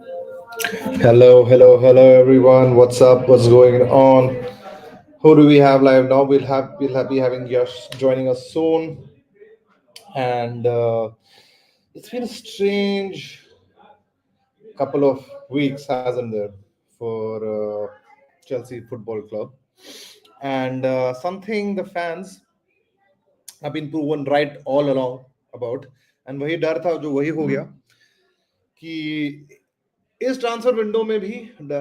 Hello, everyone. What's up? What's going on? Who do we have live now? We'll be having Yash joining us soon, and it's been a strange couple of weeks, hasn't there, for Chelsea Football Club, and something the fans have been proven right all along about, and वही डर था जो वही हो गया कि इस transfer window में भी the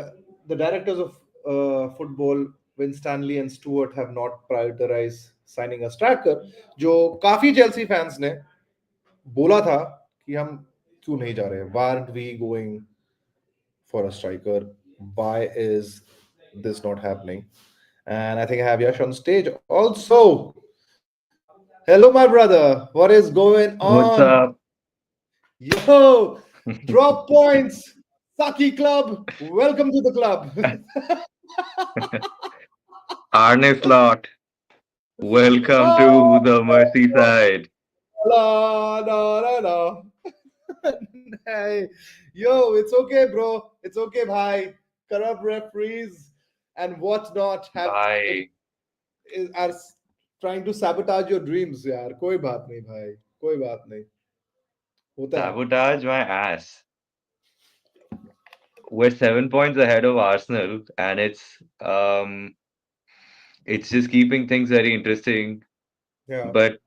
directors of football Winstanley and Stewart have not prioritize signing a striker जो काफी चेल्सी फैंस ने बोला था कि हम क्यों नहीं जा रहे why aren't we going for a striker why is this not happening and I think I have Yash on stage also. Hello my brother, what is going What's on? up? Yo, drop points, Saki Club. Welcome to the club. Arne Slot, welcome to Oh, the Merseyside. no, no, no, no. Hey, yo, it's okay, bro. It's okay, bhai. Corrupt referees and whatnot Bye. are trying to sabotage your dreams, यार. कोई बात नहीं, भाई. कोई बात नहीं. होता है. Sabotage my ass. We're 7 points ahead of Arsenal, and it's just keeping things very interesting. Yeah. But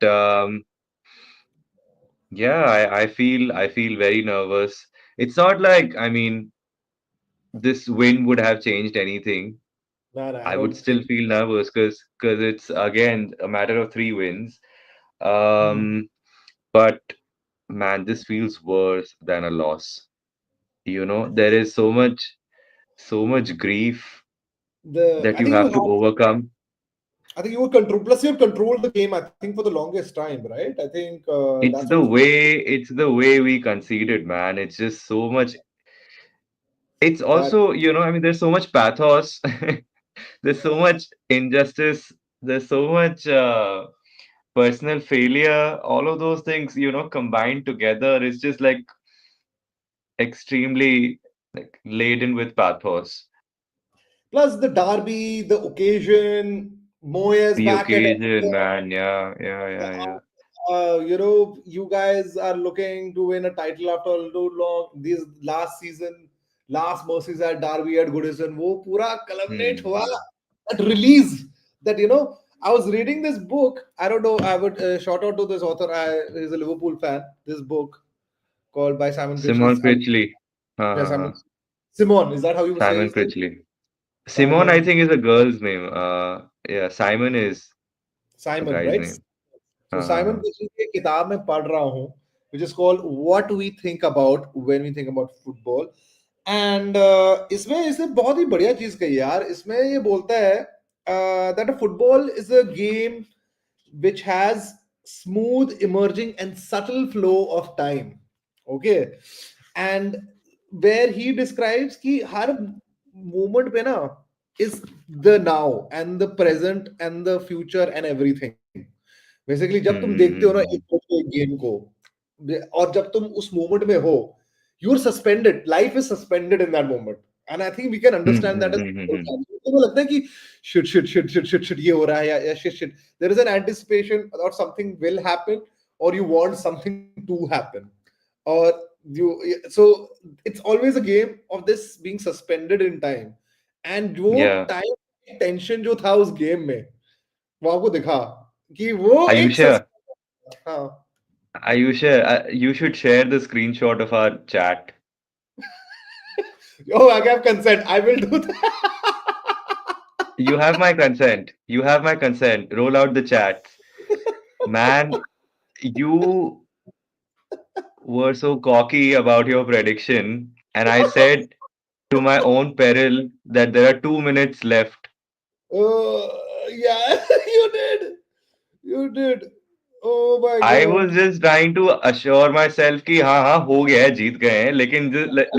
yeah, I feel very nervous. It's not like this win would have changed anything. No, no, I I would don't still think. feel nervous because it's again a matter of 3 wins. Mhm. Um, but man, this feels worse than a loss. There is so much grief that I you think you have to have. overcome. I think you would control. Plus, you controlled the game. I think for the longest time, right? I think It's that's the also. way it's the way we conceded, man. It's just so much. It's That also, there's so much pathos. There's so much injustice. There's so much personal failure. All of those things, combined together is just like extremely like laden with pathos. plus the derby, the occasion, Moyes The back at occasion, man. Yeah, yeah, yeah, yeah. you guys are looking to win a title after too long. This last season, last Merseyside derby at Goodison, वो पूरा culminate हुआ. Hmm. That release, that I was reading this book. I don't know. I would shout out to this author. He's a Liverpool fan. This book called by Simon Critchley. Simon Critchley. Yeah, Uh, Simon. Simon, is that how you say Simon his name? Critchley. Simon, I Simon. think, is a girl's name. Yeah, Simon is a Simon, guy's right? name. So Simon Uh, Critchley की एक किताब में पढ़ रहा हूँ, which is called What We Think About When We Think About Football. And इसमें बहुत ही बढ़िया चीज कही यार. इसमें ये बोलता है that a football is a game which has smooth emerging and subtle flow of time. Okay, and where he describes कि हर moment पे ना is the now and the present and the future and everything. Basically जब तुम देखते हो ना एक hmm, एक गेम को और जब तुम उस मोमेंट में हो, you are suspended, life is suspended in that moment. And I think we can hmm, understand that. hmm, hmm, hmm, hmm. तुम्हें लगता है कि शिट ये हो रहा है या shit shit, there is an anticipation और समथिंग विल हैपन और you want something to happen और you so it's always a game of this being suspended in time. And जो Yeah. टाइम टेंशन जो था उस गेम में वो आपको दिखा कि वो एक Ayusha, हाँ. you should share the screenshot of our chat. Oh, I have consent. I will do that. You have my consent. You have my consent. Roll out the chats. Man, you were so cocky about your prediction, and I said to my own peril that there are 2 minutes left. Yeah, you did. You did. Oh my I God. was just trying to assure myself कि हाँ हाँ हो गया है जीत गए हैं लेकिन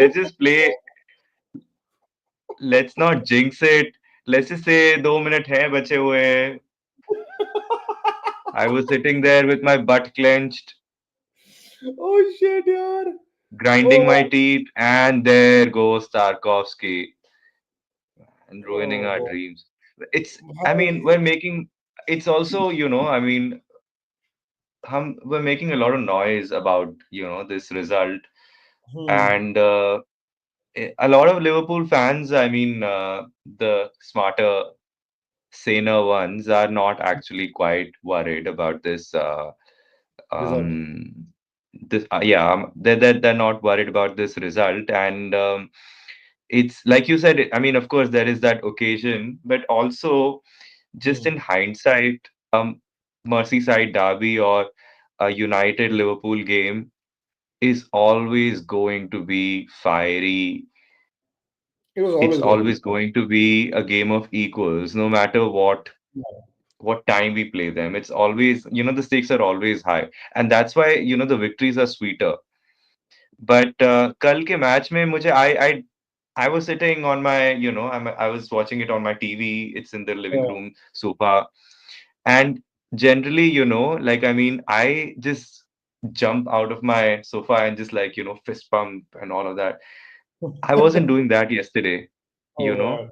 let's just play, let's not jinx it. Let's just say 2 minute हैं बचे हुए हैं. I was sitting there with my butt clenched, Oh shit, yaar. grinding my Oh, teeth, and there goes Tarkovsky and ruining our oh, dreams. It's, I भाई. mean, we're making, it's also, I mean, we're making a lot of noise about, this result. Hmm. And a lot of Liverpool fans, I mean, the smarter, saner ones are not actually quite worried about this. Result. Um, yeah, they're not worried about this result, and it's like you said. I mean, of course, there is that occasion, but also just Hmm. in hindsight, Merseyside derby or a United Liverpool game is always going to be fiery. It was It's always going to be. always going to be a game of equals, no matter what time we play them. It's always, the stakes are always high, and that's why the victories are sweeter. But कल के match में मुझे I was sitting on my, I was watching it on my TV. It's in the living Yeah. room sofa, and generally, like, I mean, I just jump out of my sofa and just, like, fist pump and all of that. I wasn't doing that yesterday, you Oh know, man.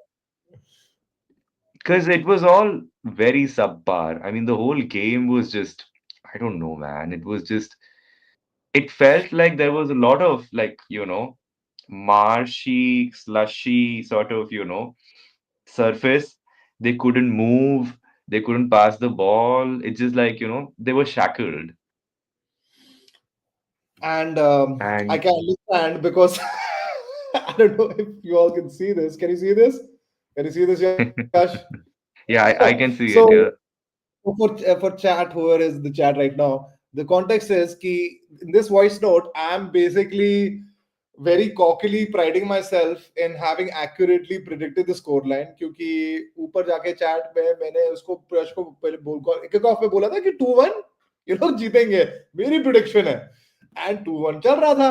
because it was all very subpar. I mean, the whole game was just, I don't know, man. It was just, it felt like there was a lot of, like, marshy, slushy sort of, surface. They couldn't move. They couldn't pass the ball. It's just like, they were shackled. And I And can understand because I don't know if you all can see this. Can you see this? Can you see this, Yash? yeah, I can So see it. Yeah. for chat, whoever is the chat right now, the context is ki in this voice note, I'm basically very cockily priding myself in having accurately predicted the score line क्योंकि ऊपर जाके chat में मैंने उसको प्रश को पहले बोल kick off में बोला था कि 2-1 ये लोग जीतेंगे मेरी प्रिडिक्शन है एंड 2-1 चल रहा था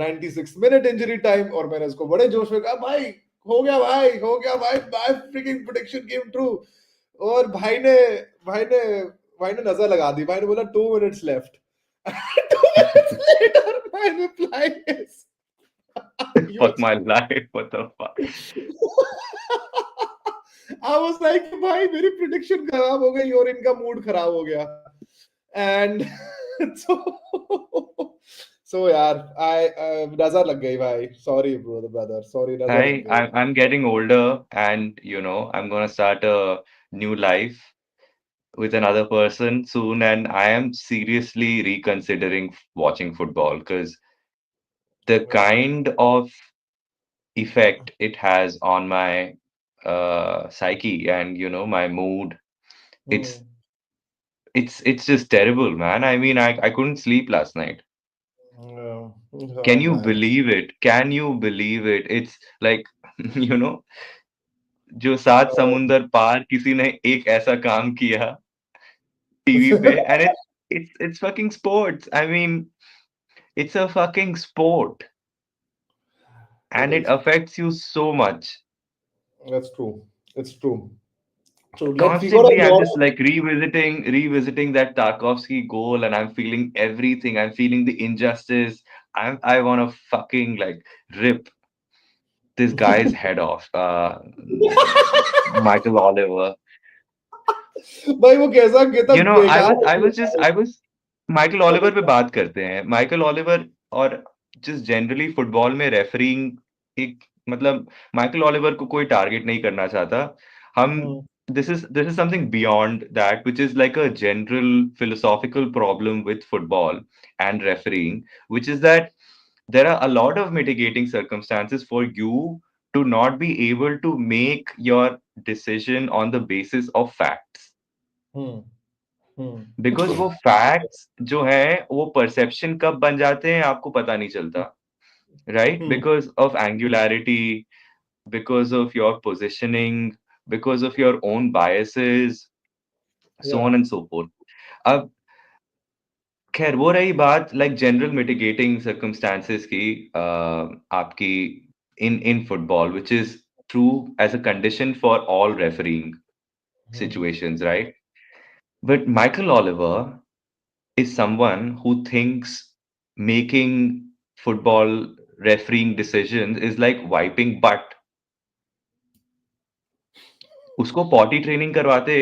96 मिनट इंजरी टाइम और मैंने उसको बड़े जोश में कहा भाई हो गया भाई my fricking prediction came true और भाई ने भाई ने नजर लगा दी भाई ने बोला 2 minutes left 2 minutes later my reply is Fuck yours. my life. What the fuck? I was like भाई मेरी प्रिडिक्शन खराब हो गई और इनका मूड खराब हो गया एंड so so यार I नजर लग गई भाई सॉरी ब्रदर सॉरी नजर लग गई I'm getting older, and I'm gonna start a new life with another person soon, and I am seriously reconsidering watching football because the Yeah. kind of effect it has on my psyche and my mood, it's Hmm. it's just terrible, man. I mean, I couldn't sleep last night. Yeah. Can Oh you man. believe it? Can you believe it? It's like, you know, जो सात Oh. समुंदर पार किसी ने एक ऐसा काम किया TV पे, and it's fucking sports. I mean, it's a fucking sport, It and it is. affects you so much. That's true. It's true. So let's we got a Constantly, I'm lot just like revisiting that Tarkovsky goal, and I'm feeling everything. I'm feeling the injustice. I want to fucking like rip this guy's head off. Michael Oliver. भाई वो कैसा कितना बेकार I was Michael Oliver पे बात करते हैं. Michael Oliver और just generally फुटबॉल में रेफरिंग एक मतलब माइकल ऑलिवर को कोई टारगेट नहीं करना चाहता. हम Hmm. this is something beyond that, which is like a general philosophical problem with football and refereeing, which is that there are a lot of mitigating circumstances for you to not be able to make your decision on the basis of facts. Hmm. Hmm. Because वो facts जो हैं, वो perception कब बन जाते हैं आपको पता नहीं चलता, right? Hmm. Because of angularity, because of your positioning, because of your own biases, so Yeah. On and so forth. अब खैर वो रही बात लाइक जनरल मिटिगेटिंग सर्कमस्टेंसेस की आपकी in in football which is true as a condition for all refereeing Hmm. Situations, right? But Michael Oliver is someone who thinks making football refereeing decisions is like wiping butt. उसको potty training करवाते,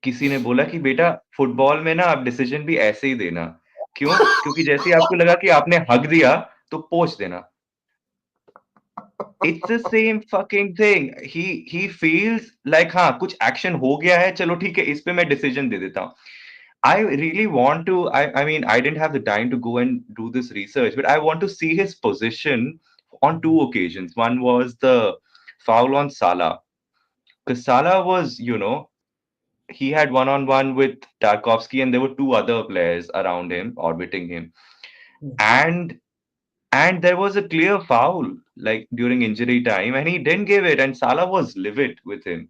किसी ने बोला कि बेटा football में ना आप डिसीजन भी ऐसे ही देना। क्यों? क्योंकि जैसे ही आपको लगा कि आपने हक दिया, तो पोंछ देना। It's the same fucking thing. He feels like हाँ, कुछ एक्शन हो गया है, चलो ठीक है, इस पे मैं डिसीजन दे देता हूँ। I really want to. I mean, I didn't have the time to go and do this research, but I want to see his position on two occasions. One was the foul on Salah, because Salah was, he had one-on-one with Tarkovsky, and there were two other players around him, orbiting him, and and there was a clear foul like during injury time, and he didn't give it, and Salah was livid with him,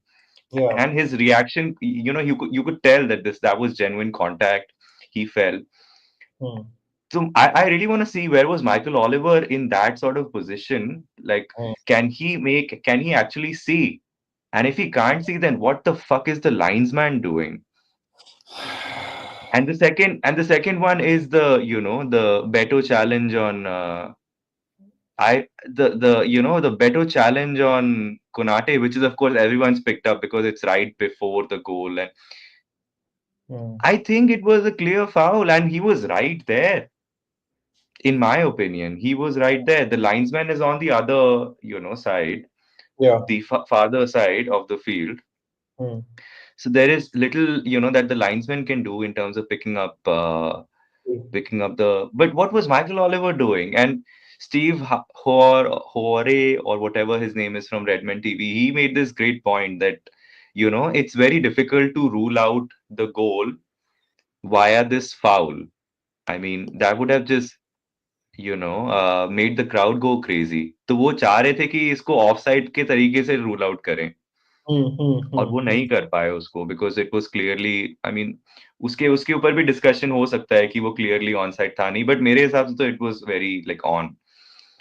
Yeah. and his reaction, you could tell that that was genuine contact. He fell. Hmm. So I really want to see where was Michael Oliver in that sort of position. Like, Hmm. can he actually see? And if he can't see, then what the fuck is the linesman doing? And the second one is the Beto challenge on the Beto challenge on Konate, which is of course everyone's picked up because it's right before the goal, and Hmm. I think it was a clear foul, and he was right there. In my opinion, he was right there. The linesman is on the other, side, Yeah. the farther side of the field. Hmm. So there is little, that the linesman can do in terms of picking up the. But what was Michael Oliver doing? And Steve Hore, or whatever his name is from Redmond TV, he made this great point that, it's very difficult to rule out the goal via this foul. I mean, that would have just made the crowd go crazy. तो वो चाह रहे थे कि इसको of side के तरीके से रूल आउट करें, Hmm. Hmm. और Hmm. वो Hmm. नहीं कर पाए उसको because it was clearly, I mean, उसके उसके ऊपर भी डिस्कशन हो सकता है कि वो क्लियरली ऑन साइड था नहीं, बट मेरे हिसाब से तो it was very like on.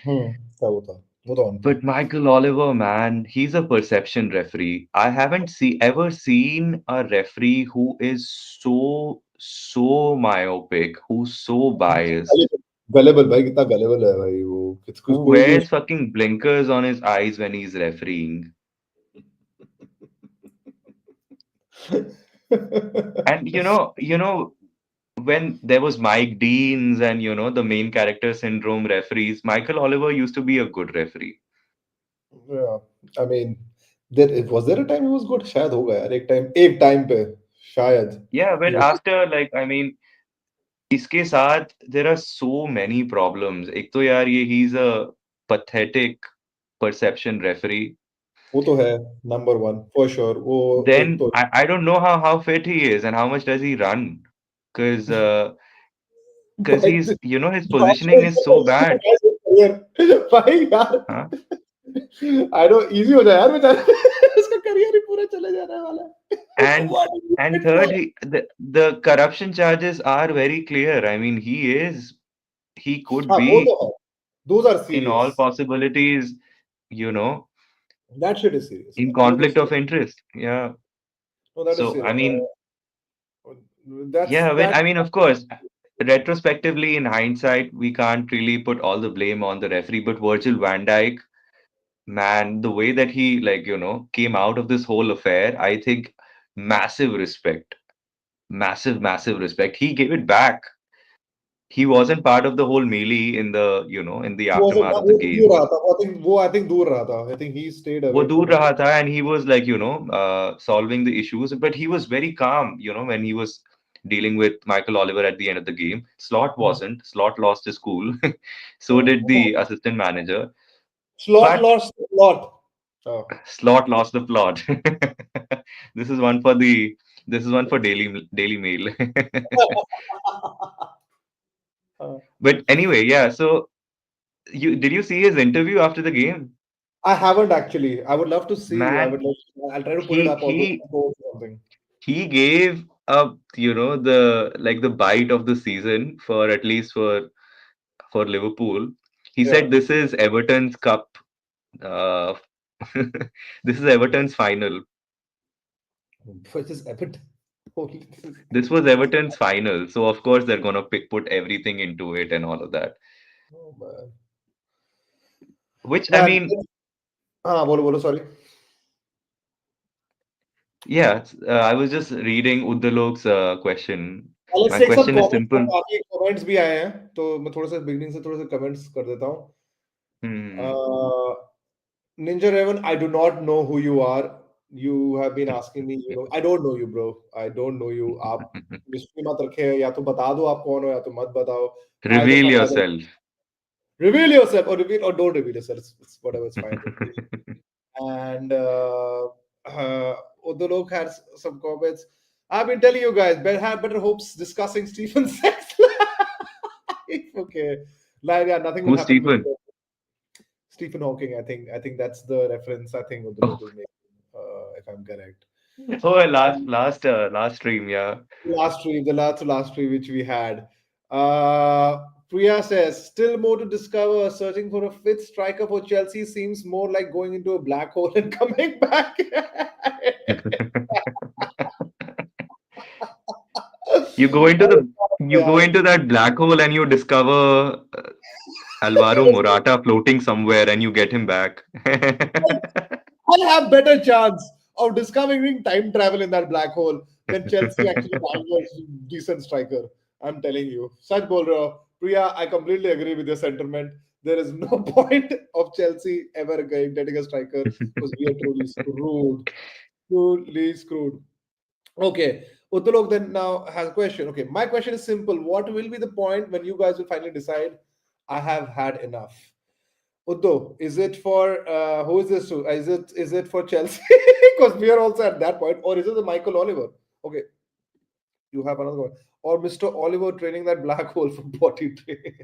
Hmm. क्या वो था? वो तो on था. But Michael Oliver, man, he's a perception referee. I haven't ever seen a referee who is so myopic, who's so biased, गलेबल भाई, कितना गलेबल है भाई वो, किसको who कोई भी wears fucking blinkers on his eyes when he's refereeing. And when there was Mike Deans and the main character syndrome referees, Michael Oliver used to be a good referee. Yeah, I mean, there a time he was good? शायद होगा यार, एक time पे शायद Yeah, he but was. after, like, I mean, इसके साथ there are so many problems. एक तो यार ये he's a pathetic perception referee. वो तो है नंबर वन फॉर श्योर वो. एक Then तो I don't know how fit he is and how much does he run, because because भाई he's his positioning is so bad. Career भाई यार. Huh? I know easy हो जाए यार बेचारा. इसका करियर ही पूरा चले जाने वाला है. And What is and it for? third, the corruption charges are very clear. I mean, he could हाँ वो be तो है. Those are in serious. all possibilities, you know, That shit is serious in यार, वो तो conflict of serious. interest. Yeah. No, that is So I serious. mean, That's yeah, that. of course, retrospectively in hindsight, we can't really put all the blame on the referee, but Virgil van Dijk, man, the way that he, like, came out of this whole affair, I think massive respect. Massive respect. He gave it back. He wasn't part of the whole melee in the Wasn't aftermath of the वो दूर game. रहा था. I think दूर रहा था. I think he stayed वो away दूर from it. रहा था, and he was like, solving the issues, but he was very calm, when he was dealing with Michael Oliver at the end of the game. Slot Hmm. wasn't. Slot lost his cool. So Hmm. did the assistant manager. Slot But lost slot. Oh. Slot lost the plot. This is one for the this is one for Daily Mail. Uh, But anyway, yeah. So did you see his interview after the game? I haven't actually. I would love to see. I would Man, love. I'll try to pull it he up also. he Or something. he gave up, the bite of the season for at least for Liverpool. He Yeah. said this is Everton's cup. Uh, this is Everton's final. Which is epic. Holy, this is This was Everton's final, so of course they're gonna put everything into it and all of that. Oh man. Which I Man. mean, Bolo bolo. Sorry. yeah, I was just reading Uddalok's question. Let's My take some question is comments. simple. काफी comments भी आए हैं तो मैं थोड़ा सा beginning से थोड़ा सा comments कर देता हूँ. Hmm. Uh, Ninja Raven, I do not know who you are. You have been asking me, I don't know you, bro. I don't know you. आप mystery मत रखे, या तो बता दो आप कौन हो या तो मत बताओ. I just Reveal want to yourself. reveal yourself or reveal or don't reveal yourself. It's whatever, it's fine with me. And Odolok has some comments. I've been telling you guys, better have better hopes discussing Stephen's sex life. Okay. Like, yeah, nothing will Who's happen with Stephen? Stephen Hawking. I think that's the reference I think Odolok Oh, is making, if I'm correct. oh, last stream, yeah. The last tree which we had. Priya says, still more to discover. Searching for a fifth striker for Chelsea seems more like going into a black hole and coming back. You go into the you go into that black hole and you discover Alvaro Morata floating somewhere and you get him back. I'll have better chance of discovering time travel in that black hole than Chelsea actually having a decent striker. I'm telling you. Such bol rahe ho. Priya, I completely agree with your sentiment. There is no point of Chelsea ever getting a striker because we are truly screwed. Truly screwed. Okay. Uttulok then now has a question. Okay, my question is simple. What will be the point when you guys will finally decide I have had enough? Uddo, is it for who is this to? Is it for Chelsea? Because we are also at that point, or is it the Michael Oliver? Okay, you have another one. Or Mr. Oliver training that black hole for potty training.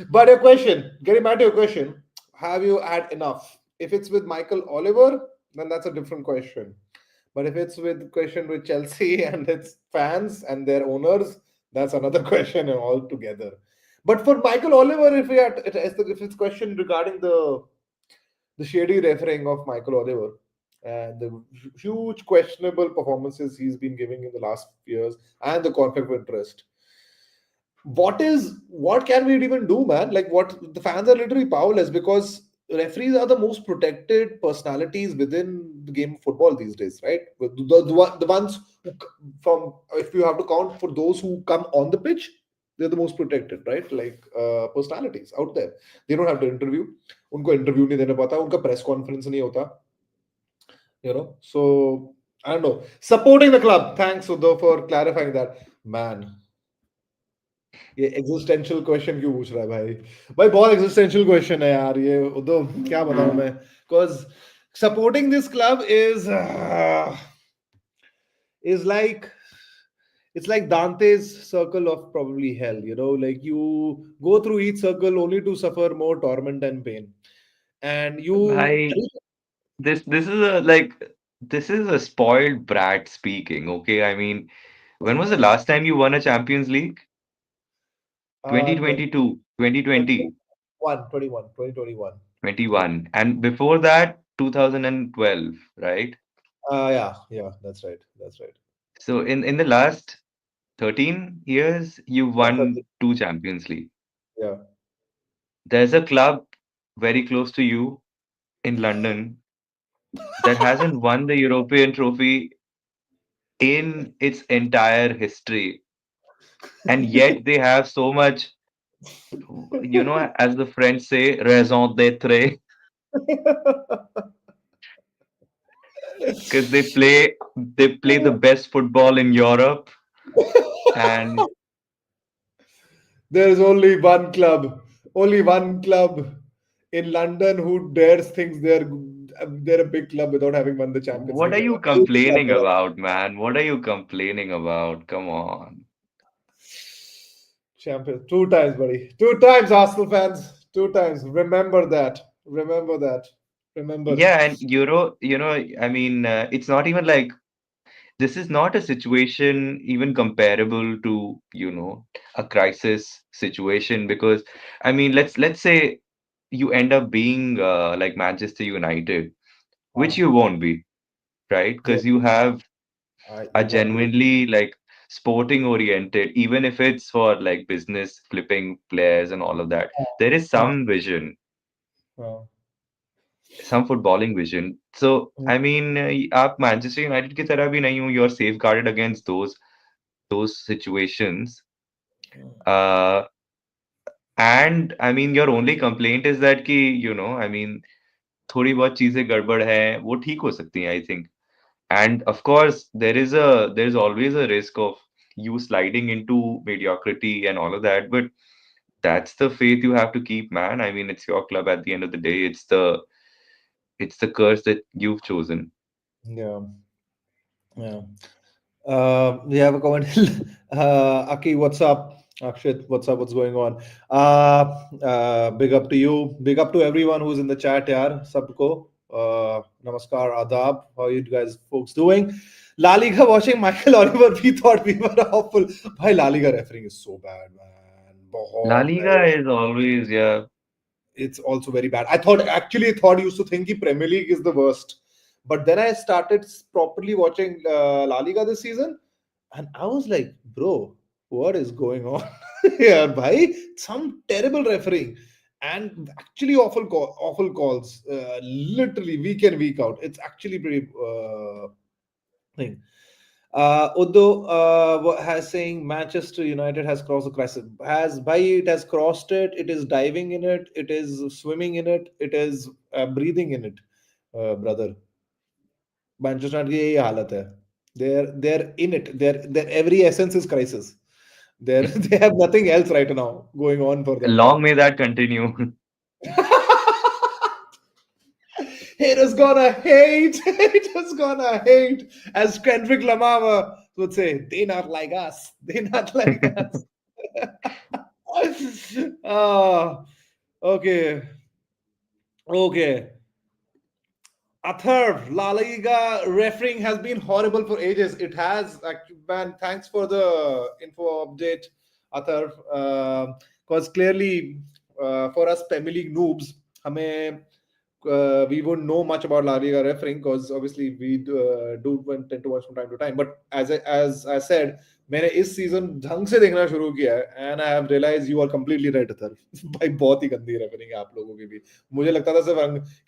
But a question, getting back to your question, have you had enough? If it's with Michael Oliver, then that's a different question. But if it's with question with Chelsea and its fans and their owners, that's another question altogether. But for Michael Oliver, if it's question regarding the shady refereeing of Michael Oliver and the huge questionable performances he's been giving in the last years and the conflict of interest, what can we even do, man? Like, what the fans are literally powerless because referees are the most protected personalities within the game of football these days, right? The ones who from, if you have to count for those who come on the pitch, they're the most protected, right? Like, personalities out there. They don't have to interview. उनको interview नहीं देना पड़ता, उनका press conference नहीं होता, So I don't know. Supporting the club. Thanks, Udo, for clarifying that. Man, ये existential question क्यों पूछ रहा है भाई? भाई बहुत existential question है यार ये उदो क्या बताऊं मैं? Because supporting this club is like, it's like Dante's circle of probably hell. Like you go through each circle only to suffer more torment and pain, and you. Bhai, this is this is a spoiled brat speaking, okay? I mean, when was the last time you won a Champions League? 20, 2022, 2020, 2021. 21, and before that, 2012, right? Yeah, that's right. That's right. So in the last 13 years, you Yeah, 30. won two Champions League. Yeah. There's a club very close to you in London that hasn't won the European trophy in its entire history, and yet they have so much, as the French say, raison d'être, because they play the best football in Europe, and There is only one club in London who dares thinks they're a big club without having won the Champions what League are ever. you Only club complaining there. about, man? What are you complaining about? Come on. Champions 2 times, buddy. 2 times, Arsenal fans. 2 times. Remember that. Remember that. Remember. Yeah, and I mean, it's not even like this is not a situation even comparable to, a crisis situation because I mean, let's say you end up being like Manchester United, which Ah, you won't be, right? yeah, Because you have a you won't be. genuinely like sporting oriented, even if it's for like business flipping players and all of that. There is हाँ some vision, हाँ some footballing vision. So, I mean, आप Manchester United की तरह भी नहीं हो, you're safeguarded against those situations. Uh, and I mean, your only complaint is that कि, I mean, थोड़ी बहुत चीजें गड़बड़ है, वो ठीक हो सकती हैं, I think. And of course, there's always a risk of you sliding into mediocrity and all of that, but that's the faith you have to keep, man. I mean, it's your club at the end of the day. It's the curse that you've chosen. yeah yeah. We have a comment. Aki, what's up? Akshit, what's up? What's going on? Big up to you. Big up to everyone who's in the chat, yaar. Sabko. Namaskar, adab. How are you guys, folks, doing? La Liga watching Michael Oliver. We thought we were awful. Bhai, La Liga refereeing is so bad, man. La बहुत Liga bad. is always, yeah, It's also very bad. I thought used to think the Premier League is the worst, but then I started properly watching La Liga this season, and I was like, bro, what is going on here, bhai? Some terrible refereeing and actually awful calls, literally week in week out. It's actually pretty thing. Udo has saying Manchester United has crossed the crisis. Has by it has crossed it. It is diving in it. It is swimming in it. It is breathing in it, brother. Manchester United की यही हालत है. They're in it. Their every essence is crisis. They have nothing else right now going on for them. long may that continue. Haters gonna hate. Haters gonna hate. As Kendrick Lamar would say, they not like us. They not like us. Ah, okay. Okay. Athar, La Liga refereeing has been horrible for ages. It has, actually, man. Thanks for the info update, Athar. Because clearly, for us Premier League noobs, हमें we won't know much about La Liga refereeing because obviously we do tend to watch from time to time. But as I said, मैंने इस season ढंग से देखना शुरू किया है and I have realise you are completely right Athar. भाई बहुत ही गंदी रेफरिंग है आप लोगों की भी. मुझे लगता था सिर्फ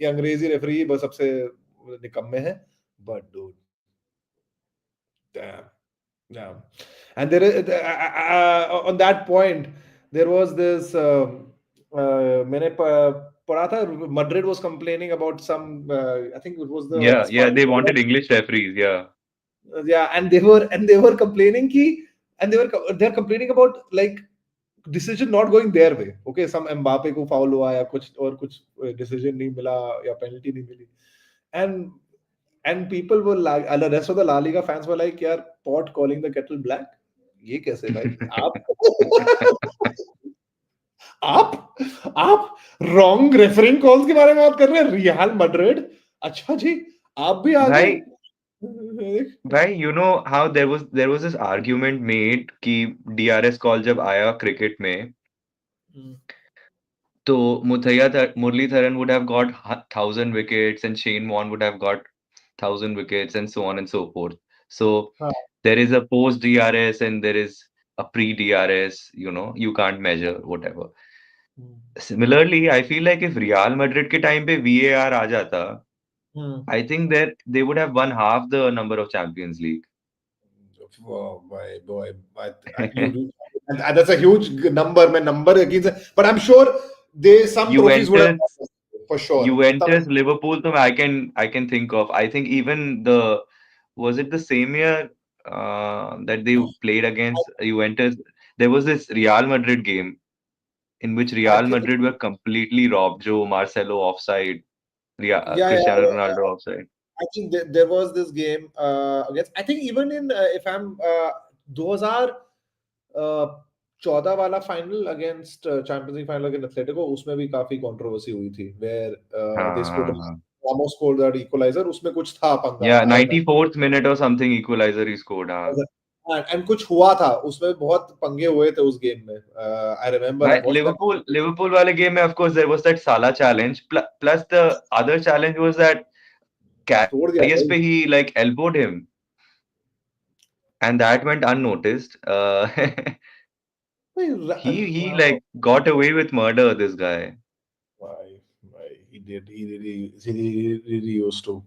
ये अंग्रेजी रेफरी बस सबसे निकम्मे हैं, but dude damn. Yeah. And there is on that point, there was this. मैंने पढ़ा था Madrid was complaining about some. I think it was the Yeah, yeah, Spanish. they wanted English referees. Yeah. Yeah, and they were complaining ki, and they're complaining about like decision not going their way. Okay, some Mbappe को foul हुआ या कुछ और कुछ decision नहीं मिला या penalty नहीं मिली. And and people were like, and the rest of the La Liga fans were like, यार pot calling the kettle black. ये कैसे भाई आप आप आप रॉन्ग रेफरिंग कॉल्स के बारे में बात कर रहे हैं. Real Madrid. अच्छा जी, आप भी आ गए. Bhai, bhai, you know how there was this argument made कि DRS call जब आया cricket में, तो Muralitharan would have got 1,000 wickets and Shane Warne would have got 1,000 wickets and so on and so forth. So हाँ. there is a post DRS and there is a pre DRS. You can't measure whatever. Similarly, I feel like if Real Madrid के time पे VAR आ जाता, I think that they would have won half the number of Champions League. Oh, boy. And that's a huge number. मैं number against, but I'm sure some trophies would have Juventus, for sure. Juventus, Liverpool, तो I can think of. I think even was it the same year that they played against Juventus? There was this Real Madrid game in which I Real think Madrid were completely robbed. Joe Marcelo offside, yeah, yeah, Cristiano yeah. Ronaldo offside. I think there was this game against. I think even in if I'm 2014 वाला final against champions league final against Atletico, उसमें भी काफी controversy हुई थी where they scored हाँ, Ramos scored that equalizer. उसमें कुछ था पंगा. yeah, I remember. 94th minute or something equalizer he scored. हाँ. And कुछ हुआ था उसमें, बहुत पंगे हुए थे उस गेम में. I remember I Right, watched that. Liverpool वाले game में, of course, there was that Salah challenge. Plus the other challenge was that तोड़ दिया Karius भाई. पे he like elbowed him. and that went unnoticed. Why, He wow. like got away with murder, this guy. Why he did he really used to.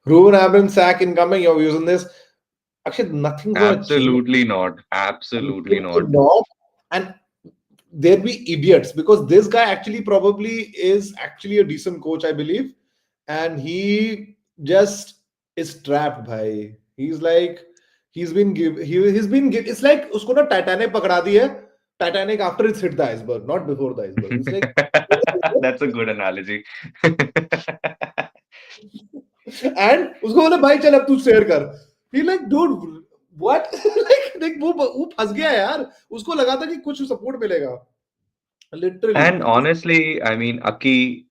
Ruben Abrams sack incoming. You're using this. Actually, nothing's gonna change. Absolutely not. Absolutely Absolutely not. not. And there be idiots because this guy actually probably is actually a decent coach, I believe, and he just is trapped. Bhai, he's like he's been give. It's like usko na Titanic पकड़ा दी है. Titanic after it's hit the iceberg, not before the iceberg. It's like That's a good analogy. and उसको बोले भाई चल अब तू share कर. He like dude what like वो फंस गया यार. उसको लगा था कि कुछ सपोर्ट मिलेगा. Literally. And honestly, I mean, Aki,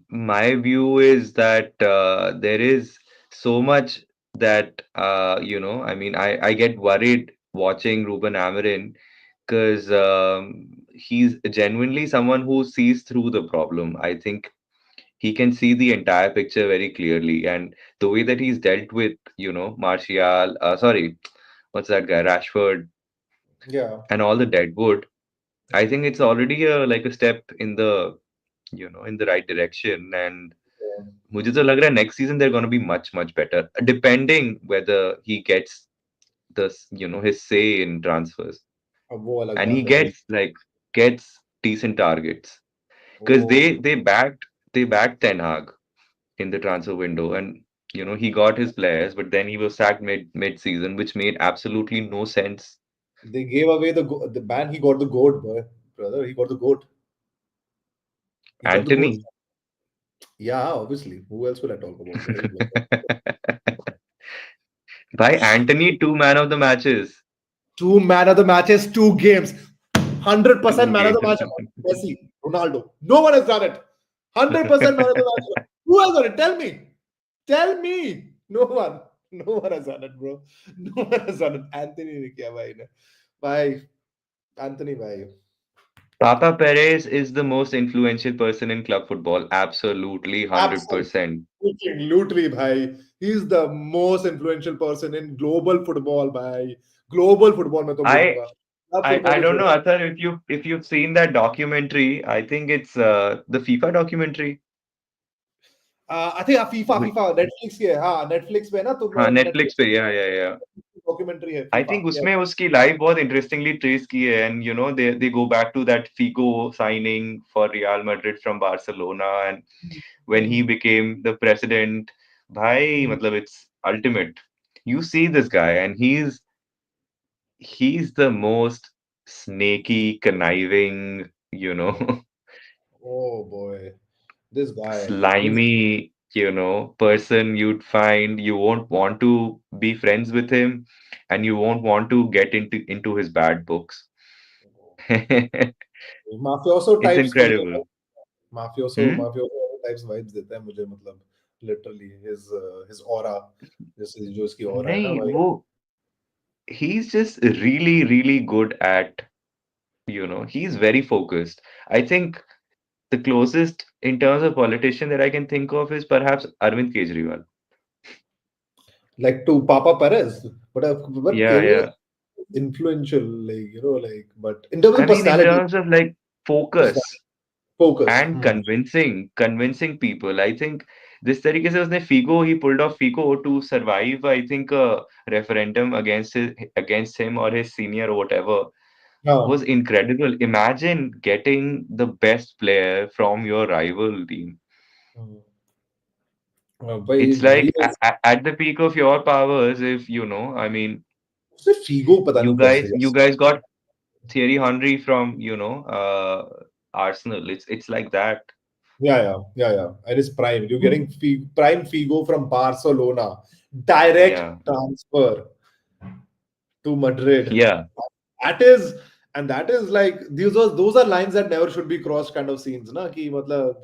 my view is that there is so much that I mean, I get worried watching Ruben Amorim because he's genuinely someone who sees through the problem. I think he can see the entire picture very clearly, and the way that he's dealt with, Martial, sorry, what's that guy, Rashford, Yeah. and all the deadwood. I think it's already like a step in the in the right direction. And मुझे तो लग रहा है next season they're going to be much much better, depending whether he gets this his say in transfers, अब वो अलग and he बात है भाई. gets decent targets because वो they backed Ten Hag in the transfer window, and he got his players, but then he was sacked mid season, which made absolutely no sense. they gave away the man. He got the goat, boy, brother. He got the goat. He got the goat. Anthony. Yeah, obviously. Who else will I talk about, boy? By Anthony, two man of the matches, Two man of the matches, two games. 100% two man of the games. match. Messi, Ronaldo. No one has done it. 100% man of the match. Who has done it? Tell me. Tell me. No one. No one has done it, bro. No one has done it. Anthony ने किया भाई ने. भाई Anthony भाई. Papa Perez is the most influential person in club football. Absolutely, 100%. Absolutely, bhai. He's the most influential person in global football, bhai. Global football मैं तो I बोलूंगा. Club I football I तो don't know, छोड़ो. Athar, if you've seen that documentary. I think it's the FIFA documentary. I think FIFA Wh- FIFA Netflix की है. हाँ, Netflix पे है ना तो हाँ, Netflix Netflix पे, yeah. डॉक्यूमेंट्री है I FIFA. think Yeah. उसमें उसकी life बहुत interestingly trace की है, and they go back to that Figo signing for Real Madrid from Barcelona, and when he Hmm. became the president, भाई Hmm. मतलब it's ultimate. You see this guy, and he's the most snaky, conniving, Oh boy, this guy. slimy, person you'd find. You won't want to be friends with him, and you won't want to get into his bad books. Mafioso It's types मुझे देता incredible. है. Mafioso types vibes देता है मुझे मतलब literally his aura जैसे जो इसकी aura है ना नहीं, भाई. वो he's just really, really good at, he's very focused. I think the closest in terms of politician that I can think of is perhaps Arvind Kejriwal. Like to Papa Perez, but Yeah, Kevin is yeah. influential, like but in terms I of mean, in personality, terms of like personality, focus focus. and convincing people. I think this तरीके से उसने he pulled off Figo to survive, I think, a referendum against him or his senior or whatever was हाँ. incredible. Imagine getting the best player from your rival team. हम्म, भाई It's like real at the peak of your powers, if I mean, उसने Figo पता you नहीं guys कैसे. you guys got Thierry Henry from Arsenal. It's like that. Yeah. And it's prime. You're getting prime Figo from Barcelona, direct Yeah, transfer to Madrid. yeah. That is, and that is like those are lines that never should be crossed, kind of scenes, na? Ki, matlab,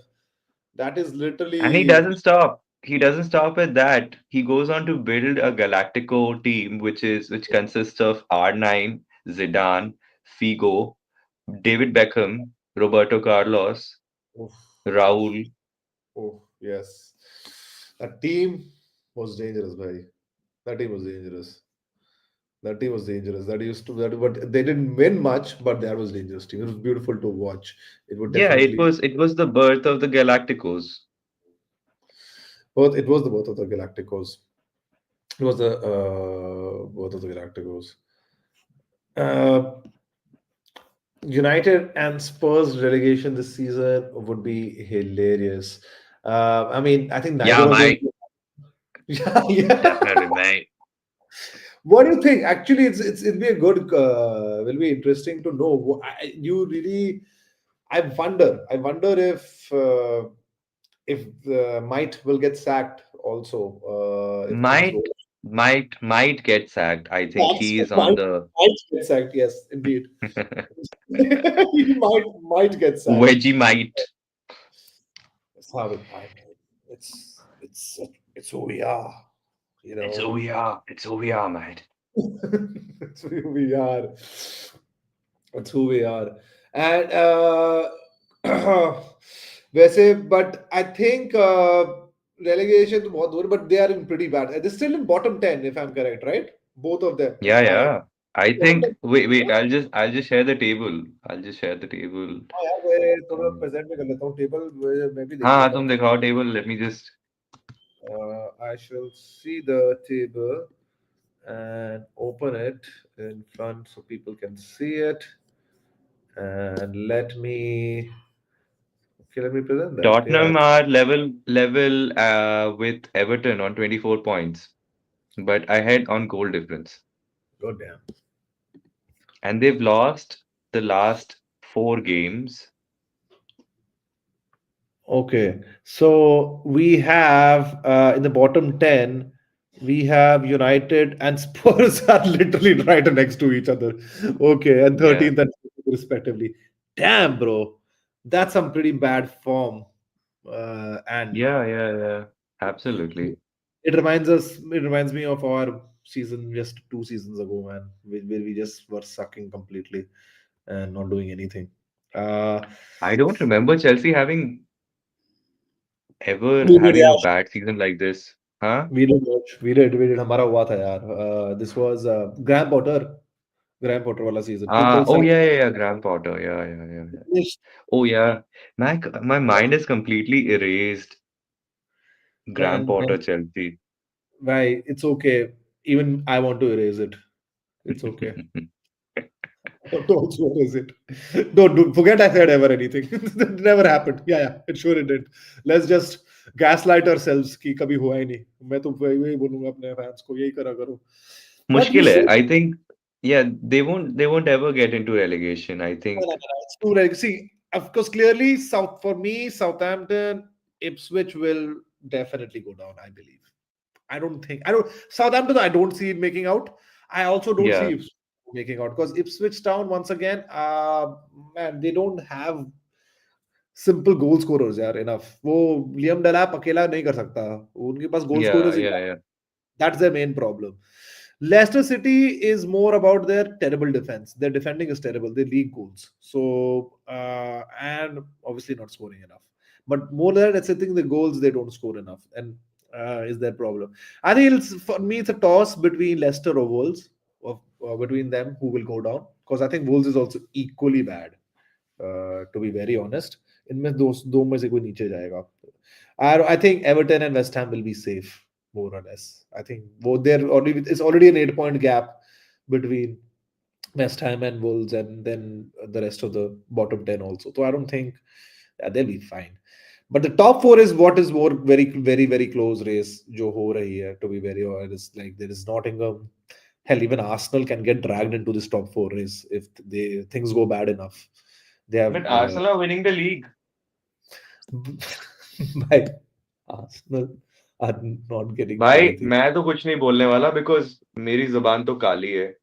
that is And he literally. doesn't stop. He doesn't stop at that. He goes on to build a Galactico team, which consists of R9, Zidane, Figo, David Beckham, Roberto Carlos, Oof, Raul. oof, yes. That team was dangerous, bhai. That team was dangerous. That team was dangerous. That used to that, but they didn't win much. But that was dangerous team. It was beautiful to watch. It would Yeah, it definitely was it was the birth of the Galacticos. both. It was the both of the Galacticos. It was the both of the Galacticos. Uh, United and Spurs relegation this season would be hilarious. I mean, I think neither Yeah, of them. mate. Yeah, yeah. Definitely, mate. What do you think? Actually, it'll be a good, will be interesting to know. You really, I wonder if Might will get sacked also. If things go. Might might get sacked. I think That's he is on might the might get sacked. Yes, indeed. He might get sacked. Wedgie might. That's how it. It's who we are. You It's who know, we are. It's who we are, mate. it's who we are. That's who we are. And वैसे, but I think relegation तो बहुत दूर, but they are in pretty bad. They're still in bottom 10, if I'm correct, right? Both of them. Yeah, I yeah. I मतलब think wait, I'll just share the table. I'll just share the table. हाँ यार, मैं थोड़ा Um, present में कर लेता हूँ table, मैं भी देख हाँ हाँ, लेता तुम हूँ. दिखाओ table. Let me just. I shall see the table and open it in front so people can see it. And let me present that. Yeah, Tottenham are level with Everton on 24 points, but ahead on goal difference. god damn. And they've lost the last four games. Okay, so we have in the bottom 10, we have United and Spurs are literally right next to each other. Okay, and Yeah, 13th and 14th respectively. Damn, bro. That's some pretty bad form. And yeah, yeah, yeah. Absolutely. it reminds me of our season just 2 seasons ago, man, where we just were sucking completely and not doing anything. Uh, I don't remember Chelsea ever we did, having a yeah. bad season like this. Huh? We did. हमारा हुआ था यार. This was Graham Potter वाला season. Tuchel Oh sacked. yeah, yeah, yeah. Graham Potter. Yeah, yeah, yeah, yeah. Oh yeah. My mind is completely erased. Graham Man, Potter Chelsea. why? It's okay. Even I want to erase it. It's okay. Don't also erase it. Don't forget I said ever anything. It never happened. Yeah, yeah. It sure it did. Let's just gaslight ourselves कि कभी हुआ ही नहीं. मैं तो वही बोलूंगा अपने fans को यही करा करो. But you मुश्किल है. say I think yeah, they won't ever get into relegation. I no, no, think no, it's too like see, of course, clearly South for me, Southampton, Ipswich will definitely go down, I believe. I don't Southampton, I don't see it making out. I also don't see yeah, Ipswich making out because Ipswich Town, once again, man, they don't have simple goal scorers यार enough वो Liam डेलैप अकेला नहीं कर सकता उनके पास गोल yeah, scorers. yeah, yeah. That's their main problem. Leicester City is more about their terrible defense. Their defending is terrible. They leak goals. So, and obviously not scoring enough. But more than that, I think the goals they don't score enough. And is their problem. I think for me, it's a toss between Leicester or Wolves, between them who will go down. Because I think Wolves is also equally bad, to be very honest. इनमें दो में से कोई नीचे जाएगा. I think Everton and West Ham will be safe, more or less. I think both they're already it's already an 8 point gap between West Ham and Wolves, and then the rest of the bottom 10 also. So I don't think they'll be fine. But the top four is what is more very, very, very close race. Jo ho rahi hai, to be very honest. Like there is Nottingham. Hell, even Arsenal can get dragged into this top four race if things go bad enough. They have But Arsenal are winning the league. by Arsenal are not getting भाई anything. मैं तो कुछ नहीं बोलने वाला because मेरी जुबान तो काली है.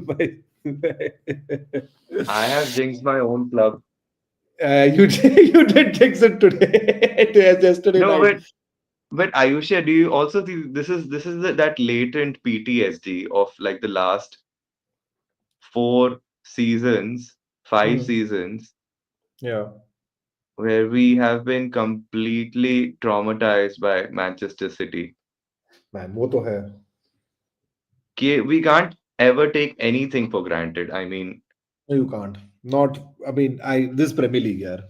By- I have jinxed my own club. you did fix it today, yesterday No, night. but Ayusha, do you also think this is that latent PTSD of like the last four seasons, five Hmm. seasons, Yeah, where we have been completely traumatized by Manchester City. man, वो तो है. we can't ever take anything for granted. I mean, No, you can't. Not. I mean, I this Premier League, yeah.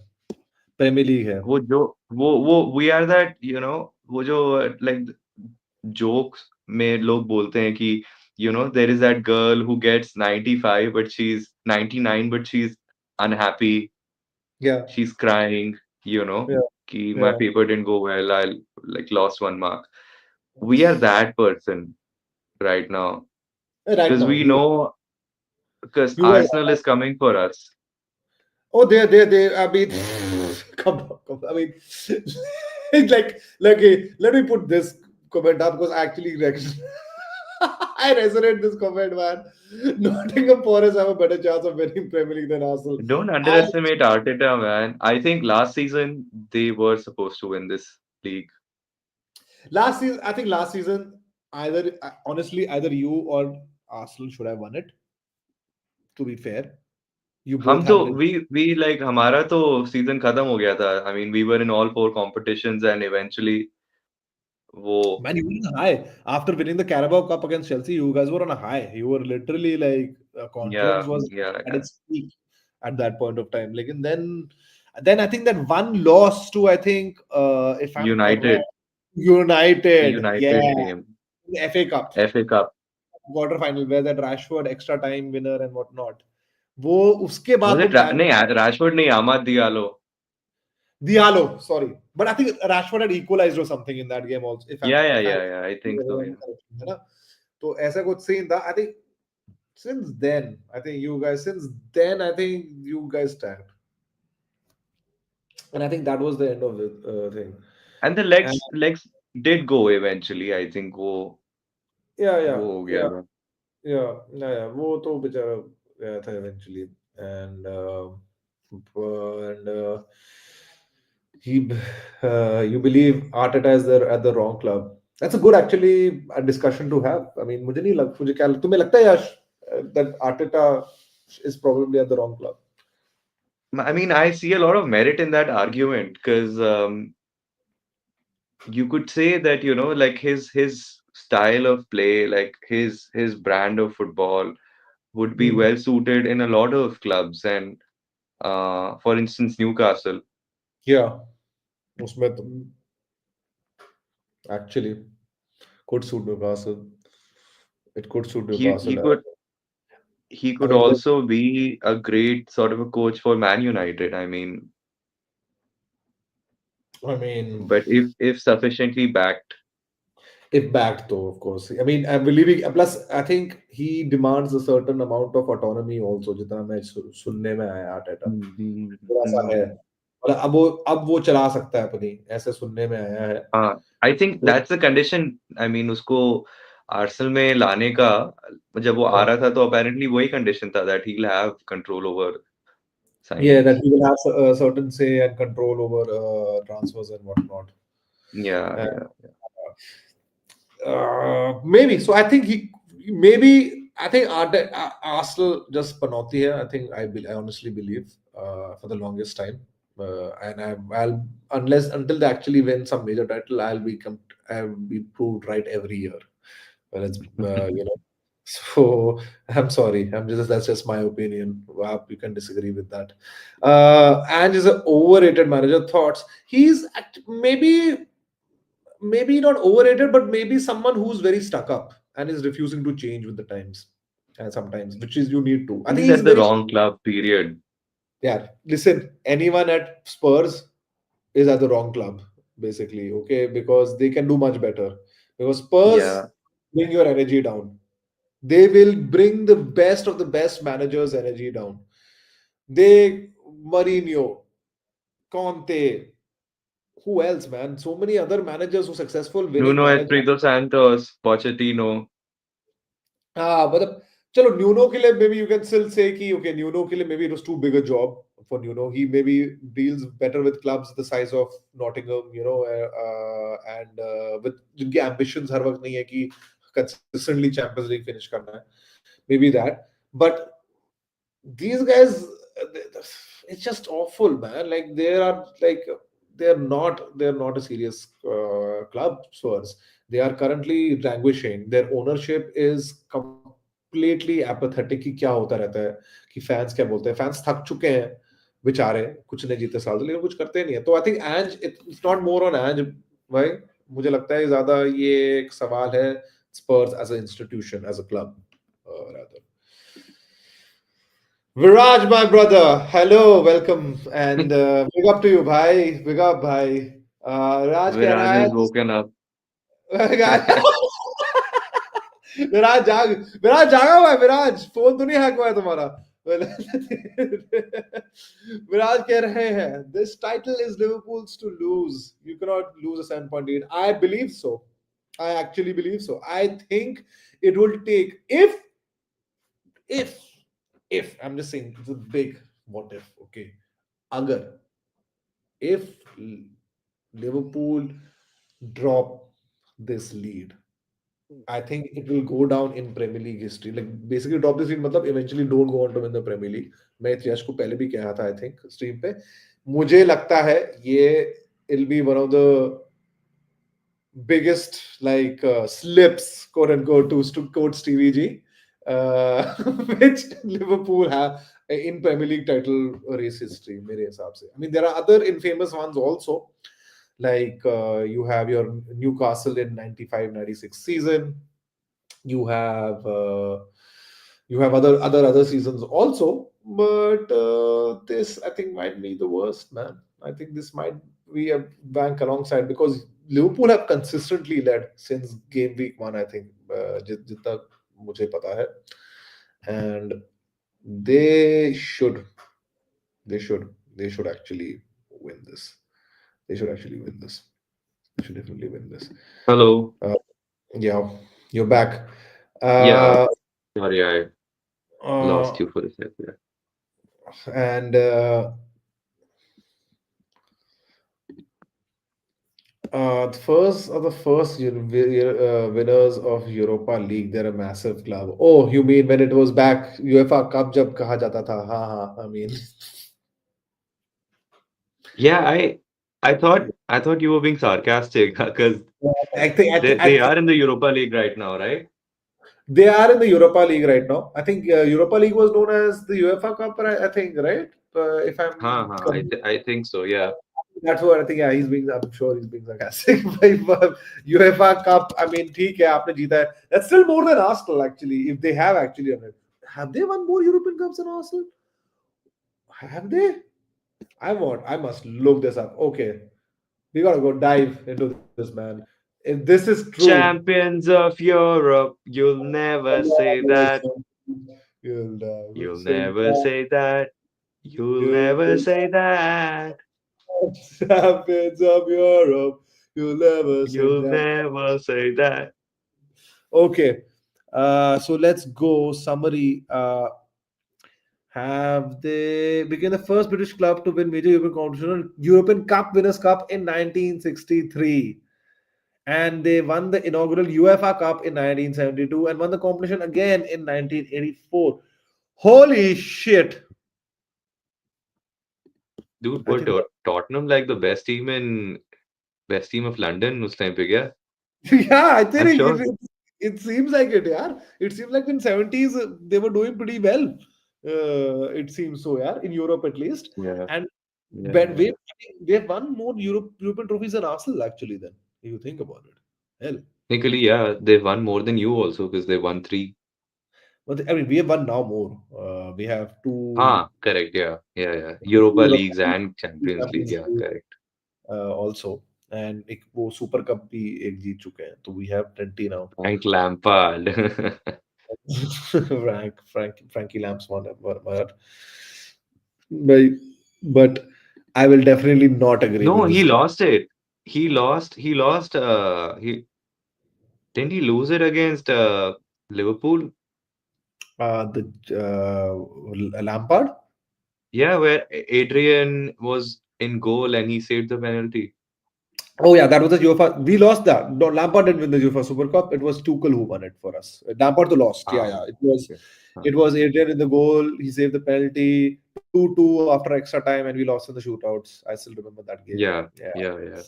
Premier League, है. वो जो वो we are that, वो जो like jokes में लोग बोलते हैं कि there is that girl who gets 95 but she's 99 but she's unhappy, Yeah, she's crying, you know, yeah, कि my yeah. paper didn't go well, I like lost 1 mark. We are that person right now Right because now, we know because you guys. Arsenal is coming for us. Oh, they. I mean, come on, come on. I mean, it's like, let me put this comment up because I resonate this comment, man. Nottingham Forest have a better chance of winning Premier League than Arsenal. Don't And underestimate Arteta, man. I think last season they were supposed to win this league. last season, I think last season, honestly, either you or Arsenal should have won it. To be fair, you both हम तो have it in. we like हमारा तो season खत्म हो गया था. I mean, we were in all four competitions and eventually वो Man, you were on a high after winning the Carabao Cup against Chelsea. You guys were on a high. You were literally like confidence yeah, was yeah, at yeah. its peak at that point of time. Like, and then I think that one loss to I think if I'm correct, United, the United, yeah, United game, the FA Cup FA Cup. quarter final where that Rashford extra time winner and whatnot. वो उसके Was बाद तो it man नहीं Rashford नहीं Amad Diallo. Diallo, sorry, but I think Rashford had equalized or something in that game also. Yeah, yeah, If I'm yeah, yeah. I think so. Yeah. है ना तो ऐसा कुछ सीन था I think since then I think you guys tagged, and I think that was the end of the thing. And the And legs did go eventually. I think yeah, वो yeah, हो गया yeah, था. yeah, वो तो बेचारा गया था eventually, and he you believe Arteta is there at the wrong club. That's a good actually a discussion to have. I mean, मुझे क्या तुम्हें लगता है यार that Arteta is probably at the wrong club. I mean, I see a lot of merit in that argument because you could say that like his style of play, like his brand of football would be Hmm. well suited in a lot of clubs and for instance Newcastle. Yeah, उसमें तो actually could suit Newcastle. It could suit he he Newcastle. could he I could mean, also be a great sort of a coach for Man United. I mean, I mean, but if sufficiently backed. if backed though, of course. I mean, I'm believing. Plus, I think he demands a certain amount of autonomy also. जितना मैं सुनने में आया Arteta Mhm, थोड़ा सा है mhm. और अब वो चला सकता है अपनी ऐसे सुनने में आया है I think तो that's the condition. I mean, उसको आर्सेनल में लाने का जब वो आ yeah, रहा था तो apparently वही condition था that he'll have control over yeah, that signings. he will have a certain say and control over transfers and whatnot. Yeah, And, yeah. maybe so. I think he maybe. I think Arsenal just panotti here. I think I honestly believe for the longest time, and I'll unless until they actually win some major title, I'll be proved right every year. Well, it's So I'm sorry. I'm just That's just my opinion. Wow, you can disagree with that. And is an overrated manager. Thoughts? Maybe not overrated, but maybe someone who's very stuck up and is refusing to change with the times. And sometimes, which is you need to. I think He's he's at the very wrong club, period. yeah. Listen, anyone at Spurs is at the wrong club, basically. Okay, because they can do much better. Because Spurs Yeah. bring your energy down. They will bring the best of the best managers' energy down. They Mourinho, Conte, who else, man? So many other managers who successful winning Nuno managers. Espirito Santos, Pochettino. मतलब चलो न्यूनो के लिए maybe you can still say कि okay न्यूनो के लिए maybe it was too big a job for Nuno. He maybe deals better with clubs the size of Nottingham, and with जिनके ambitions हर वक्त नहीं है कि consistently Champions League finish करना है. Maybe that. But these guys, it's just awful, man. They're not a serious club Spurs. They are currently languishing. Their ownership is completely apathetic कि क्या होता रहता है, कि फैंस क्या बोलते हैं, फैंस थक चुके हैं बेचारे, कुछ नहीं जीते साल से, लेकिन कुछ करते नहीं है। तो I think Ange it's not more on Ange भाई, मुझे लगता है ज्यादा ये एक सवाल है Spurs as a institution, as a club rather. Viraj, my brother, hello, welcome, and big up to you, bhai. Big up, bhai. Viraj कह रहा Viraj है has woken up. विराज जाग, विराज जागा हुआ है, विराज फोन तो नहीं हैक हुआ है तुम्हारा? विराज कह रहे हैं this title is Liverpool's to lose, you can not lose a 7.8. I believe so, I actually believe so. I think it will take, if if I'm just saying, it's a big what if, okay, agar, if Liverpool drop this lead, I think it will go down in Premier League history. Like basically drop this lead मतलब eventually don't go on to win the Premier League. मैं यश को पहले भी कहा था, I think stream पे, मुझे लगता है ये it'll be one of the biggest like slips, quote unquote, to quote Stevie G, which Liverpool have in Premier League title race history. मेरे हिसाब से, I mean there are other infamous ones also, like you have your Newcastle in 95-96 season. You have other seasons also, but this I think might be the worst, man. I think this might be a bank alongside, because Liverpool have consistently led since game week 1, I think, जितना मुझे पता है, and they should they should actually win this. They should actually win this. They should definitely win this. Hello. Uh, yeah, you're back. Yeah. Uh, Sorry, I uh, lost you for a second. Yeah. and the first winners of Europa League. They're a massive club. Oh, you mean when it was back UEFA Cup जब कहा जाता था? हाँ हाँ. I mean, Yeah, I thought you were being sarcastic because they I think are in the Europa League right now, right? they are in the Europa League right now. I think Europa League was known as the UEFA Cup, I think, right? If I'm हाँ, I think so. Yeah. that's what I think. Yeah, I'm sure he's being sarcastic. But UEFA Cup, I mean, ठीक है, आपने जीता है. That's still more than Arsenal, actually. If they have actually won it, have they won more European Cups than Arsenal? Have they? I must look this up. Okay, we gotta go dive into this, man. If this is true, Champions of Europe, you'll never say that. you'll You'll say never say that. You'll never say that. champions of Europe. You'll never say You'll that. never say that. Okay, so let's go summary. Have they became the first British club to win major European competition, European Cup Winners' Cup in 1963, and they won the inaugural UEFA Cup in 1972 and won the competition again in 1984. Holy shit! Dude, I were think Tottenham like the best team of London उस time पे क्या? yeah, I I'm think sure. it seems like it, yeah. It seems like in 70s they were doing pretty well. It seems so, yeah, in Europe at least. Yeah, And yeah, but yeah. they've won more European trophies than Arsenal actually. Then if you think about it, hell. Technically, yeah, they won more than you also because they won three. But I mean, we have won now more. We have two, Ah, correct. Yeah, yeah, yeah. Europa Europa Leagues League, and two Champions League. Champions Yeah, League, correct. also, and एक वो super cup भी एक जीत चुके हैं. तो we have 20 now. Frank Lampard. Frankie Lamps won it, but but I will definitely not agree No, with he this. lost it. He lost. He didn't he lose it against Liverpool? The Lampard. Yeah, where Adrian was in goal and he saved the penalty. Oh yeah, that was the UEFA. We lost that. No, Lampard didn't win the UEFA Super Cup. It was Tuchel who won it for us. Lampard the lost. Yeah, Ah, yeah. It was okay. it was Adrian in the goal. He saved the penalty. 2-2 after extra time, and we lost in the shootouts. I still remember that game. Yeah, Yeah. yeah, yeah.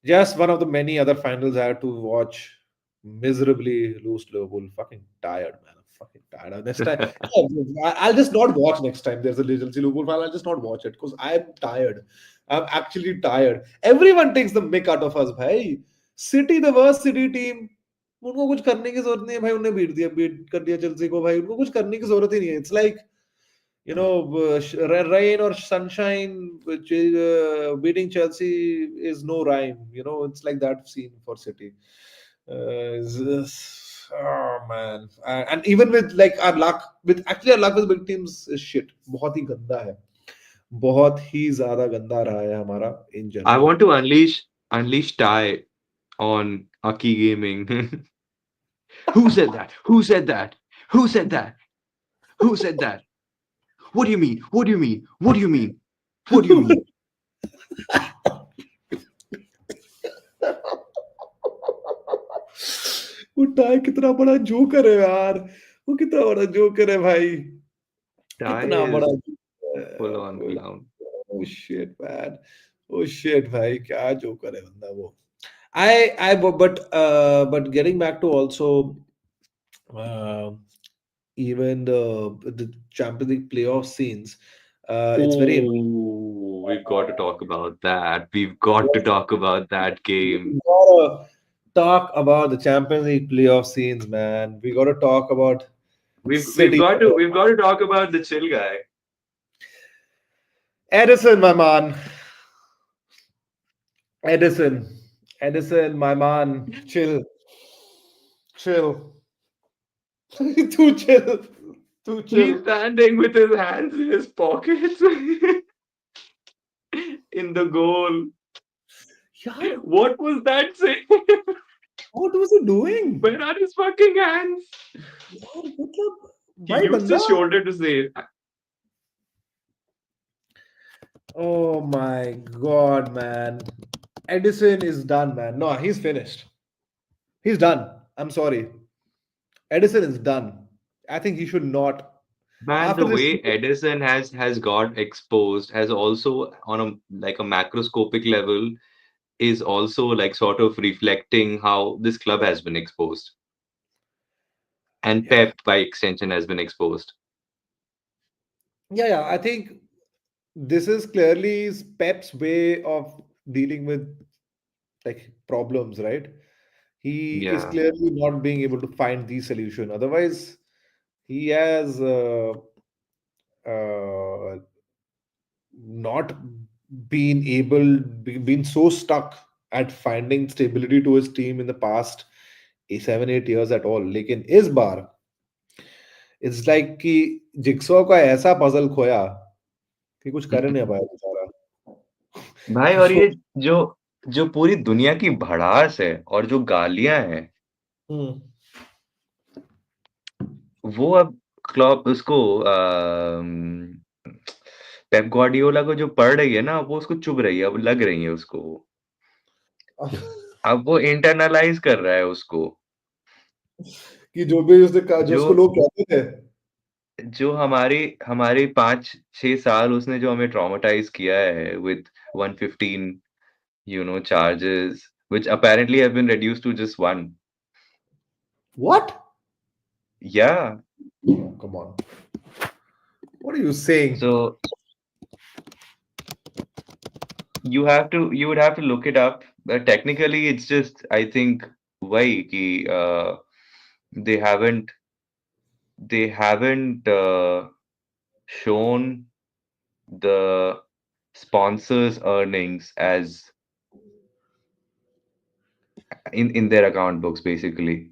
Just one of the many other finals I had to watch miserably lose to Liverpool. Fucking tired, man. I'm fucking tired. Next time, I'll just not watch next time. There's a Chelsea Liverpool final. I'll just not watch it because I'm tired. I'm actually tired. Everyone takes the mick out of us, bhai. City, the worst City team. उनको कुछ करने की जरूरत नहीं है भाई. उन्हें beat कर दिया चेल्सी को भाई. उनको कुछ करने की जरूरत ही नहीं है. It's like, rain or sunshine, which is beating Chelsea is no rhyme. It's like that scene for City. Oh man, and even with like our luck, our luck with big teams is shit. बहुत ही गंदा है. बहुत ही ज्यादा गंदा रहा है हमारा in I general. want to unleash Ty on Aki Gaming. Who said that? Who said that? Who said that? Who said that? What do you mean? What do you mean? What do you mean? What do you mean? वो tie कितना बड़ा joker है यार. वो कितना बड़ा joker है भाई. Ty कितना बड़ा is full जोकर on है. clown. Oh shit, man. Oh shit, भाई क्या जोकर है बंदा वो. But getting back to also uh, even the Champions League playoff scenes, it's very Oh, we've got to talk about that. We've got to talk about that game. we gotta talk about the Champions League playoff scenes, man. We gotta talk about We've City. got to talk about the chill guy. Edison, my man. Edison. Edison, my man. Chill. Chill. Too chill. Too He's chill. standing with his hands in his pockets in the goal. यार, What was that saying? what was he doing? Where are his fucking hands? यार मतलब He भाई used बंदा. his shoulder to say, Oh my god, man. Edison is done, man. No, he's finished. He's done. I'm sorry. Edison is done. I think he should not. man, After the this way season, Edison has got exposed has also on a like a macroscopic level is also like sort of reflecting how this club has been exposed and yeah. Pep by extension has been exposed. Yeah, yeah. I think this is clearly Pep's way of dealing with like problems, right? He is Yeah. clearly not being able to find the solution. Otherwise, he has uh, not been so stuck at finding stability to his team in the past 7-8 years at all. लेकिन इस बार it's like कि jigsaw का ऐसा puzzle खोया कि कुछ कर नहीं पाया बेचारा. भाई और वो ये जो जो पूरी दुनिया की भड़ास है और जो गालियां हैं हम्म, वो अब क्लॉप उसको पेप गार्डियोला को जो पड़ रही है ना वो उसको चुभ रही है अब लग रही है उसको अब वो इंटरनलाइज कर रहा है उसको कि जो भी जो जो उसको लोग कहते थे. जो हमारी हमारी 5-6 साल उसने जो हमें ट्रॉमेटाइज किया है with 115 charges which apparently have been reduced to just one. What? Yeah. Come on. What are you saying? So you would have to look it up. But technically, it's just I think why ki, they haven't they haven't shown the sponsors' earnings as in their account books basically.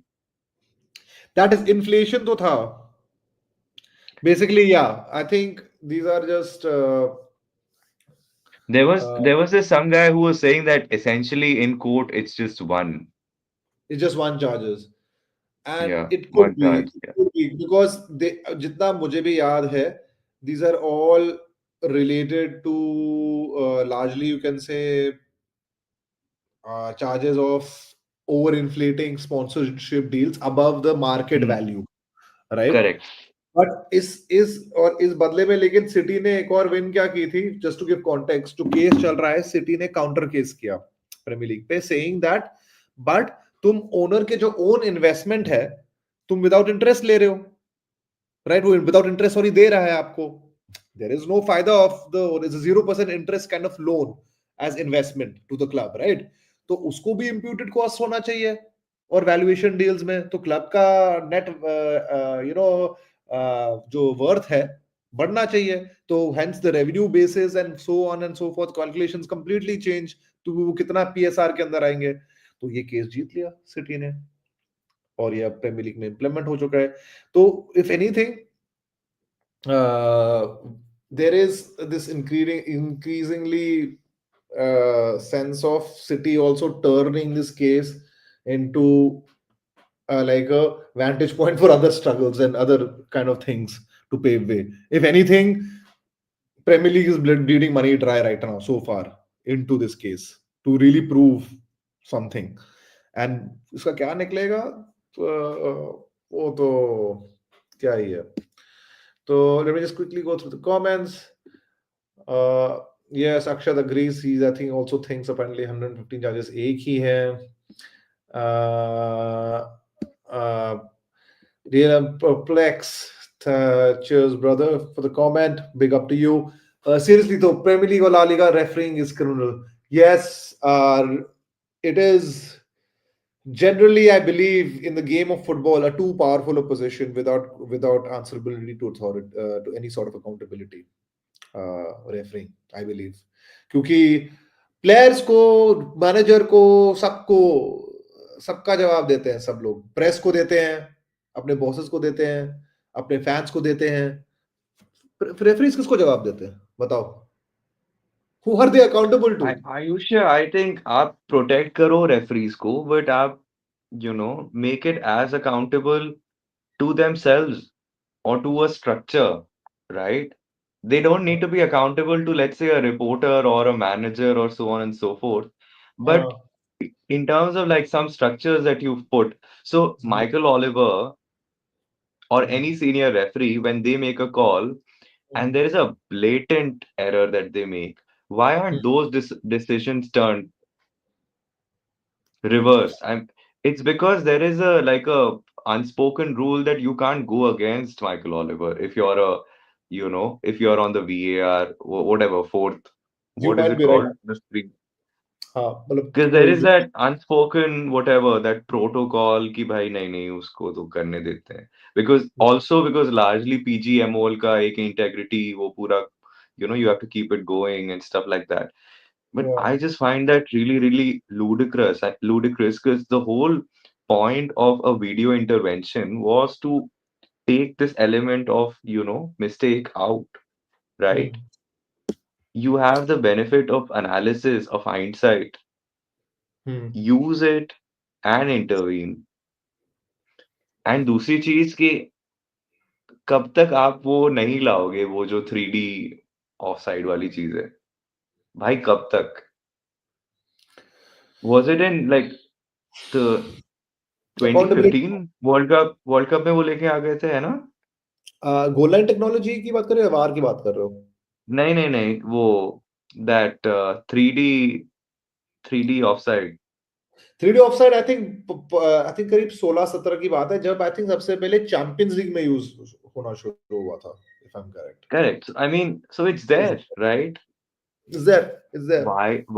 That is inflation तो था. Basically, yeah. I think these are just There was this some guy who was saying that essentially in court it's just one. it's just one charges. And Yeah, one charge. it Yeah. could be because they जितना मुझे भी याद है, these are all related to largely you can say charges of overinflating sponsorship deals above the market Hmm. value, right? Correct. But इस बदले में लेकिन city ने एक और विन क्या की थी. जस्ट टू गिव कॉन्टेक्स्ट, जो केस चल रहा है सिटी ने काउंटर केस किया, प्रीमियर लीग पे, सेइंग दैट बट तुम ओनर के जो ओन इन्वेस्टमेंट है तुम विदाउट इंटरेस्ट ले रहे हो, राइट? वो विदाउट इंटरेस्ट सॉरी दे रहा है आपको, देयर इज नो फायदा of the 0% interest kind of loan as investment to the club, right? तो उसको भी इंप्यूटेड कॉस्ट होना चाहिए, और वैल्यूएशन डील्स में तो क्लब का नेट यू नो जो वर्थ है बढ़ना चाहिए, तो hence the revenue basis and so on and so fourth calculations completely change, तो वो कितना पीएसआर के अंदर आएंगे। तो ये केस जीत लिया सिटी ने, और ये अब प्रीमियर लीग में इंप्लीमेंट हो चुका है। तो if anything there is this increasingly sense of city also turning this case into like a vantage point for other struggles and other kind of things to pave way. If anything, Premier League is bleeding money dry right now so far into this case to really prove something. And इसका क्या निकलेगा वो तो क्या ही है। So let me just quickly go through the comments. Yes, Akshat agrees. He, I think, also thinks apparently 115 charges एक ही है. Uh, Real and perplexed. Cheers, brother, for the comment. Big up to you. Seriously, though, Premier League or La Liga refereeing is criminal. Yes, it is. Generally, I believe in the game of football, a too powerful a position without answerability to authority, to any sort of accountability. Refereeing, I believe, क्योंकि players को, manager को, सबको, सबका जवाब देते हैं सब लोग, प्रेस को देते हैं, अपने बॉसेस को देते हैं, अपने फैंस को देते हैं, रेफरीज किसको जवाब देते हैं बताओ? Who are they accountable to? Ayush, I think आप प्रोटेक्ट करो रेफरीज को, बट आप make it as accountable to themselves or to a structure, right? They don't need to be accountable to, let's say, a reporter or a manager or so on and so forth. But हाँ, in terms of like some structures that you've put, so Michael Oliver or any senior referee, when they make a call and there is a blatant error that they make, why aren't those decisions turned reverse? It's because there is a like a unspoken rule that you can't go against Michael Oliver if you're if you're on the VAR, whatever, fourth, you what is might it be right. called? The screen. हाँ, मतलब Because there is that unspoken whatever, that protocol कि भाई नहीं नहीं उसको तो करने देते हैं. Because largely PGMOL का एक integrity वो पूरा, you have to keep it going and stuff like that. But yeah. I just find that really, really ludicrous because the whole point of a video intervention was to take this element of, mistake out, right? Hmm. You have the benefit of analysis, of hindsight, Hmm. use it and intervene. And दूसरी चीज कि कब तक आप वो नहीं लाओगे, वो जो 3D ऑफ साइड वाली चीज है, भाई कब तक? Was it in like the Accountability. 2015 world cup में वो लेके आ गए थे, है ना? गोल लाइन टेक्नोलॉजी की बात कर रहे हो, वार की बात कर रहे हो? नहीं नहीं नहीं, वो that 3D 3D offside. 3D offside I think करीब 16-17 की बात है, जब आई थिंक सबसे पहले चैंपियंस लीग में यूज होना शुरू हुआ था, if I am correct. Correct, I mean so it's there, right? Is there, is there.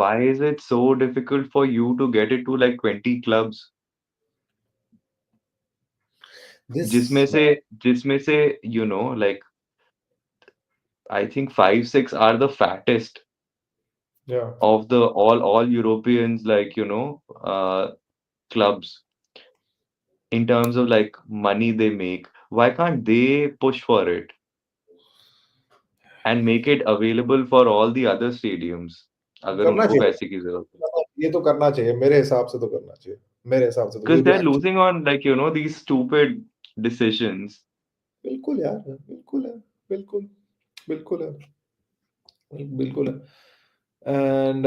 Why is it so difficult for you to get it to like 20 clubs, this जिसमें से like I think 5 6 are the fattest या of the all Europeans, like clubs, in terms of like money they make. Why can't they push for it and make it available for all the other stadiums अगर करना उनको चाहिए, पैसे की जरूरत है? ये तो करना चाहिए, मेरे हिसाब से तो करना चाहिए, मेरे हिसाब से तो ये Because भी they're actually losing on like these stupid decisions. बिल्कुल यार, बिल्कुल है, बिल्कुल, बिल्कुल है, बिल्कुल है। And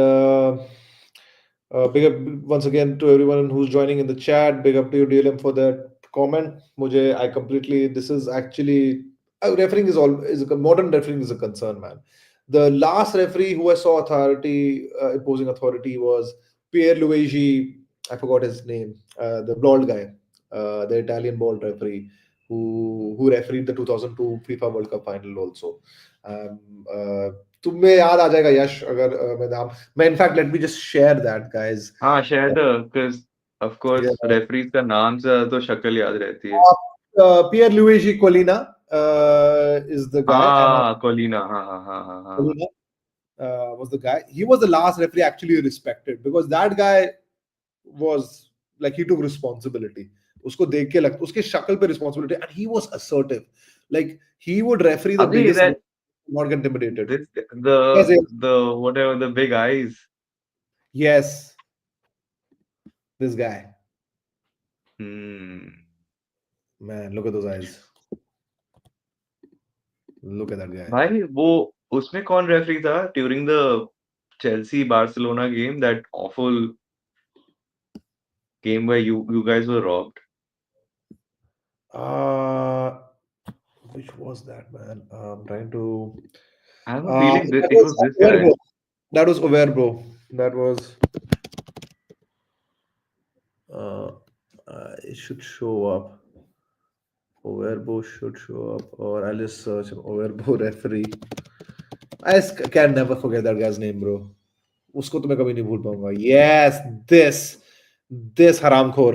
big up once again to everyone who's joining in the chat. Big up to you, DLM, for that comment. Mujhe, I completely. This is actually refereeing is a modern refereeing is a concern, man. The last referee who I saw authority imposing authority was Pierluigi, I forgot his name, the blonde guy, the Italian ball referee who refereed the 2002 FIFA World Cup final also. तुम्हें याद आ जाएगा यश अगर मैं नाम मैं in fact let me just share that guys. हाँ, share the because of course referees का नाम से ज़्यादा तो शक्ल याद रहती है। Pierluigi Colina is the guy, and हाँ, कोलिना हाँ, हाँ, हाँ, हाँ, हाँ, हाँ। Colina was the guy. He was the last referee actually respected because that guy was like he took responsibility. उसको देख के लगता उसके शक्ल पे responsibility, and he was assertive. Like he would referee the अभी biggest match, that not get intimidated. this Yes, yes, the whatever the big eyes. yes, this guy. Hmm. Man, look at those eyes. Look at that guy. भाई वो उसमें कौन referee था during the Chelsea Barcelona game that awful game where you guys were robbed? Uh, which was that, man? I'm trying to. I have a feeling that That it was was this guy. Overbo. That was Overbo. That was. Uh, it should show up. Overbo should show up, or I'll just search Overbo referee. Can never forget that guy's name, bro. उसको तो मैं कभी नहीं भूल पाऊंगा. Yes, this हरामखोर.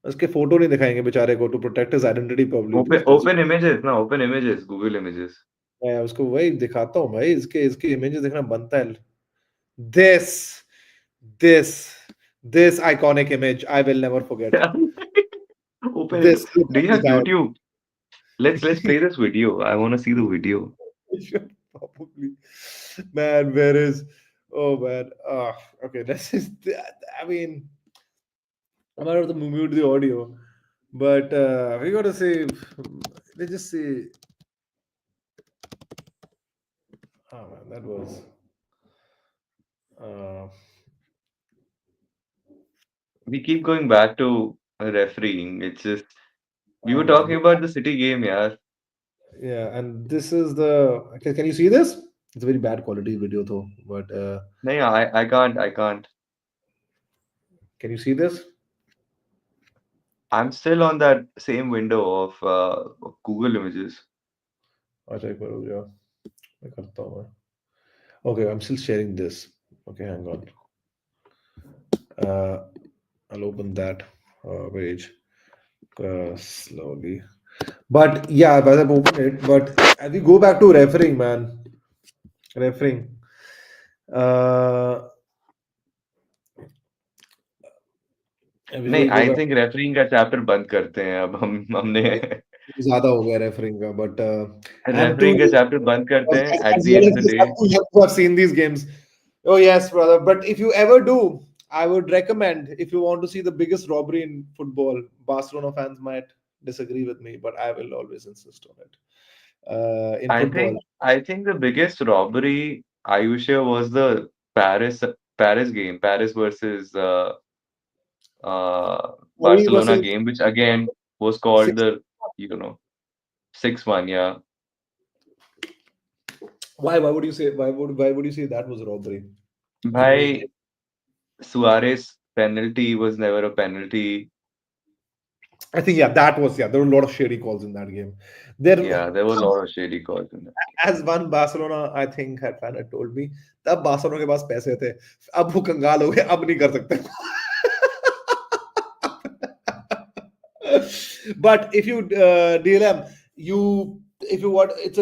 उसके photo नहीं दिखाएंगे बेचारे को to protect his identity probably because Open images ना open images Google images. मैं उसको वही दिखाता हूँ भाई. इसके इसके इमेजेस देखना बनता है. This, this, this iconic image I will never forget. Open. This look Do at you this have guy. YouTube? Let's play this video. I want to see the video. Should probably. Man, where is? Oh man. Okay. This is. I mean, I might have to mute the audio, but we gotta say. Let's just say. Oh man, that was. Uh, We keep going back to refereeing. It's just we were man. talking about the City game, yeah. Yeah, and this is the. Can you see this? It's a very bad quality video though, but No, yeah, I can't. can you see this? I'm still on that same window of Google Images. अच्छा एक बार रुक जाओ मैं करता हूँ मैं. Okay, I'm still sharing this. Okay, hang on. Uh, I'll open that page slowly. But yeah, but I've opened it. But as we go back to refereeing, man, refereeing. Uh, नहीं, we go I back. Think referring का chapter बंद करते हैं अब हमने भाई, ज्यादा हो गया रेफरिंग का. But and to रेफरिंग का चैप्टर बंद करते हैं at as the well and as of the this, day. you have to have seen these games. Oh yes, brother. But if you ever do, I would recommend if you want to see the biggest robbery in football. Barcelona fans might disagree with me, but I will always insist on it. In I football, think I think the biggest robbery आयुष्य was the Paris Paris game, Paris versus Paris Barcelona versus game, which again was called six. the you know 6-1. Yeah, Why would you say why would you say that was a robbery? In which भाई game? Suarez penalty was never a penalty. I think yeah, that was yeah. There were a lot of shady calls in that game. There, Yeah, there were a lot of shady calls in that. as one Barcelona, I think had fan had told me, तब Barcelona के पास पैसे थे. अब वो कंगाल हो गए. अब नहीं कर सकते. But if you DLM, you if you want, it's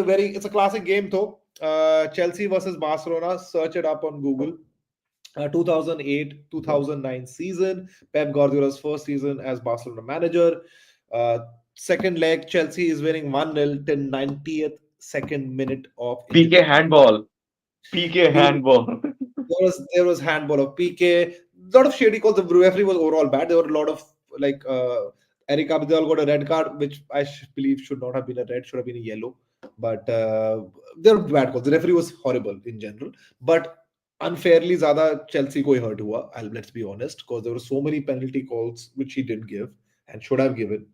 a classic game though. Chelsea versus Barcelona. Search it up on Google. 2008 2009 season. Pep Guardiola's first season as Barcelona manager. Uh, Second leg, Chelsea is winning 1-0 till 90th second minute of PK injury time. handball. PK Dude, handball. there was handball of PK. A lot of shady calls. The referee was overall bad. There were a lot of like Eric Abidal got a red card, which I believe should not have been a red, should have been a yellow. But there were bad calls. The referee was horrible in general. But unfairly, Zada Chelsea ko hi hurt hua. Let's be honest, because there were so many penalty calls which he didn't give and should have given.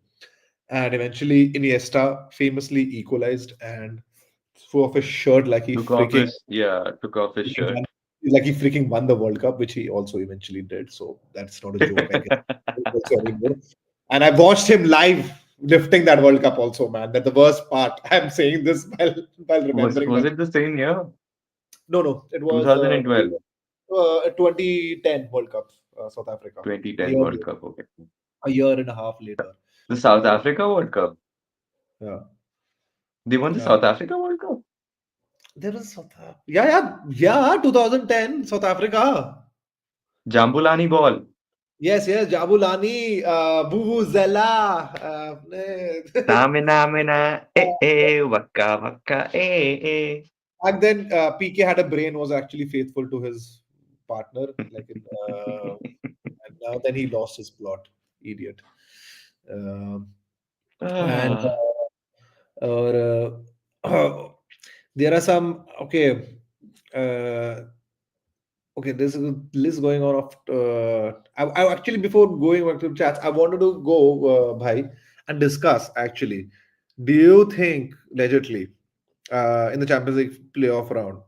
And eventually, Iniesta famously equalized and threw off his shirt like he Took off freaking his shirt. like he freaking won the World Cup, which he also eventually did. So that's not a joke, I guess. Also anymore. And I watched him live lifting that World Cup also, man. That the worst part. I'm saying this while remembering Was that. it the same year? No, no, it was 2012, 2010 World Cup, South Africa. A 2010 year World later, Cup. Okay. a year and a half later. The South Africa World Cup. Yeah. They won the Uh, South Africa World Cup. there was South Africa. Yeah, yeah, yeah. 2010 South Africa. Jambulani ball. Yes, yes. Jabulani, Vuvuzela. Stamina, mina, waka, waka, Back then, PK had a brain, was actually faithful to his partner, like and now then he lost his plot, idiot. Um, and Ah, or there are some uh, okay. There's a list going on of. I actually before going back to chats, I wanted to go, Bhai, and discuss actually. Do you think legitimately in the Champions League playoff round?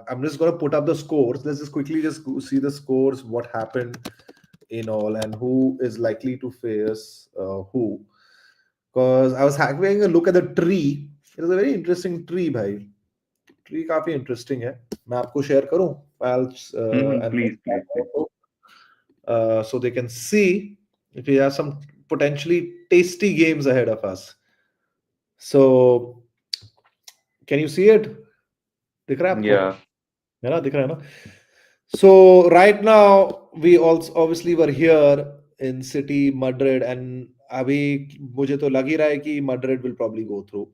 I'm just gonna put up the scores. Let's just quickly just see the scores, what happened in all, and who is likely to face who. Because I was having a look at the tree. It is a very interesting tree, भाई. Tree काफी interesting है. मैं आपको share करूँ files and please, please, please. so they can see if we have some potentially tasty games ahead of us. So can you see it? दिख रहा है आपको? Yeah. है ना? दिख रहा है ना? So right now we also obviously were here in city Madrid, and अभी मुझे तो लग ही रहा है कि Madrid will probably go through.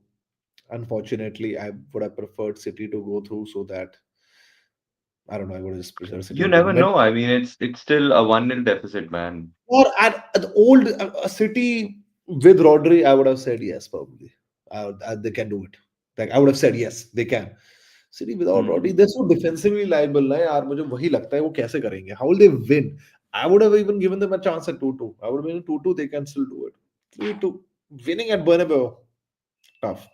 Unfortunately, I would have preferred City to go through so that I don't know. I would have just preferred City You to go. never know. I mean, it's still a 1-0 deficit, man. Or at the old City with Rodri, I would have said yes, probably. They can do it. Like I would have said yes, they can. City without Rodri, Hmm. they're so defensively liable ना यार मुझे वही लगता है वो कैसे करेंगे? How will they win? I would have even given them a chance at 2-2. I would have been 2-2. They can still do it. 3-2. Winning at Bernabeu, tough.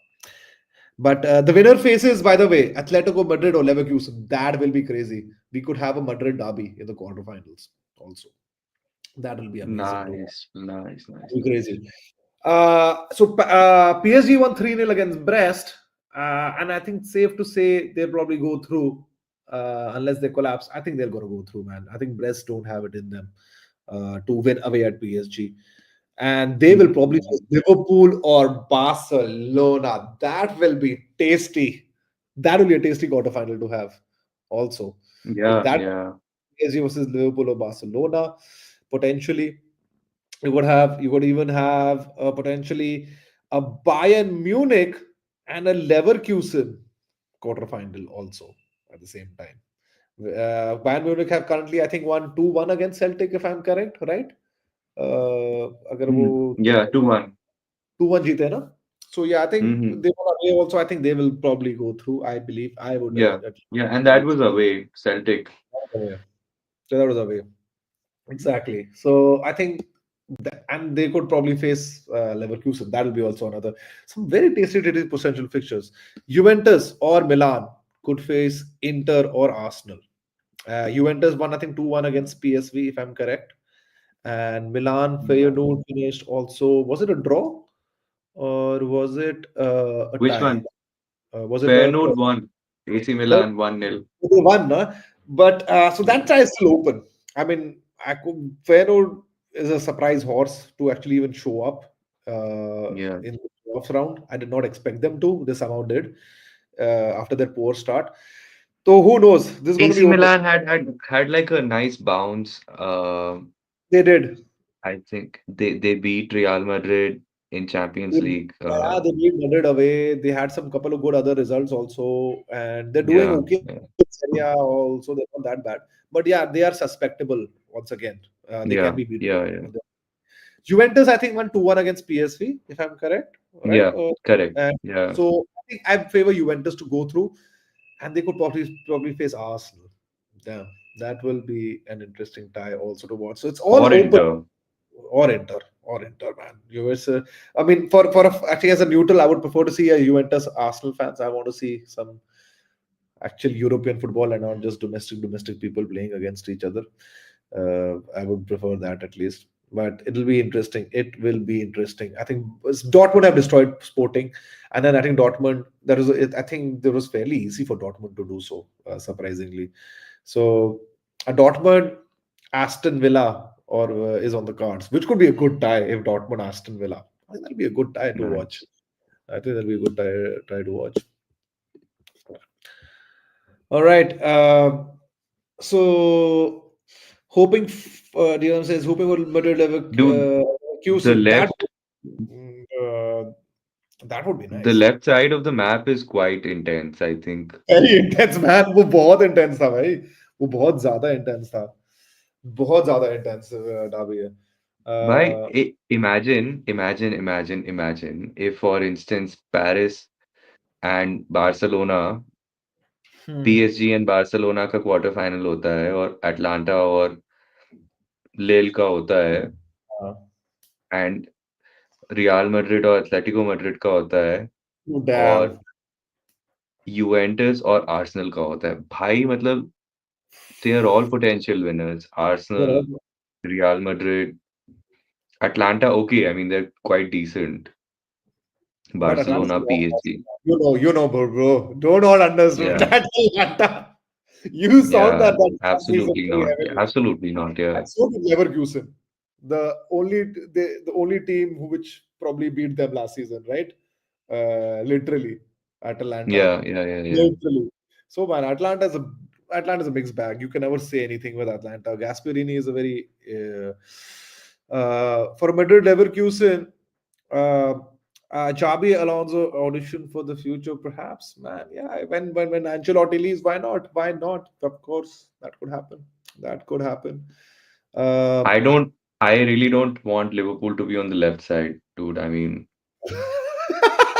But the winner faces, by the way, Atletico Madrid or Leverkusen. That will be crazy. We could have a Madrid derby in the quarterfinals also. That will be amazing to watch. Nice, nice, nice, Be nice. crazy. PSG won 3-0 against Brest. And I think safe to say they'll probably go through unless they collapse. I think they're going to go through, man. I think Brest don't have it in them to win away at PSG. And they will probably face Mm. Liverpool or Barcelona. That will be tasty. That will be a tasty quarterfinal to have also. If Yeah, that yeah. PSG versus Liverpool or Barcelona, potentially you could even have potentially a Bayern Munich and a Leverkusen quarterfinal also at the same time. Bayern Munich have currently, I think, won 2-1 against Celtic, if I'm correct, right? अगर वो Yeah, 2-1. 2-1 जीते ना. So yeah, I think Hmm. they won away also. I think they will probably go through. I believe I would Yeah, at yeah, and that believe was away, Celtic. away. That was away. Exactly. So I think, and they could probably face Leverkusen. That will be also another some very tasty potential fixtures. Juventus or Milan could face Inter or Arsenal. Juventus won, I think, 2-1 against PSV, if I'm correct. And Milan Yeah. Feyenoord finished also. Was it a draw or was it a Which tie? one? Was it a Feyenoord won. AC no, Milan 1-0. they won, no? But so that Yeah. tie is still open. I mean, Feyenoord is a surprise horse to actually even show up Yeah. in the playoffs round. I did not expect them to. They somehow did after their poor start. So who knows? This is going to be AC open. Milan had like a nice bounce. They did. I think they beat Real Madrid in Champions League. Yeah, they beat Madrid away. They had some couple of good other results also, and they're doing Yeah, okay yeah, in Serie A also. They're not that bad, but yeah, they are suspectable once again. They can yeah, be beaten. yeah, yeah, Juventus, I think, won 2-1 against PSV, if I'm correct, right? yeah. Correct. And Yeah. so I think I favor Juventus to go through, and they could probably face Arsenal. Yeah, that will be an interesting tie also to watch. So it's all Or open, Inter. or Inter, man. US, I mean, actually as a neutral, I would prefer to see a Juventus Arsenal fans. I want to see some. actual European football and not just domestic people playing against each other. I would prefer that at least. But it'll be interesting. It will be interesting. I think Dortmund have destroyed Sporting, and then I think Dortmund. I think there was fairly easy for Dortmund to do so, surprisingly. So Dortmund, Aston Villa, or is on the cards, which could be a good tie if Dortmund Aston Villa. I think that'll be a good tie to watch. Nice. I think that'll be a good tie to watch. All right. So hoping, Dion says, hoping for Madrid Dude, the Leverkusen. left Mm, uh, that would be the nice. left side of the map is quite intense, I think. Very intense man, वो बहुत intense था भाई, वो बहुत ज्यादा intense था, बहुत ज्यादा इंटेंस डाबी है. Why? Uh, Imagine if, for instance, Paris and Barcelona, hmm, PSG and Barcelona का क्वार्टर फाइनल होता है और अटलांटा और लेल का होता है uh, एंड रियल मैड्रिड और एटलेटिको मैड्रिड का होता है damn. और यूवेंटस और आर्सेनल का होता है भाई मतलब they are all potential winners Arsenal Real Madrid Atalanta okay I mean they are quite decent But Atlanta's a Barcelona lot PSG faster. Bro. Do not understand या that Atlanta. You saw या that last season absolutely very not heavily. Absolutely not या And so did Leverkusen. The only team which probably beat them last season, right? Literally, Atalanta. या Literally. So man, Atlanta's a mixed bag. You can never say anything with Atlanta. Gasperini is a very for Madrid Leverkusen. Uh, Xabi Alonso audition for the future, perhaps, man. Yeah, when Ancelotti leaves, why not? Why not? Of course, that could happen. That could happen. Uh, I don't I really don't want Liverpool to be on the left side, dude. I mean,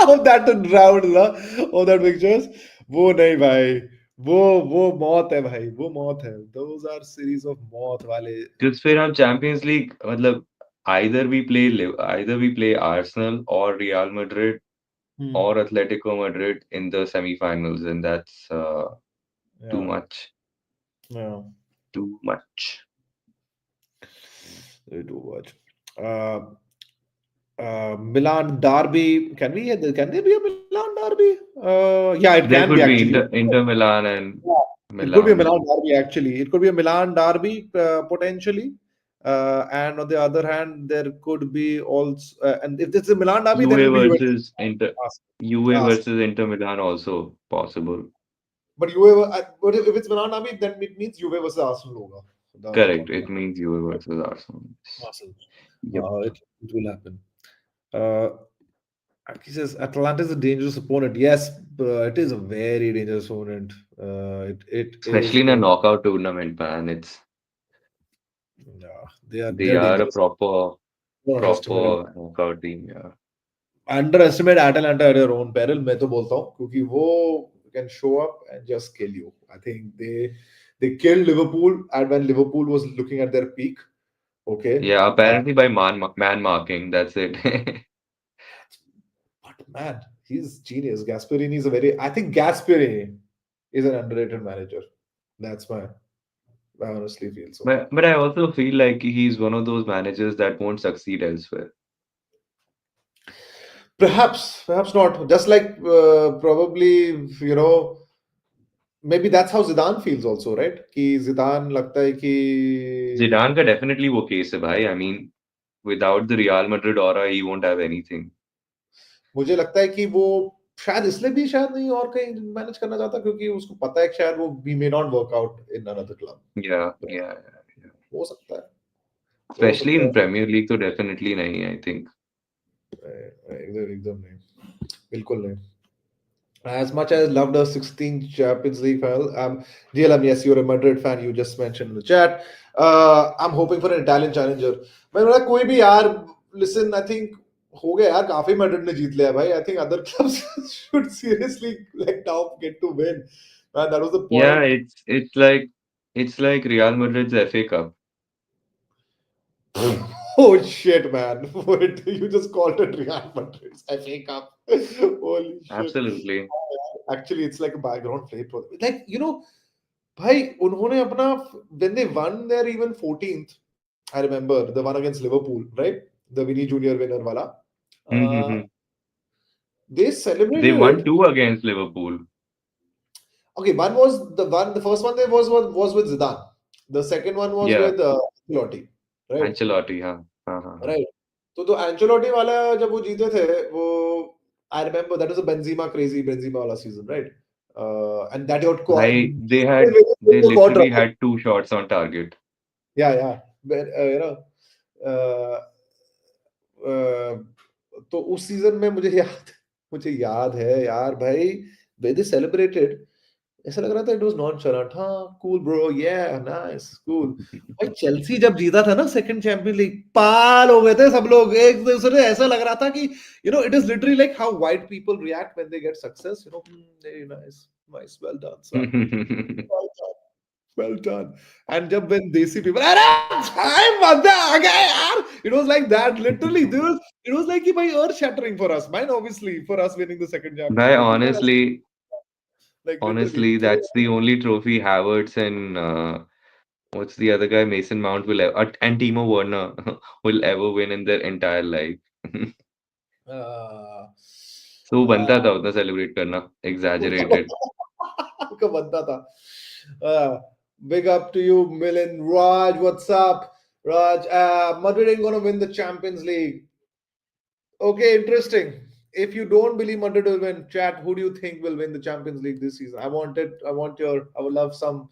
of that round ना, of that pictures, वो नहीं भाई, वो मौत है भाई, वो मौत है. Those are series of मौत वाले. जिस फिर हम चैंपियंस लीग मतलब either we play Arsenal or Real Madrid Hmm. or Atletico Madrid in the semi-finals, and that's too Yeah, much, yeah. too much. They do watch. Uh, Milan derby. Can there be a Milan derby? Yeah, it can be There could be actually. Inter Milan and Yeah, it could be a Milan. Milan derby actually. It could be a Milan derby potentially. And on the other hand, there could be also, and if this is a Milan derby, then Juve it'll be Juventus. versus Inter Juve Arsenal. versus Inter Milan also possible. But Juve, but if it's Milan derby, then it means Juve versus Arsenal होगा. Correct. The It means Juve versus Arsenal. Arsenal. Yep. It will happen. Uh, he says Atlanta is a dangerous opponent. Yes, it is a very dangerous opponent. It is. Especially in a knockout tournament, man. Yeah, They they are are a dangerous. Don't underestimate them. proper knockout team. Yeah. Underestimate Atalanta at your own peril. मैं तो बोलता हूँ क्योंकि वो can show up and just kill you. I think they killed Liverpool and when Liverpool was looking at their peak. Okay, Yeah, apparently by man marking. That's it. but man, he's genius. Gasperini is a very. I think Gasperini is an underrated manager. That's my. I honestly feel so. But I also feel like he's one of those managers that won't succeed elsewhere. Perhaps not. Just like probably maybe that's how Zidane feels also, right? कि Zidane लगता है कि Zidane का definitely वो case है भाई. I mean, without the Real Madrid aura, he won't have anything. मुझे लगता है कि वो शायद इसलिए भी शायद नहीं और कहीं मैनेज करना चाहता क्योंकि उसको पता है कि शायद वो भी may not work out in another club. Yeah. हो सकता है, हो Especially सकता in Premier League, तो definitely नहीं, I think. है. एकदम एकदम नहीं, बिल्कुल नहीं. As much as loved the 16th Champions League final, DLM, yes, you're a Madrid fan. You just mentioned in the chat. I'm hoping for an Italian challenger. मैं बोला कोई भी यार, listen, I think हो गया यार, काफी मैड्रिड ने जीत लिया भाई. I think other clubs should seriously like now get to win. Man, that was the Yeah, point. it's like Real Madrid's FA Cup. Oh shit, man! Wait, you just called it Real Madrid's FA Cup. Holy shit! Absolutely. Actually, it's like a background play. Like, भाई उन्होंने अपना when they won their even 14th, I remember the one against Liverpool, right? The Vinny Junior winner wala. Uh, Mm-hmm. they They celebrated won it. two against Liverpool. Okay, one was the one. The first one there was with Zidane. The second one was Yeah, with Ancelotti, right? Ancelotti, हाँ हाँ हाँ हाँ. Right. तो Ancelotti वाला जब वो जीते थे वो I remember that was a Benzema crazy Benzema वाला season, right? And that got caught. Bhai, they Caught literally had two shots on target. yeah, yeah. But, uh, uh, तो उस सीजन में मुझे याद है यार भाई वे दे सेलिब्रेटेड ऐसा लग रहा था इट वाज नॉनशलेंट हाँ कूल ब्रो या नाइस कूल भाई चेल्सी जब जीता था ना सेकंड चैंपियन लीग पाल हो गए थे सब लोग एक दूसरे ऐसा लग रहा था कि it is literally like how white people react when they get success very nice nice well done son well done. And jab when desi people, अरे भाई मजा आ गया यार. It was like that. Literally, it was like कि भाई earth shattering for us. Mine obviously for us winning the second Champions Bhai, League. But man, like literally. honestly, that's the only trophy Havertz and what's the other guy, Mason Mount will ever, and Timo Werner will ever win in their entire life. Uh, So बनता uh, था उतना celebrate करना, exaggerated. का बनता था. Uh, Big up to you, Milan. Raj, what's up? Raj, Madrid ain't gonna win the Champions League. Okay, interesting. If you don't believe Madrid will win, chat, who do you think will win the Champions League this season? I would love some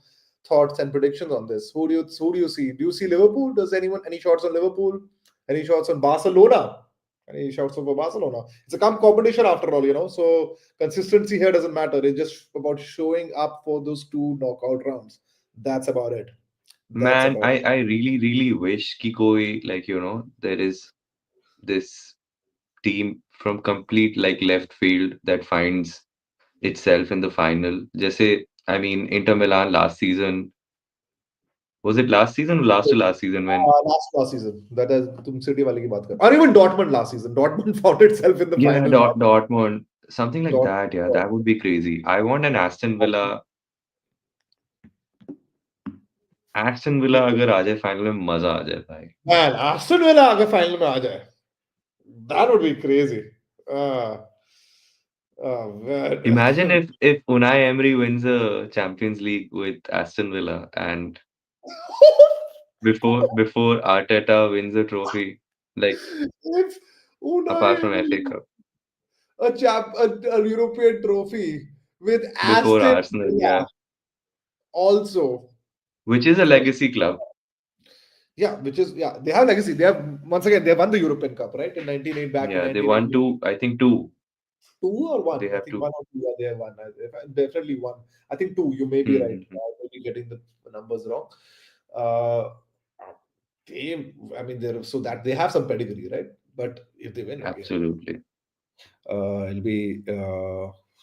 thoughts and predictions on this. Who do you see? Do you see Liverpool? Does anyone any shots on Liverpool? Any shots on Barcelona? Any shots over Barcelona? It's a competition after all, So consistency here doesn't matter. It's just about showing up for those two knockout rounds. That's about it. That's Man, about I really, really wish कि कोई, like, there is this team from complete, like, left field that finds itself in the final. Jesse, I mean, Inter Milan last season, was it last season or last to it. last season when, Last season. That is तुम city वाले की बात कर. Or even Dortmund last season. Dortmund found itself in the yeah, final last. Dortmund, something like that. Yeah, Dortmund. that would be crazy. I want an Aston Villa अगर आ जाए final में मजा आ जाए भाई. Man, Aston Villa अगर final में आ जाए, that would be crazy. Uh, oh man. Imagine if Unai Emery wins a Champions League with Aston Villa and before Arteta wins a trophy, like If apart Unai from FA wins Cup, a European trophy with before Aston Arsenal, Villa yeah, also. which is a legacy club. Yeah, which is they have legacy. They have once again they won the European Cup, right? In 1980 back in Yeah, they won 1980. two, I think two. Two or one? They I have think two. one or two. Yeah, they have one. Definitely one. I think two. You may be right. Mm-hmm. I may be getting the numbers wrong. Uh, I mean, they're so that they have some pedigree, right? But if they win, okay, Absolutely. it'll be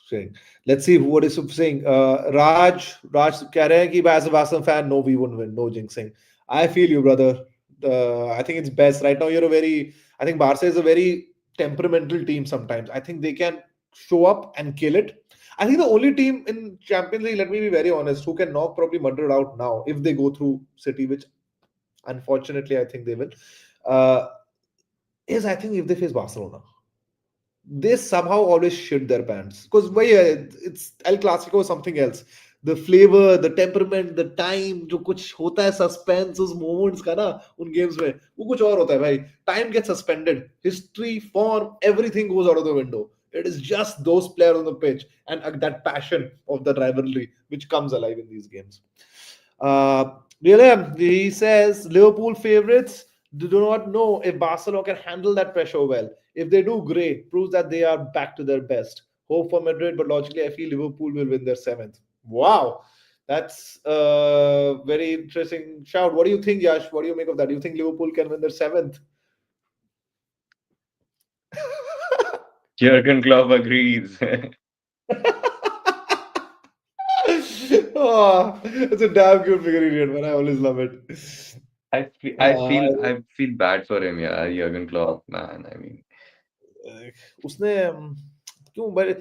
saying. Let's see what is saying. Raj, कह रहे हैं कि as a Barcelona fan, no, we won't win. No jinxing. I feel you, brother. I think it's best right now. I think Barca is a very temperamental team. Sometimes I think they can show up and kill it. I think the only team in Champions League, let me be very honest, who can knock probably Madrid out now if they go through City, which unfortunately I think they will, uh, is I think if they face Barcelona they somehow always shit their pants because why it's El Clasico or something else. The flavor, the temperament, the time, जो कुछ होता है suspense उस moments का ना उन games में वो कुछ और होता है भाई. Time gets suspended, history, form, everything goes out of the window. It is just those players on the pitch and that passion of the rivalry which comes alive in these games. Really, he says Liverpool favorites do not know if Barcelona can handle that pressure well. If they do, great. Proves that they are back to their best. Hope for Madrid, but logically, I feel Liverpool will win their seventh. Wow. That's a very interesting shout. What do you think, Yash? What do you make of that? Do you think Liverpool can win their seventh? Jurgen Klopp agrees. Oh, it's a damn good figure idiot, man. I always love it. I feel bad for him, yeah, Jurgen Klopp, man. I mean, उसने क्यों भाई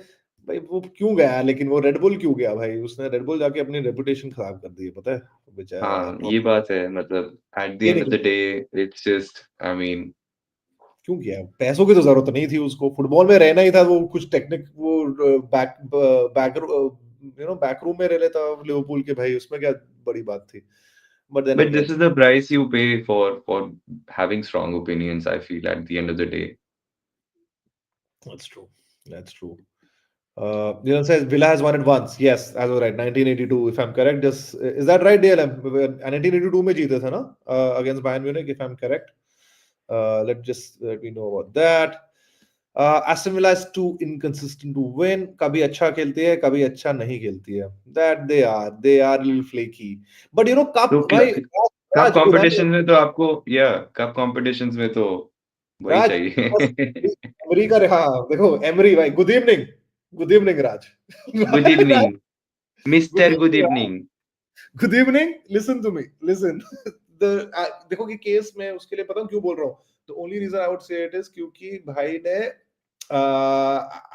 भाई वो क्यों गया, लेकिन वो Red Bull क्यों गया भाई, उसने रेडबुल जाके अपनी रेपुटेशन खराब कर दी है, पता है बेचारा हाँ, ये बात है मतलब एट द ये एंड नहीं of the day it's just I mean क्यों किया, पैसों की तो जरूरत नहीं थी उसको, फुटबॉल में रहना ही था, वो कुछ टेक्निक वो बैक बैक बैक रूम में रह लेता लिवरपूल के भाई, उसमें क्या बड़ी बात थी, but then but this again is the price you pay for having strong opinions, I feel, at the end of the day. that's true, that's true. Dylan says Villa has won it once. Yes, as was right. 1982, if I'm correct. Just is that right, DLM? 1982 में जीते थे ना against Bayern Munich, if I'm correct. Let me know about that. Aston Villa is too inconsistent to win. कभी अच्छा खेलती है, कभी अच्छा नहीं खेलती है. That they are a little flaky. But you know, तो cup भाई कप राज उन्होंने कंपटीशन में तो आपको या कप कंपटीशंस में तो वही राज बस चाहिए। एमरी का हाँ देखो एमरी भाई good evening Raj good Raj evening good mister good evening evening. Good evening listen to me listen the देखो कि केस मैं उसके लिए पता हूँ क्यों बोल रहा हूँ the only reason I would say it is क्योंकि भाई ने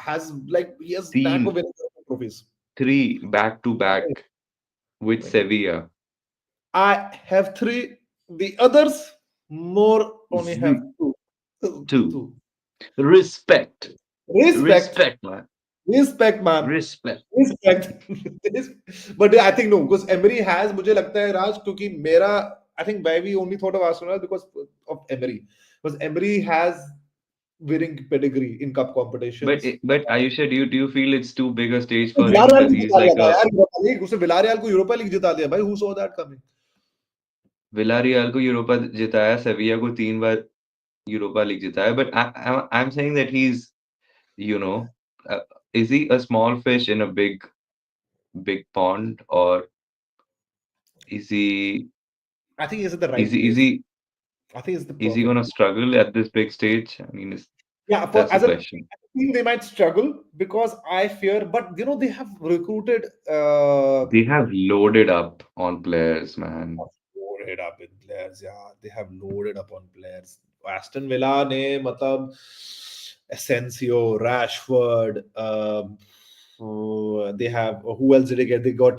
has like he has knack तीन of winning trophies three back to back with Sevilla. I have three. The others more only have two. Two Two. Respect Respect, respect man respect, man. Respect. Respect. But I think no, because Emery has मुझे लगता है राज क्योंकि मेरा I think why we only thought of Arsenal because of Emery. Because Emery has winning pedigree in cup competitions. But Ayusha, do you feel it's too big a stage तो for him Villarreal because भी he's जिता दिया like था a यार Europa league, उसने Villarreal को Europa league जिता दिया भाई, who saw that coming? Villarreal को यूरोपा जिताया, सेविया को 3 बार यूरोपा लीग जिताया, but I'm saying that he's, you know, is he a small fish in a big pond, or is he I think he's at the is right he is place. he I think it's the is he perfect gonna place. struggle at this big stage? I mean, Yeah, that's the question. as a team, they might struggle because I fear, but you know, they have recruited They have loaded up on players, man. loaded up in players. Yeah, they have loaded up on players. Aston Villa ने मतलब Asensio, Rashford, they have who else did they get? They got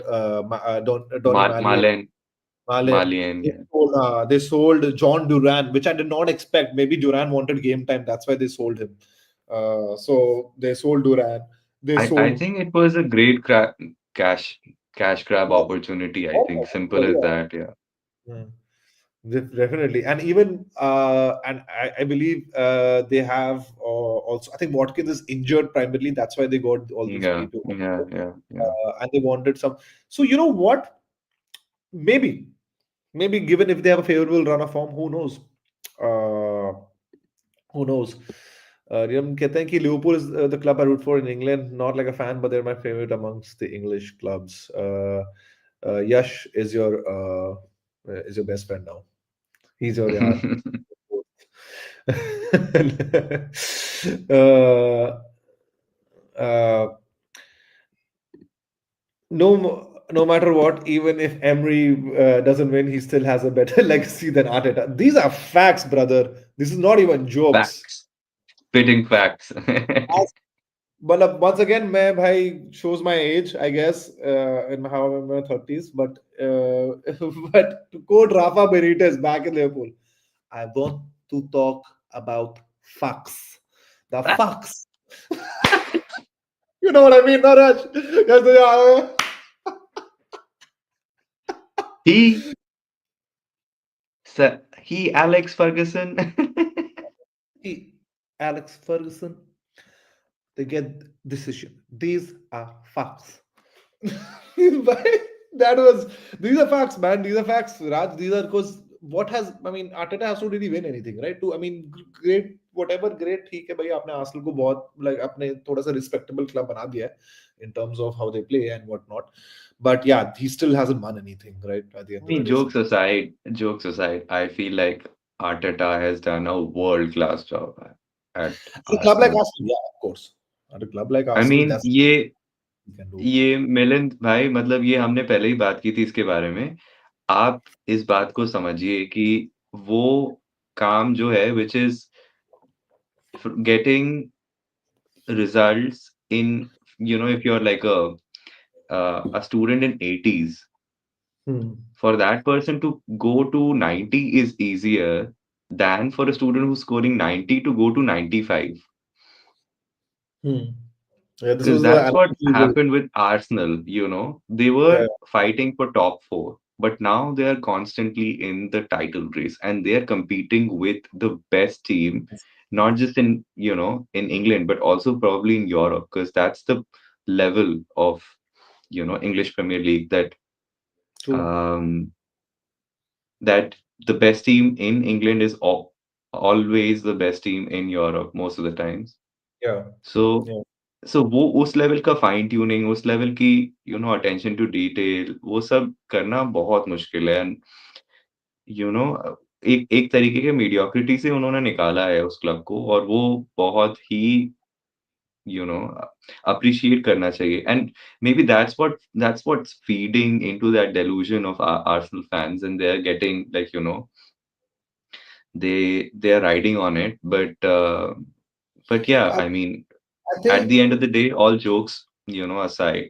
Donny Malian. Malen, Marlin. Malian, yeah. They sold John Duran, which I did not expect. Maybe Duran wanted game time. That's why they sold him. So they sold Duran. They I sold. think it was a great cash cash grab opportunity. I think simple as that. Yeah. Yeah, definitely. And even and I believe they have also. I think Watkins is injured primarily. That's why they got all these Yeah, people. yeah, yeah, yeah. And they wanted some. So you know what? Maybe, maybe given if they have a favorable run of form, who knows? Uh, who knows? हम कहते हैं कि Liverpool is the club I root for in England. Not like a fan, but they're my favorite amongst the English clubs. Yash is your best friend now. He's your yaar. uh, uh, no matter what, even if Emery doesn't win, he still has a better legacy than Arteta. These are facts, brother. This is not even jokes. Facts. Spitting facts. But once again, मैं भाई shows my age, I guess, in my 30s. But but to quote Rafa Benitez back in Liverpool, I want to talk about facts. The facts. You know what I mean, Naraj? Yes, they are. he, he, Alex Ferguson. Hey, Alex Ferguson, they get decision. These are facts. That was these are facts, man. These are facts, Raj. These are because what has I mean, Arteta has to really win anything, right? To I mean, great whatever great ठीक है भाई आपने Arsenal को बहुत like आपने थोड़ा सा respectable club बना दिया है in terms of how they play and whatnot. But yeah, he still hasn't won anything, right? At the I end of the mean, day. So, jokes aside, I feel like Arteta has done a world-class job at at a club like Arsenal. Arsenal, yeah, of course. At a club like I Arsenal, mean, that's what you can do. ये मिलिंद भाई मतलब ये हमने पहले ही बात की थी इसके बारे में। आप इस बात को समझिए कि वो काम जो है which is getting results in if you're like a student in 80s, Hmm. for that person to go to 90 is easier than for a student who's scoring 90 to go to 95. Hmm. Yeah, this Because was the that's what analogy you happened with Arsenal. They gave. were fighting for top four, but now they are constantly in the title race and they are competing with the best team, not just in England, but also probably in Europe, because that's the level of, English Premier League True. um, that the best team in England is always the best team in Europe most of the times. Yeah. So Yeah. सो वो उस level का fine tuning, उस level की attention to detail, वो सब करना बहुत मुश्किल है। एंड यू नो एक एक तरीके के मीडियोक्रिटी से उन्होंने निकाला है उस क्लब को, और वो बहुत ही यू नो अप्रिशिएट करना चाहिए। And may be that's what's feeding into that delusion of Arsenal fans, and they are getting, like, they are riding on it. But yeah, I, I mean, I at think. the end of the day, all jokes, aside,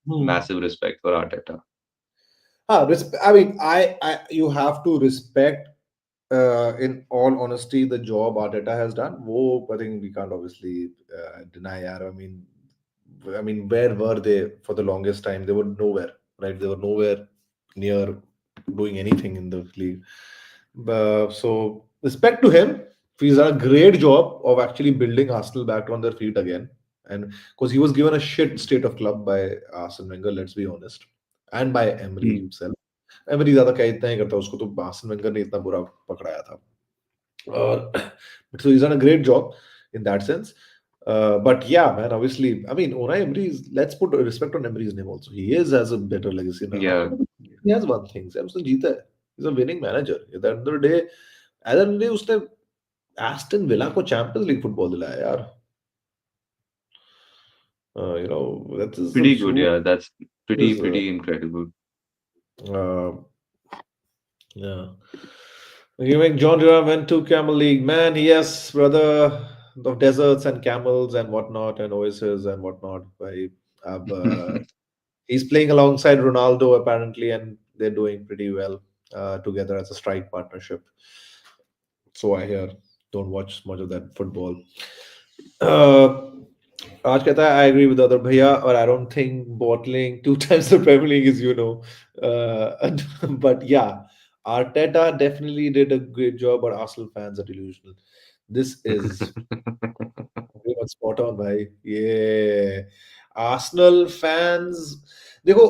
Hmm. massive respect for Arteta. I mean, you have to respect, in all honesty, the job Arteta has done. Wo, I think we can't obviously deny. Yaar. I mean, where were they for the longest time? They were nowhere, right? They were nowhere near doing anything in the league. So respect to him. He's done a great job of actually building Arsenal back on their feet again. And because he was given a shit state of club by Arsene Wenger, let's be honest, and by Emery Hmm. himself. Emery ज्यादा क्या इतना ही करता, उसको तो Arsene Wenger ने इतना बुरा पकड़ाया था, और so he's done a great job in that sense. But yeah, man, obviously, I mean, Unai Emery is, let's put respect on Emery's name also. He is has a better legacy now. Yeah, He has won things. उसने जीता है. He's a winning manager. At the end of the day, at the end of the day, उसने Aston villa को champions league football दिलाया यार. That is some pretty good. shoe. Yeah, that's pretty Is pretty incredible. uh, yeah. Giving John Duran went to Camel League. Man, yes, brother, of deserts and camels and whatnot and oases and whatnot. He's playing alongside Ronaldo apparently, and they're doing pretty well together as a strike partnership. So I hear. Don't watch much of that football. Uh, Raj कहता है, I agree with the other भैया, or I don't think bottling two times the Premier League is, but yeah, Arteta definitely did a great job, but Arsenal fans are delusional. This is very much spot on, भाई. Yeah, Arsenal fans. देखो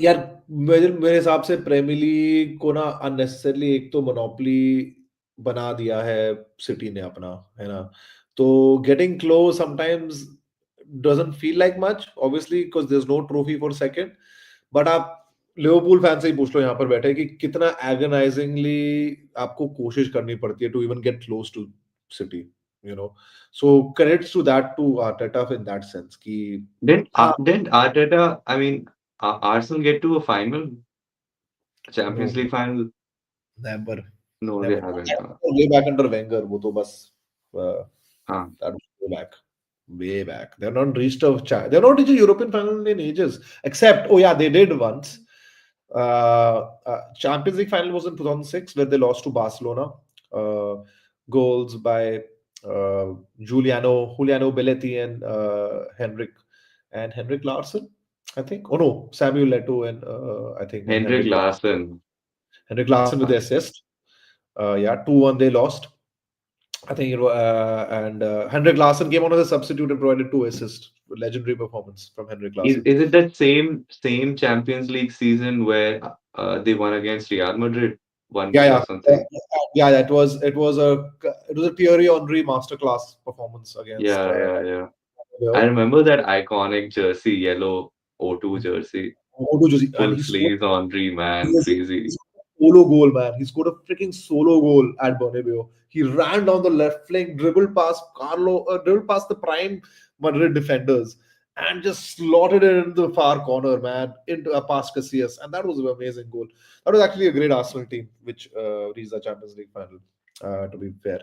यार, मेरे हिसाब से premiere league को ना unnecessarily एक तो मोनोपोली बना दिया है सिटी ने अपना, है ना? तो getting close sometimes doesn't feel like much, obviously because there is no trophy for second, but आप लिवरपूल फैन से ही पूछ लो यहाँ पर बैठे कि कितना एगोनाइजिंगली आपको कोशिश करनी पड़ती है to even get close to City, you know? So credits to that, to Arteta in that sense कि हाँ, Didn't Arteta, I mean, Arsenal get to a final, no, Champions League final? Never. No, they Never. haven't. Way back under Wenger, वो तो बस uh, हाँ. that was way back, way back. They're not reached a they're not reached a European final in ages. Except, oh yeah, they did once. Champions League final was in 2006 where they lost to Barcelona. Uh, Goals by Juliano Belletti and Henrik Larsson, I think. Oh no, Samuel Leto and I think and Henrik Larsson. Henrik Larsson with the assist. Yeah, 2-1 they lost. I think it was, and Henrik Larsson came on as a substitute and provided two assists. Legendary performance from Henrik Is Larsson. is it that same Champions League season where they won against Real Madrid, Yeah, 1-0 or yeah, something? yeah. It was a Thierry Henry masterclass performance against. Yeah, yeah, yeah. I Real. remember that iconic jersey, yellow O2 jersey, And full sleeves Henry, man, he crazy. scored a solo goal, man. He scored a freaking solo goal at Bernabeu. He ran down the left flank, dribbled past the prime Madrid defenders, and just slotted it into the far corner, man, into past Casillas, and that was an amazing goal. That was actually a great Arsenal team, which reached the Champions League final. To be fair,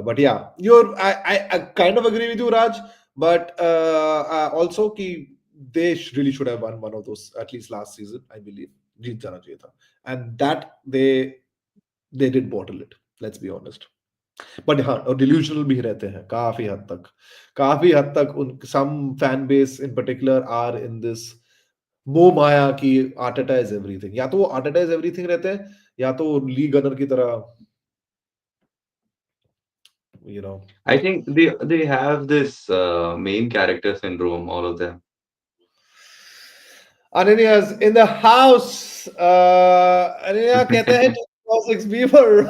but yeah, I kind of agree with you, Raj. But also कि they really should have won one of those at least last season, I believe. जीत जाना चाहिए था. And that they did bottle it. Let's be honest. But हाँ, और delusional भी रहते हैं काफी हद तक उन some fan base in particular are in this मोह माया की आर्टेटा इज एवरीथिंग. या तो वो आर्टेटा इज एवरीथिंग रहते हैं, या तो ली गनर की तरह, you know. I think they have this main character syndrome, all of them. Ananias in the house. Ananya कहते हैं 6 beaver.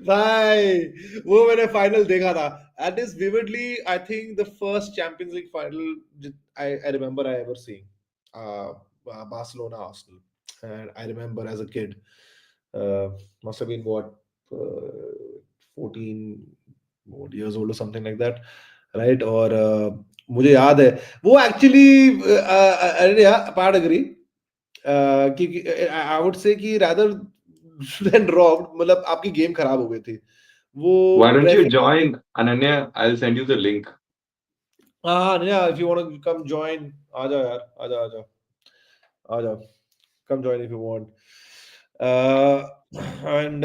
भाई वो मैंने फाइनल देखा था. And is vividly, I think the first Champions League final I remember I ever seeing. Barcelona Arsenal. And I remember as a kid, uh, must have been what, 14 what years old or something like that, right? Or मुझे याद है वो actually, अरे यार part agree कि आई would से कि rather than robbed, मतलब आपकी गेम खराब हो गई थी वो Why don't you referee. join Ananya? I'll send you the link. हाँ yeah, if you want to come join, आ जाओ यार, आ जाओ, come join if you want. uh, and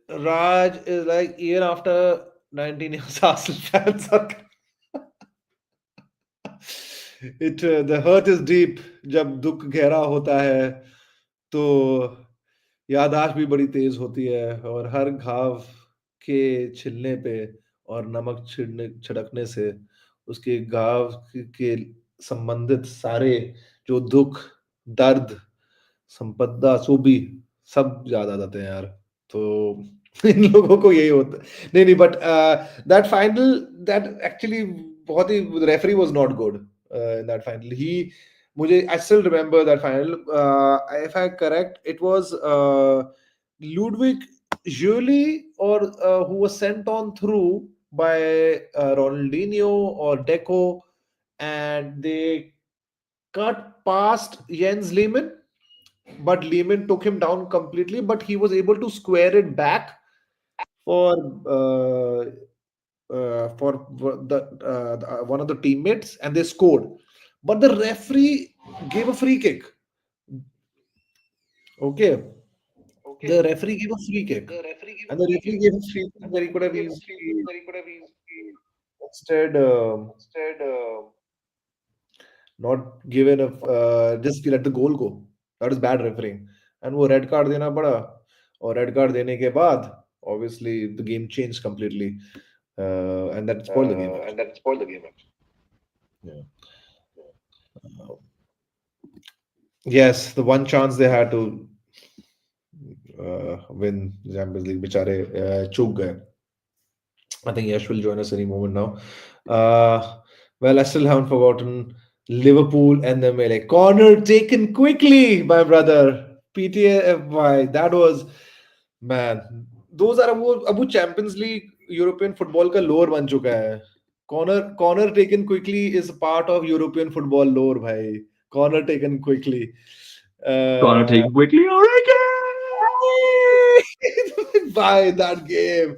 Raj is like year after 19 years Arsenal fans are it the hurt is deep. जब दुख गहरा होता है तो याददाश्त भी बड़ी तेज होती है, और हर घाव के छिलने पे और नमक छिड़कने से उसके घाव के संबंधित सारे जो दुख, दर्द, संपदा, सूबी सब याद आ जाते हैं यार. तो इन लोगों को यही होता है. नहीं नहीं, but that final, that actually बहुत ही, referee was not good in that final. He मुझे I still remember that final. If I correct, it was Ludwig Juli, or who was sent on through by Ronaldinho or Deco, and they cut past Jens Lehmann, but Lehman took him down completely. But he was able to square it back for one of the teammates, and they scored. But the referee gave a free kick. Okay, the referee gave a free kick, and the referee gave a free kick where he could have easily instead not given a just let the goal go. That is bad refereeing. And वो red card देना पड़ा, और red card देने के बाद obviously the game changed completely, and that spoiled the game actually. Yeah. Uh, yes, the one chance they had to win the Champions League, बेचारे चूक गए. I think Yash will join us any moment now. Well, I still haven't forgotten Liverpool and the melee. Corner taken quickly by brother. PTFY. That was, man. Those are अब वो Champions League European football का lore बन चुका है. Corner taken quickly is part of European football lore, भाई. Corner taken quickly. Gonna Uh, take it quickly. All right. by that game.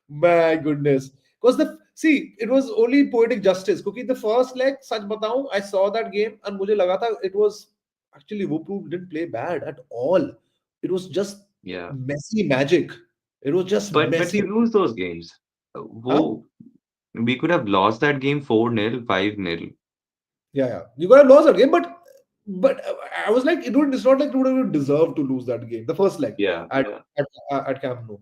My goodness. Because the see, it was only poetic justice. Because the first leg, such बताऊं, I saw that game and मुझे लगा था it was actually Liverpool didn't play bad at all. It was just Yeah, messy magic. It was just but messy. you lose those games. Huh? We could have lost that game 4-0, 5-0. Yeah. You got to lose that game, but I was like, it's not like you would have deserved to lose that game. The first leg Yeah. at at Camp Nou.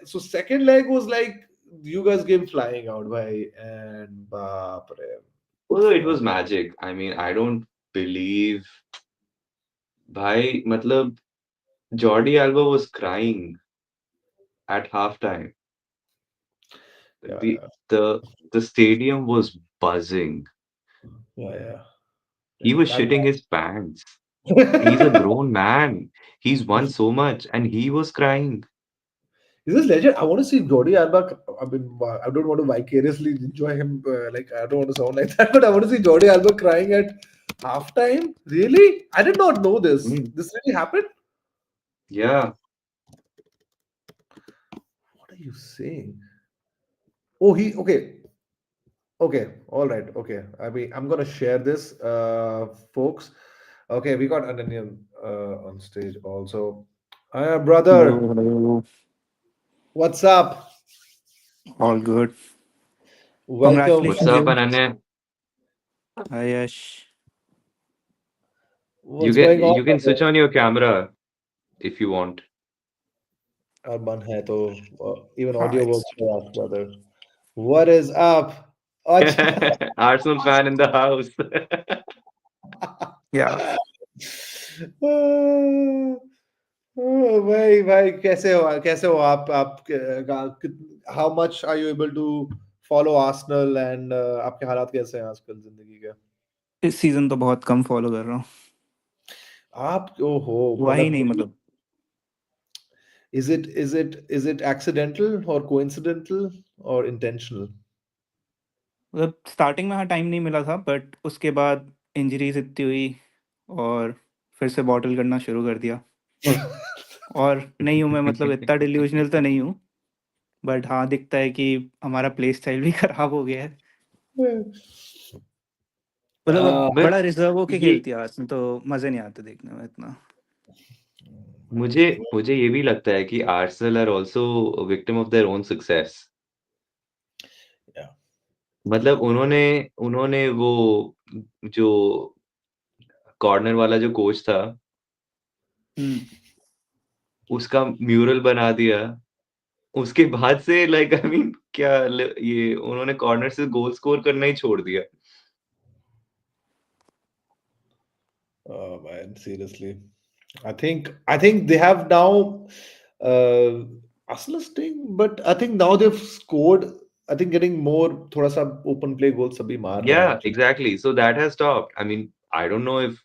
So second leg was like you guys came flying out by and baap re. Although it Uh, was magic. I mean, I don't believe bhai, matlab, Jordi Alba was crying at halftime. yeah, The yeah, the the stadium was buzzing. yeah. He was That shitting his pants. He's a guy. grown man. He's won so much and he was crying. Is this legend? I want to see Jordi Alba. I mean, I don't want to vicariously enjoy him. Like I don't want to sound like that, but I want to see Jordi Alba crying at halftime. Really? I did not know this. Mm. This really happened. Yeah. What are you saying? Oh, he okay. Okay, all right. Okay, I mean, I'm gonna share this, folks. Okay, we got Ananya on stage also. Hello, Brother, hello. what's up? All good. Welcome. What's Congratulations, up, you. Ananya? Hi, Yash. You What's can going on, you can switch brother? on your camera if you want. Our ban hai to even Ah, audio it's works for us, brother. What is up? Acha. Arsenal fan in the house. yeah. भाई भाई कैसे हो आप how much are you able to follow Arsenal and आपके हालात कैसे हैं आजकल जिंदगी के? इस सीजन तो बहुत कम फॉलो कर रहा हूँ। आप ओहो हुआ ही मतलब नहीं मतलब is it accidental or coincidental or intentional? Starting में हाँ टाइम नहीं मिला था बट उसके बाद इंजरीज इतनी हुई और फिर से बॉटल करना शुरू कर दिया। और नहीं हूँ मैं मतलब इतना डिल्यूजनल तो नहीं हूँ बट हाँ दिखता है कि हमारा प्ले स्टाइल भी खराब हो गया है। मतलब अब Uh, बट बड़ा रिजर्व होके ये खेलती है आर्सेनल तो मज़े नहीं आते देखने में इतना। मुझे मुझे ये भी लगता है कि Arsenal are also victim of their own success. yeah. मतलब उन्होंने उन्होंने वो जो कॉर्नर वाला जो कोच था, हुँ। उसका म्यूरल बना दिया। उसके बाद से लाइक आई मीन क्या ये उन्होंने कॉर्नर से गोल स्कोर करना ही छोड़ दिया। Oh man, seriously. I think they have now uh Arsenal staying, but I think now they've scored. I think getting more थोड़ा सा open play goals सभी मार रहे हैं Yeah, actually. exactly. So that has stopped. I mean, I don't know if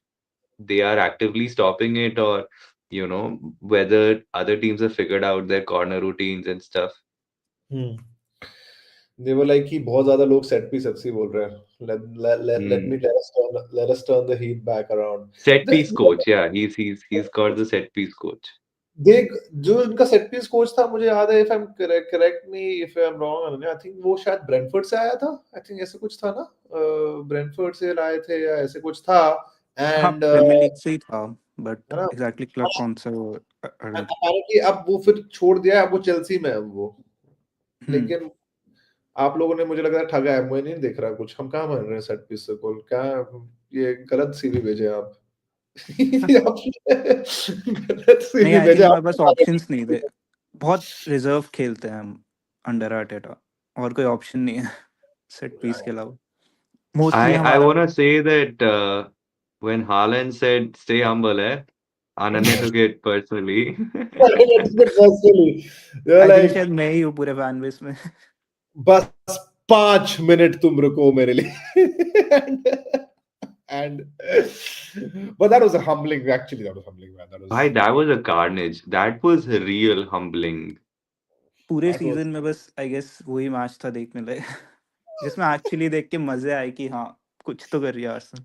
they are actively stopping it or, whether other teams have figured out their corner routines and stuff. Hmm. They were like कि बहुत ज्यादा लोग set piece अच्छी बोल रहे हैं. Hmm. Let us turn the heat back around. Set The, piece coach, yeah, he's called the set piece coach. देख जो इनका सेट पीस कोच था मुझे याद है if I am correct me if I am wrong I think वो शायद Brentford से आया था आई थिंक ऐसे कुछ था ना ब्रेंटफोर्ड से लाए थे या ऐसे कुछ था हाँ, एंड प्रीमियर लीग से ही था बट है ना एग्ज़ैक्टली क्लब कौन सा वो आई डोंट अपेरेंटली अब वो फिर छोड़ दिया है अब वो चेल्सी में है अब वो हुँ। लेकिन आप लोगों ने मुझे लग रहा है ठगा है मुझे नहीं दिख रहा कुछ हम कहाँ बन रहे हैं सेट पीस से गोल क्या ये गलत सीवी भेजे आप गलत नहीं सीवी आई भेजे थिंक हमारे पास आप ऑप्शंस नहीं थे। बहुत रिज़र्व खेलते हैं हम अंडर आर्टेटा और कोई ऑप्शन नहीं है सेट पीस के अलावा। मोस्टली I हमारा wanna say that when Haaland said stay humble, Ananya took it personally. Personally, they're I think like, शायद मैं ही हूँ पूरे फैन बेस में। बस 5 मिनट तुम रुको मेरे लिए and but that was a humbling actually that was humbling man Bhai, that was a carnage. That was real humbling. पूरे that was सीज़न में बस आई गेस वही मैच था देखने लायक जिसमें एक्चुअली देख के मज़े आए कि हाँ, कुछ तो कर रही है आर्सेनल।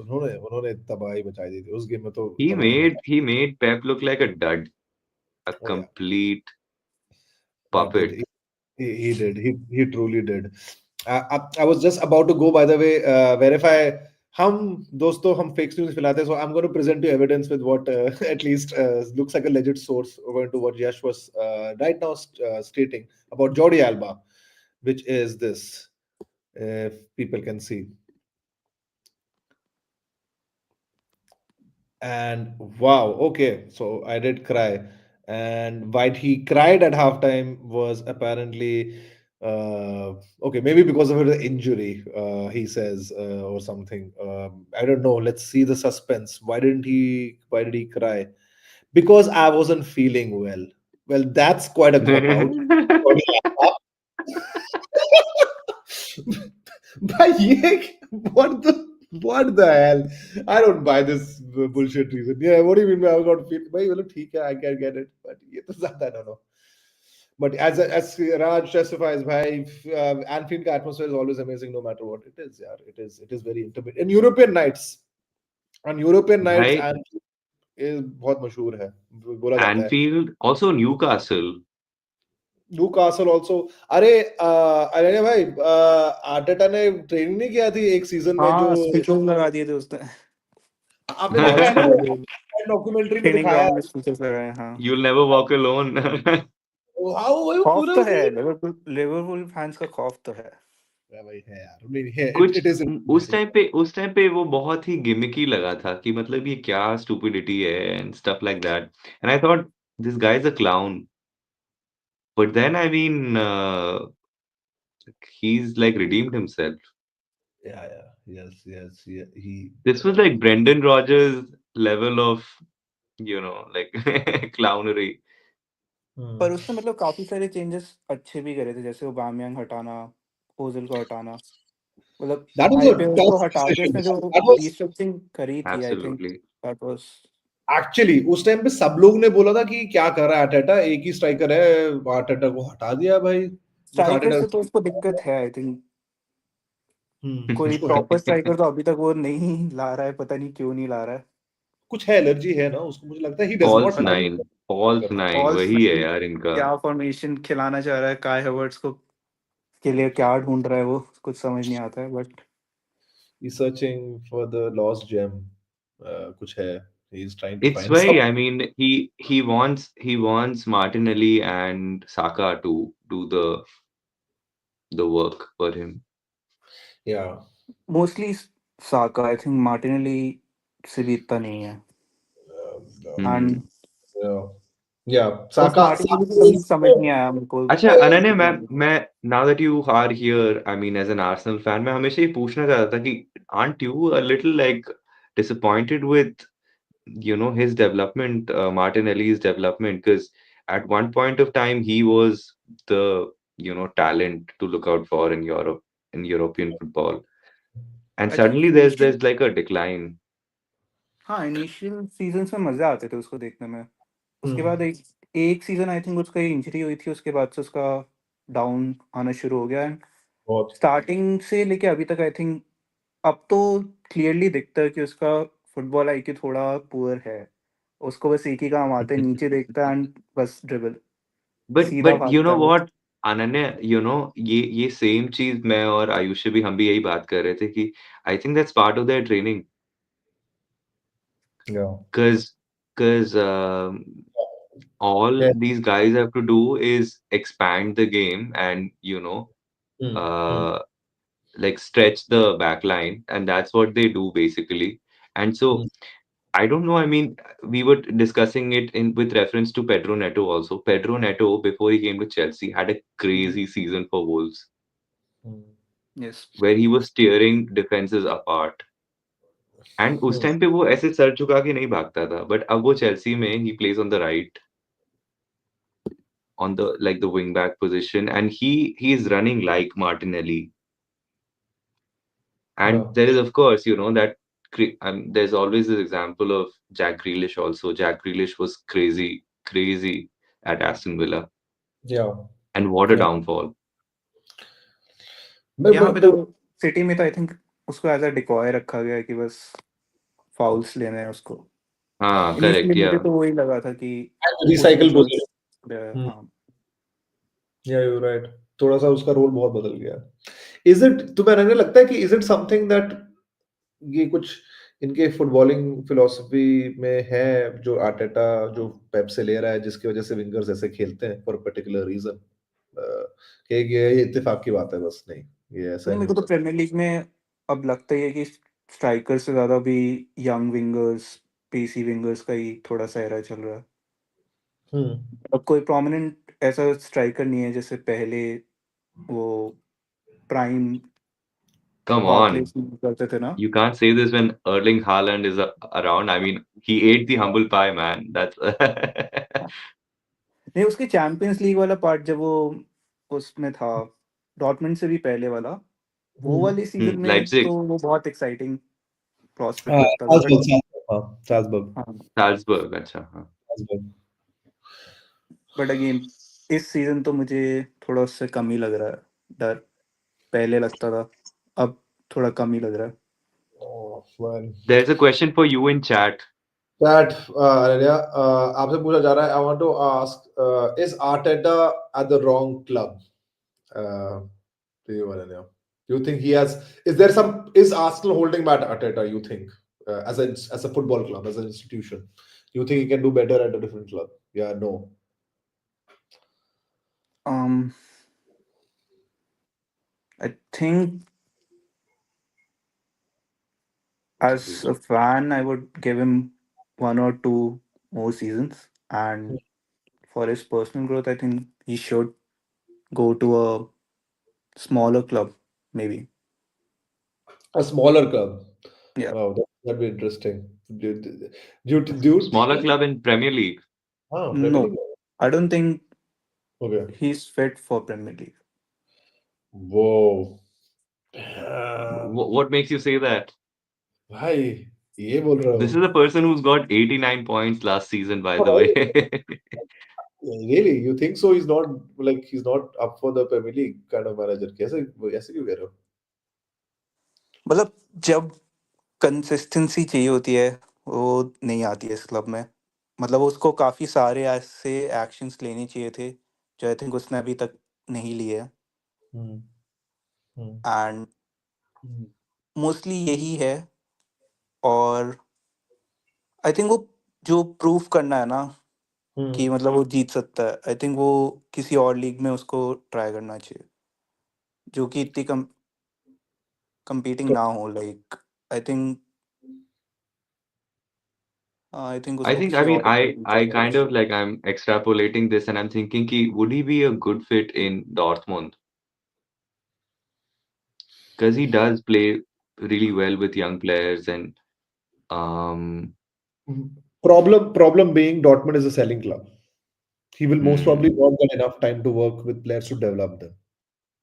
उन्होंने उन्होंने तबाही मचाई दी थी उस गेम में तो He तबाही made मचाई he made Pep look like a dud, a oh yeah complete that did puppet. he did he truly did I was just about to go by the way verify हम दोस्तों हम fake news फैलाते हैं so I'm going to present you evidence with what at least looks like a legit source according to what Yash was right now stating about Jordi Alba which is this if people can see and wow okay so I did cry and why he cried at halftime was apparently okay maybe because of the injury he says or something I don't know let's see the suspense why did he cry because I wasn't feeling well well that's quite a cop out भाई ये what the what the hell I don't buy this bullshit reason yeah what do you mean by I got feel भाई मतलब ठीक है I can get it but ये तो ज्यादा I don't know but as Raj testifies भाई Anfield का atmosphere is always amazing no matter what it is यार it is very intimate in European nights on European nights Bhai, and ये बहुत मशहूर है, बोला जाता है। Anfield, also Newcastle. Newcastle also. अरे अरे भाई, आर्टेटा ने ट्रेनिंग नहीं किया थी एक सीजन में जो हाँ, स्पीचेस लगा दिए थे उसने आपने देखा है बहुत ना, सारे जो डॉक्यूमेंट्री में ट्रेनिंग दिखाया ग्राउंड है। में स्पीचेस लगाए। हाँ, You'll never walk alone. हाँ वो भाई वो खौफ पूरा तो है, उसने। लिवरपूल फैंस का खौफ तो है। है भाई, है यार, नहीं है, इट कुछ इट इज उस टाइम पे वो बहुत ही गिमिकी लगा था कि मतलब ये क्या स्टूपिडिटी है and stuff like that, and I thought this guy is a clown, but then I mean he's like redeemed himself. या yes he This was like Brendan Rodgers level of, like clownery. पर उसने मतलब काफी सारे changes अच्छे भी करे थे, जैसे ओबामयांग हटाना, ओजिल को हटाना। मतलब दैट वाज अ आईपीएल को टफ हटा के डिसीजन, उसने जो दैट वाज रीस्ट्रक्चरिंग करी थी, I think Absolutely. That was. Actually उस टाइम पे सब लोग ने बोला था कि क्या कर रहा है आर्टेटा, एक ही स्ट्राइकर है, आर्टेटा को हटा दिया भाई, बस स्ट्राइकर आर्टेटा। से तो उसको दिक्कत है, आई थिंक। कोई उसको है, प्रॉपर स्ट्राइकर तो अभी तक वो नहीं ला रहा है, पता नहीं क्यों नहीं ला रहा है। कुछ है, एलर्जी है ना उसको, मुझे लगता है he does False not like nine. False करना। nine. फॉल्स वही है यार इनका. क्या फॉर्मेशन खिलाना चाह रहा है काय हावर्ट्स को, के लिए क्या ढूंढ रहा है वो, कुछ समझ नहीं आता है। But He's searching for the lost gem. कुछ है, he is trying to It's find some. why I mean he wants Martinelli and Saka to do the work for him. Yeah. Mostly Saka, I think Martinelli से भी इतना नहीं है। Hmm. And Yeah. Yeah. बस Saka, Martinelli Saka की कभी is समझ नहीं आया मेरे को। अच्छा अनन्या, मैं now that you are here, I mean as an Arsenal fan, मैं हमेशा ये पूछना चाहता था कि aren't you a little like disappointed with his development, Martinelli's development, because at one point of time he was the talent to look out for in Europe, in European football, and I think suddenly initial, there's like a decline. हाँ initial seasons में मजे आते थे उसको देखने में। उसके बाद Hmm. एक एक सीजन आई थिंक उसका इंजरी हुई थी, उसके बाद से उसका डाउन आना शुरू हो गया। एंड बहुत। स्टार्टिंग से लेके अभी तक आई थिंक अब तो क्लियरली दिखता है कि उसका फुटबॉल आईक्यू थोड़ा पुअर है। उसको बस एक ही काम आता है, नीचे देखता है एंड बस ड्रिबल, but सीधा but you भागता know है वो। what, अनन्या, ये सेम चीज मैं और आयुष से भी हम भी यही बात कर रहे थे कि I think that's part of their training, Yeah. because all Yeah. these guys have to do is expand the game and Hmm. Hmm. uh, like stretch the back line, and that's what they do basically. And Hmm. so I don't know, I mean, we were discussing it in with reference to Pedro Neto also. Pedro Neto, before he came to Chelsea, had a crazy season for Wolves Hmm. Yes, where he was tearing defenses apart. And उस Hmm. Time पे वो ऐसे sir झुका के नहीं भागता था, but अब वो चेल्सी में he plays on the right, on the like the wing back position, and he is running like Martinelli. Yeah. And there is, of course, that there's always this example of Jack Grealish also. Jack Grealish was crazy, crazy at Aston Villa, Yeah. and what a Yeah. downfall. यहाँ पे तो तो city में तो I think उसको as a decoy रखा गया है कि बस फाउल्स लेने हैं उसको। हाँ, इनिशियली correct, मुझे yeah. तो वही लगा था कि वो रिसाइकल स्पेशलिस्ट पोजीशन। हाँ। या यू राइट, थोड़ा सा उसका रोल बहुत बदल गया। इज इट, तुम्हें नहीं लगता है कि इज इट समथिंग दैट ये कुछ इनके फुटबॉलिंग फिलॉसफी में है, जो आर्टेटा जो पेप से ले रहा है, जिसकी वजह से विंगर्स ऐसे खेलते हैं फॉर पर्टिकुलर रीजन, कि ये इत्तेफाक की बात है बस, नहीं ये ऐसा नहीं, नहीं मेरे को तो होता। प्रीमियर लीग में अब लगता ही है कि स्ट्राइकर से ज़्यादा भी यंग विंगर्स, पेसी विंगर्स का ही थोड़ा सा एरा चल रहा है। हम्म। अब कोई प्रोमिनेंट ऐसा स्ट्राइकर नहीं है जैसे पहले वो प्राइम Come on. बार्कलेस करते थे ना। You can't say this when Erling Haaland is around. I mean, he ate the humble pie, man. That's नहीं, उसके चैंपियंस लीग वाला पार्ट जब वो उसमें था, डॉर्टमुंड से भी पहले वाला, वो वाले सीजन में तो Leipzig, वो बहुत एक्साइटिंग प्रॉस्पेक्ट हाँ, लगता था। बट साल्जबर्ग, हाँ, Salzburg, अच्छा, हाँ. साल्जबर्ग। बट अगेन इस सीजन तो मुझे थोड़ा उससे कम ही लग रहा है डर। पहले लगता था, अब थोड़ा कम ही लग रहा है। Oh, man. There's a question for you in chat. That Aurelio, आपसे पूछा जा रहा है. I want to ask, is Arteta at the wrong club? Uh, to you, Aurelio. Do you think he has? Is there some? Is Arsenal holding back Arteta? You think, as a football club, as an institution, you think he can do better at a different club? Yeah, no. Um, I think as a fan, I would give him 1 or 2 more seasons, and for his personal growth, I think he should go to a smaller club, maybe. A smaller club. Yeah. Wow, that'd be interesting. Do you Smaller think? club in Premier League. Premier No, League. I don't think Okay. he's fit for Premier League. Whoa. What makes you say that? भाई ये बोल रहे This हो? is a person who's got 89 points last season, by the भाई, way. really? You think so? He's not up for the Premier League kind of manager. कैसे ऐसे क्यों कह रहे हो? मतलब जब कंसिस्टेंसी चाहिए होती है, वो नहीं आती है इस क्लब में। मतलब उसको काफ़ी सारे ऐसे एक्शंस लेने चाहिए थे, जो आई थिंक उसने अभी तक नहीं लिए हैं। हम्म, हम्म, एंड हम्म, मोस्टली यही है। और आई थिंक वो जो प्रूव करना है ना कि हम्म। मतलब वो जीत सकता है, आई थिंक वो किसी और लीग में उसको ट्राई करना चाहिए, जो कि इतनी कंपीटिंग ना हो। लाइक आई थिंक I उसको think, I किसी mean, और I लीग I ट्राई करना kind of चाहिए। like I'm extrapolating this and I'm thinking, would he be a good fit in Dortmund? Because he does play really well with young players and um Problem being Dortmund is a selling club. He will most probably hmm. not get enough time to work with players to develop them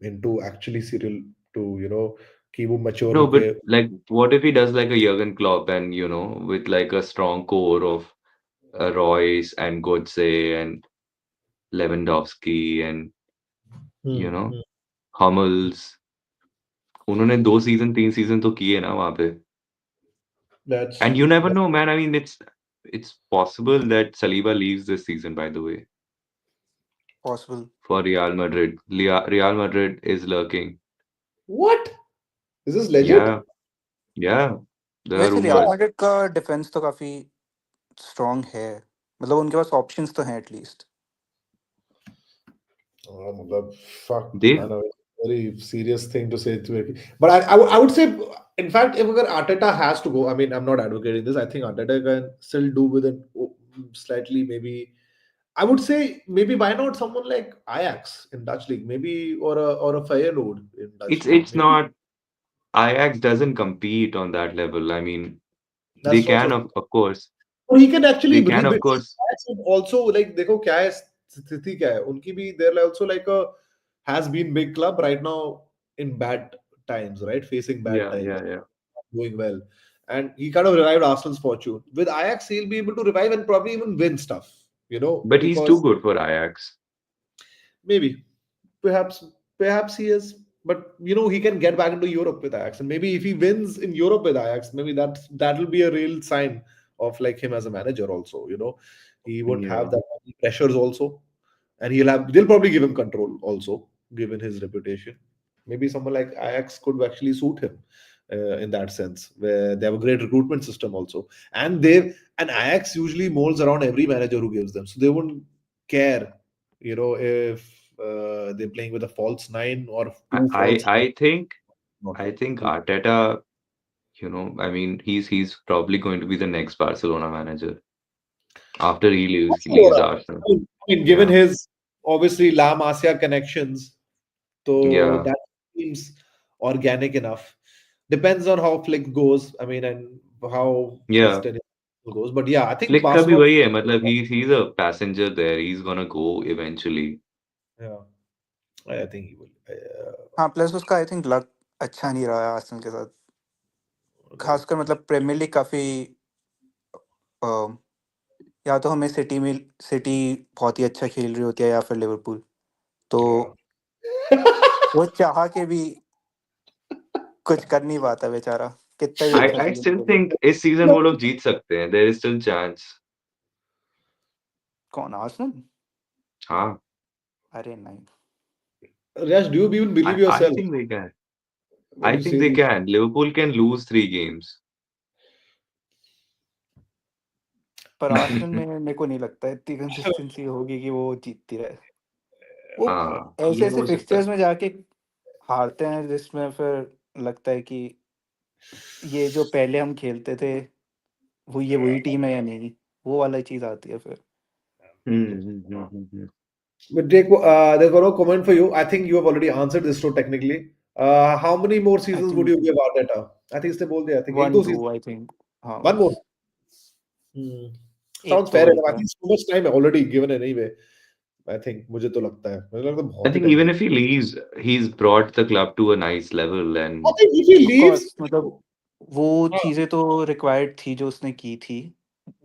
into actually serial to कि वो mature No, but होके. like, what if he does like a Jurgen Klopp and with like a strong core of Royce and Götze and Lewandowski and you hmm, know hmm. Hummels. उन्होंने 2 season 3 season तो किए ना वहाँ पे. That's And you never that, know, man. I mean, it's possible that Saliba leaves this season, by the way, possible. for Real Madrid. Real Madrid is lurking. what? Is this legit? Yeah, yeah. There are वैसे real rumors. Madrid का defence तो काफ़ी strong है, मतलब उनके पास options तो हैं at least. मतलब, fuck, They man, a very serious thing to say to it. But I would say, in fact, if अगर Arteta has to go, I mean, I'm not advocating this. I think Arteta can still do with it slightly, maybe. I would say maybe why not someone like Ajax in Dutch league, maybe or a Feyenoord in Dutch league, it's maybe. not Ajax doesn't compete on that level. I mean, they That's can also of course. और he can actually They can of rebuild. course. And also, like, देखो क्या है स्थिति क्या है उनकी भी. They're also like a has been big club right now in bad times, right? Facing bad Yeah, times, yeah, yeah. doing well, and he kind of revived Arsenal's fortune. With Ajax, he'll be able to revive and probably even win stuff, But he's too because good for Ajax. maybe, perhaps he is. But he can get back into Europe with Ajax, and maybe if he wins in Europe with Ajax, maybe that'll be a real sign of like him as a manager. Also, he won't have Yeah. that many pressures also, and they'll probably give him control also, given his reputation. Maybe someone like Ajax could actually suit him in that sense, where they have a great recruitment system also, and Ajax usually molds around every manager who gives them, so they wouldn't care, if they're playing with a false nine or I two I false I think not. I think Arteta, I mean, he's probably going to be the next Barcelona manager after he leaves Barcelona. Arsenal. I mean, given Yeah. his obviously La Masia connections, so Yeah. that seems organic enough. Depends on how Flick goes. I mean, and how his Yeah. tenure goes. But yeah, I think Flick का भी Barcelona. वही है, मतलब he's a passenger there. He's gonna go eventually. Yeah, I think he will. हाँ, plus उसका I think luck अच्छा नहीं रहा है आर्सेनल के साथ, Right. खासकर मतलब प्रीमियर लीग काफ़ी। या तो हमें सिटी बहुत ही अच्छा खेल रही होती है, या फिर लिवरपूल, तो Yeah. वो चाह के भी कुछ कर नहीं पाता बेचारा। कितना भी अच्छा I सीजन still खेले। think इस सीजन वो लोग जीत सकते हैं. There is still chance. कौन, आर्सेनल? हाँ, अरे नहीं। Yash, do you even believe I yourself? think they can. What do I you think say? they can. Liverpool can lose 3 games. पर आर्सेनल में मेरे को नहीं लगता इतनी कंसिस्टेंसी होगी कि वो जीतती रहे। वो हाँ, ऐसे ये ऐसे हो सकता है. फिक्सचर्स में जाके हारते हैं जिसमें फिर लगता है कि ये जो पहले हम खेलते थे वो ये वही टीम है या नहीं, वो वाला चीज आती है फिर। Hmm. But Jake, there's one more comment for you. I think you have already answered this so technically. How many more I seasons would think you give Arteta? I think इसने बोल दिया. I think एक 1 दो 2 season. I think. हाँ One बस more. Hmm. एक Sounds तो fair enough. I बोलता है। think so much time already given anyway. I think मुझे तो लगता है. मुझे लगता है I बहुत ही think time even दिया. if he leaves, he's brought the club to a nice level I and think if he of leaves, course मतलब वो हाँ, चीजें तो रिक्वायर्ड थी जो उसने की थी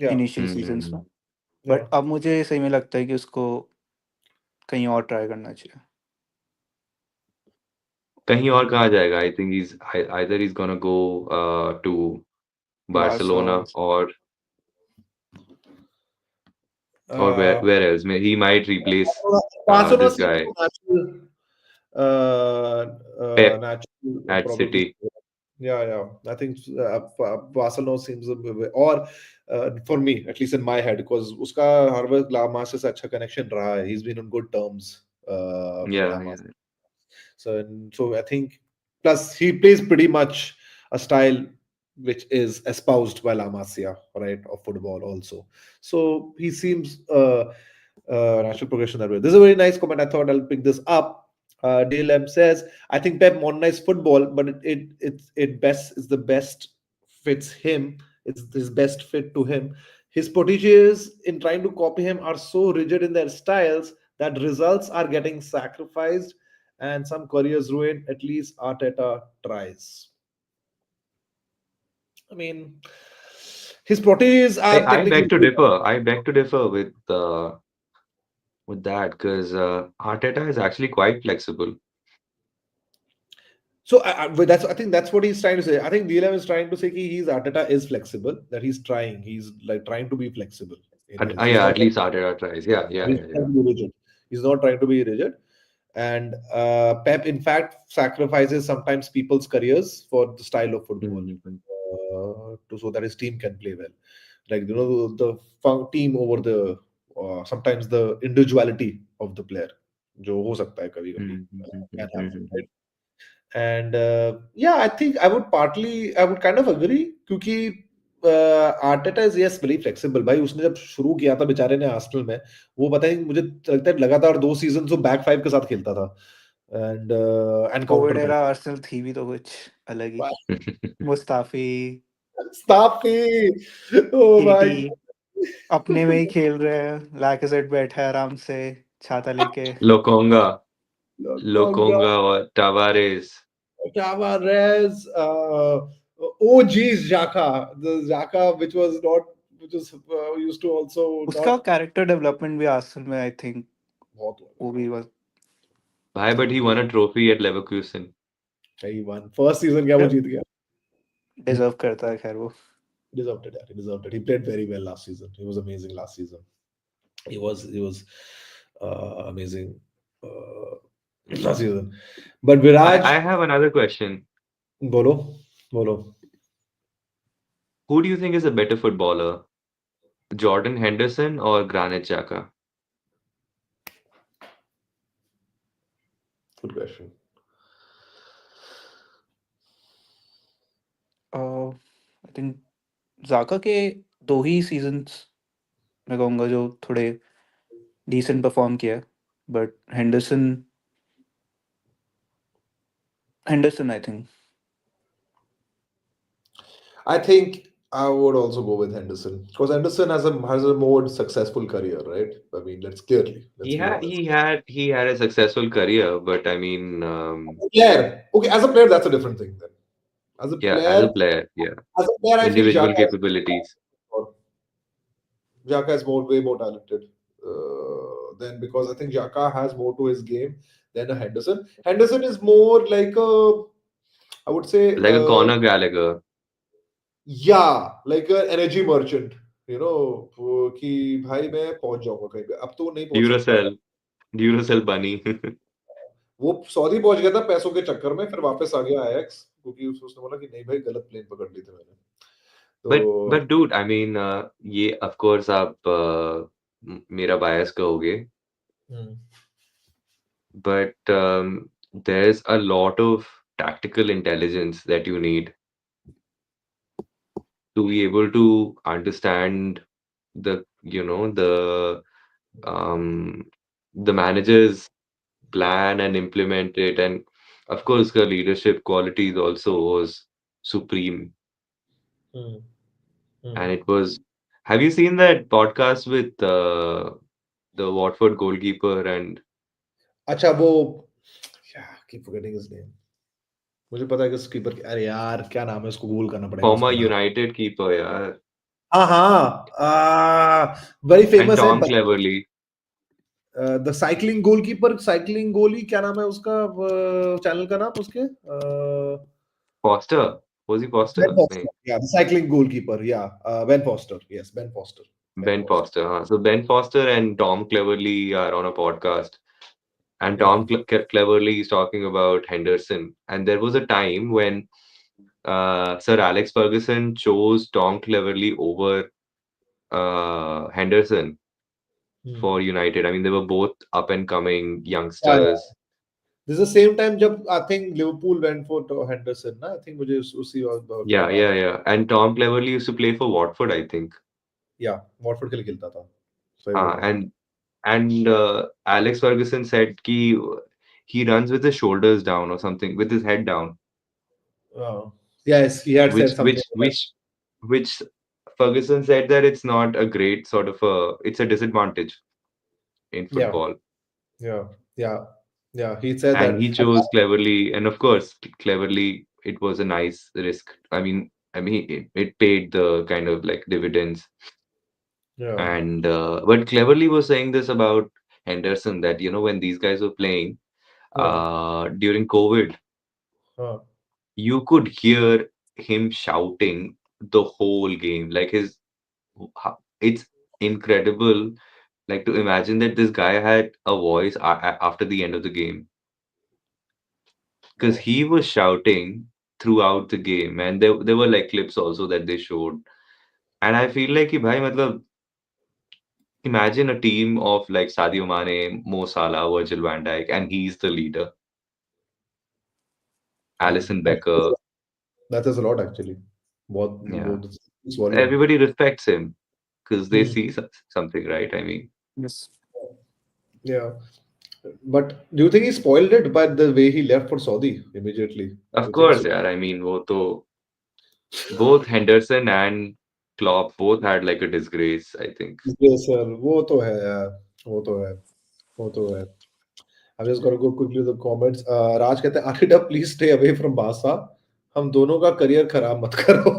yeah, इनिशियल सीजन्स में। Hmm. yeah. बट अब मुझे सही में लगता है कि उसको कहीं और ट्राई करना चाहिए। कहीं और कहाँ जाएगा? I think either he's gonna go to Barça Barcelona और or Uh, where else? He might replace Barcelona this seems guy to natural, Pep natural at probably. City. Yeah, yeah. I think Barcelona seems or for me, at least in my head, because उसका हर वक्त La Masia से अच्छा connection रहा है. He's been on good terms with La Yeah, yeah. Masia. So I think plus he plays pretty much a style which is espoused by La Masia, right, of football also. So he seems natural progression that way. This is a very nice comment. I thought I'll pick this up. DLM says, I think Pep modernized football, but it best is the best fits him. It's his best fit to him. His proteges in trying to copy him are so rigid in their styles that results are getting sacrificed and some careers ruined. At least Arteta tries. I mean, his proteges are I technically beg to good. differ. I beg to differ with that because Arteta is actually quite flexible. So but that's I think that's what he's trying to say. I think DLM is trying to say he's Arteta is flexible. That he's trying. He's like trying to be flexible in his. He's Yeah, not at least Arteta tries. Yeah, yeah, he's yeah, yeah. trying to be rigid. He's not trying to be rigid. And Pep, in fact, sacrifices sometimes people's careers for the style of football, Mhm. to so that his team can play well. Like the team over the sometimes the individuality of the player, जो हो सकता है कभी कभी Mhm, mhm, can mhm, happen, right? mhm. And yeah, I think I would kind of agree क्योंकि Arteta is yes very flexible भाई. उसने जब शुरू किया था बेचारे ने आर्सेनल में, वो पता है मुझे लगता है लगातार 2 सीजन वो बैक फाइव के साथ खेलता था and counter Covid press. Era Arsenal थी भी तो कुछ अलग ही। मुस्ताफी, स्टाफी, ओ केटी भाई, अपने में ही खेल रहे हैं, लैकेजेट बैठा है आराम से छाता लेके। Lokonga, Conga, Lokonga or Tavares. Tavares, oh geez, Xhaka, the Xhaka which was not, which was used to also उसका not कैरेक्टर डेवलपमेंट भी आर्सेनल में आई थिंक बहुत वो भी बस Why? But he won a trophy at Leverkusen. सही one first season क्या वो जीत गया. डिजर्व करता है खैर वो। He deserved it. Yeah, he deserved it. He played very well last season. He was amazing last season. He was amazing last season. But I Viraj, have another question. bolo, bolo. Who do you think is a better footballer, Jordan Henderson or Granit Xhaka? Good question. I think जाका के 2 ही seasons मैं कहूँगा जो थोड़े decent perform किया, but Henderson I think. I think I would also go with Henderson because Henderson has a more successful career, right? I mean, let's be honest. He had a successful career, but I mean, Player, okay, as a player, that's a different thing. Then, as a yeah, player, yeah, I feel individual capabilities. Xhaka is way more talented than because I think Xhaka has more to his game than a Henderson. Henderson is more like a, I would say, Like a Conor Gallagher. Yeah, like an energy merchant, you know, कि भाई मैं पहुंच जाऊंगा कहीं पे, अब तो वो नहीं पहुंच सकता है। Duracell, Duracell bunny. वो सऊदी पहुंच गया था पैसों के चक्कर में, फिर वापस आ गया आयक्स, क्योंकि उसने बोला कि नहीं भाई गलत प्लेन पकड़ ली थी मैंने। But तो dude, I mean, ये of course आप मेरा bias कहोगे, हम्म, but there's a lot of tactical intelligence that you need to be able to understand the, um, the manager's plan and implement it. And of course, the leadership qualities also was supreme. Hmm, And hmm. it was, have you seen that podcast with the Watford goalkeeper and अच्छा वो, keep forgetting his name, मुझे पता है कि keeper, अरे यार क्या नाम है, उसको गूगल करना पड़ेगा former उसका नाम। United keeper, yeah, हाँ हाँ, वेरी and फेमस है, Tom Cleverley, the cycling goalkeeper, cycling गोली, क्या नाम है उसका चैनल का नाम उसके, Foster, was he Ben Foster? Foster, No, या द साइकिलिंग गोलकीपर, या Ben foster, yes Ben foster, Ben Ben foster, Foster. Huh? So Ben Foster and Tom Cleverley are on a podcast, and या Tom Cleverley is talking about Henderson. And there was a time when Sir Alex Ferguson chose Tom Cleverley over Henderson for United. I mean, they were both up and coming youngsters. This the same time जब I think Liverpool went for Henderson ना, I think मुझे उसी वक्त की Yeah, बात yeah, है। yeah. And Tom Cleverley used to play for Watford, I think. या Watford के लिए खेलता था, सही बोल रहा And Alex Ferguson said कि he runs with his shoulders down or something, with his head down, है। Yes he had said which something which which which Ferguson said that it's not a great sort of it's a disadvantage in या football. या या या he said And that. he chose Cleverly, and of course, Cleverly, it was a nice risk. I mean, it paid the kind of like dividends. या And but Cleverly was saying this about Henderson that when these guys were playing हाँ during COVID, हाँ you could hear him shouting the whole game. Like it's incredible. Like to imagine that this guy had a voice after the end of the game because he was shouting throughout the game, and there were like clips also that they showed. And I feel like, कि भाई मतलब imagine a team of like Sadio Mane, Mo Salah, Virgil van Dijk, and he's the leader. Alisson Becker, that is a lot actually, बहुत yeah, बहुत its volume. everybody respects him because they Hmm. see something, right? I mean, Yes. Yeah, but do you think he spoiled it by the way he left for Saudi immediately? Do of you think course, so? yeah. I mean, वो तो both Henderson and Klopp both had like a disgrace, I think. Yes, sir. वो तो है यार, वो तो है, वो तो है। I'm just gonna go quickly to the comments. राज कहते हैं Arida, please stay away from Barca. हम दोनों का करियर खराब मत करो।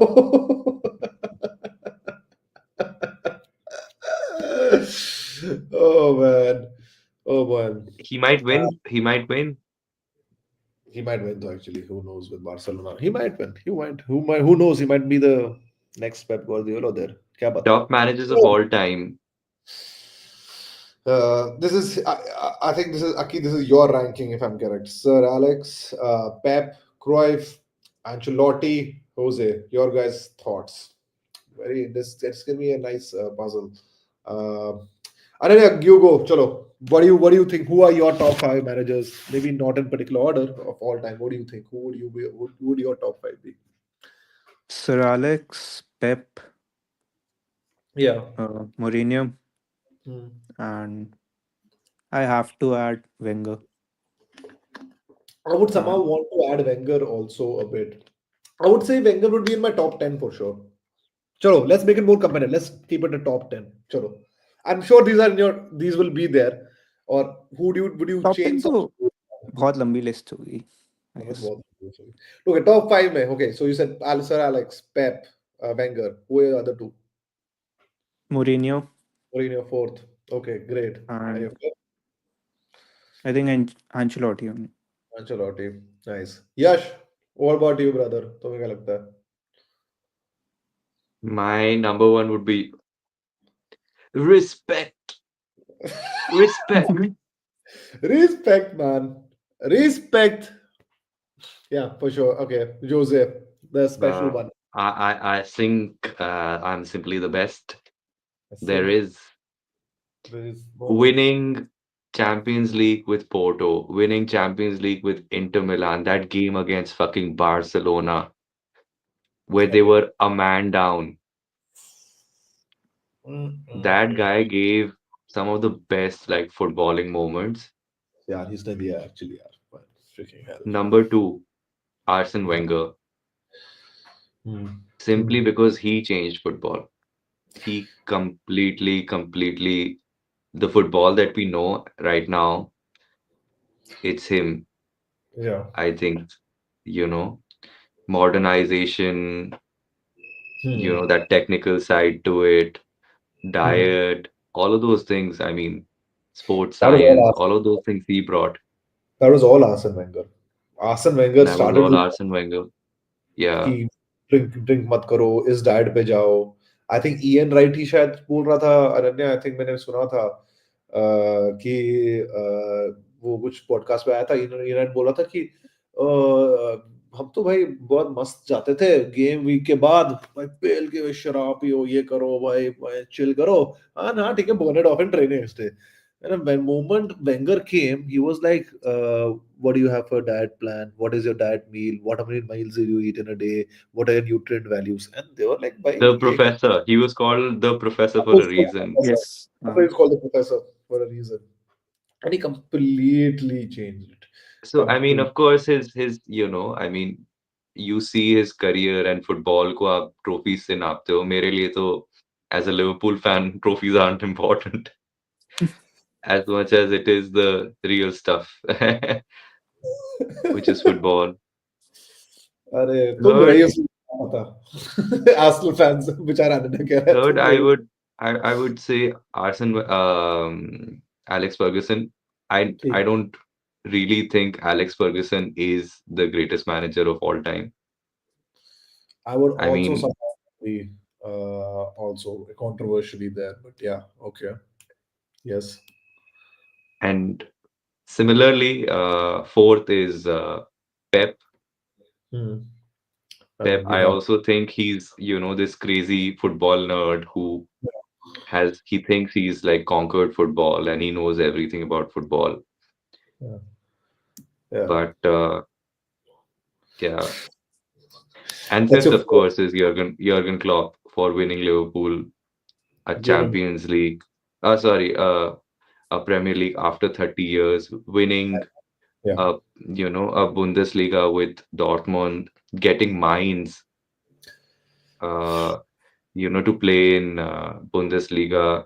Oh man, oh man. He might Uh, win. He might win. he might win though. Actually, who knows with Barcelona? He might win. He might. Who might? Who knows? He might be the next Pep Guardiola there. क्या पता? Top managers of all time. This is, I think this is Aki. This is your ranking, if I'm correct, Sir Alex, Pep, Cruyff, Ancelotti, Jose. Your guys' thoughts. Very. This gonna be a nice puzzle. Uh, Ananya, you go. Chalo. What do you think? Who are your top five managers? Maybe not in particular order of all time. What do you think? Who would you be? Who would your top five be? Sir Alex, Pep, Yeah. Mourinho, Hmm. and I have to add Wenger. I would somehow And want to add Wenger also a bit. I would say Wenger would be in my top 10 for sure. Chalo, let's make it more competitive. Let's keep it a top 10. Chalo. I'm sure these will be there. Or who do you would you top 10 change some? तो बहुत लंबी list होगी, I Number guess. बहुत sorry. Okay, top five mein. Okay, so you said Sir Alex, Pep, Wenger. Who are the other two? Mourinho, Mourinho fourth. Okay, great. And your and fifth? I think Ancelotti only. Ancelotti. Nice. Yash, what about you, brother? तुम्हें क्या लगता है? My number one would be respect. Respect. Respect, man. Respect. Yeah, for sure. Okay, Jose, the special Uh, one. I think I'm simply the best. I There think is there is no. winning Champions League with Porto, winning Champions League with Inter Milan, that game against fucking Barcelona, where they Okay. were a man down. That Mm. guy gave some of the best like footballing moments. Yeah, he's the yeah, actually, yeah. But freaking hell. Number two, Arsene Yeah. Wenger, Mm. simply Mm. because he changed football. He completely, the football that we know right now, it's him, Yeah. I think, you know, modernization, Hmm. that technical side to it, Hmm. diet, all of those things. I mean, sports That was science, all all of those things he brought. That was all Arsene Wenger. Arsene Wenger That was started all with Arsene Wenger. Yeah. कि drink मत करो इस diet पे जाओ I think ईएन right ही शायद बोल रहा था अनन्या आई थिंक मैंने सुना था कि वो कुछ पॉडकास्ट में आया था ईएन बोल रहा था कि हम तो भाई बहुत मस्त जाते थे गेम वीक के बाद भाई पेल के शराब पियो ये करो भाई भाई चिल करो हाँ ना ठीक है burn it of in training and when moment Wenger came, he was like, "What do you have for a diet plan? What is your diet meal? What how many meals do you eat in a day? What are your nutrient values?" And they were like, "Bhai, The ye professor. He was called the professor of for a course called the reason. professor. Yes. Of course, he's called the professor for a reason." And he completely changed it. So I mean, Complete. of course, I mean, you see his career and football को आप trophies से नापते हो. मेरे लिए तो as a Liverpool fan, trophies aren't important as much as it is the real stuff, which is football. अरे तुम रही Third, हो था आर्सेनल फैंस बेचारा ने कह रहा है third, तुम I रही would, I would say Alex Ferguson. I ठीक don't really think Alex Ferguson is the greatest manager of all time. I would I also mean, somehow be also controversially there, but yeah, okay, yes. and similarly, fourth is Pep. Hmm. I Pep, mean, you I have also think he's, this crazy football nerd who he thinks he's like conquered football and he knows everything about football. yeah, yeah. But yeah, and What's fifth, your of course, is Jurgen Klopp for winning Liverpool a Jurgen? Champions League. Sorry, a Premier League after 30 years, winning Yeah, a Bundesliga with Dortmund, getting Mainz, uh, to play in Bundesliga.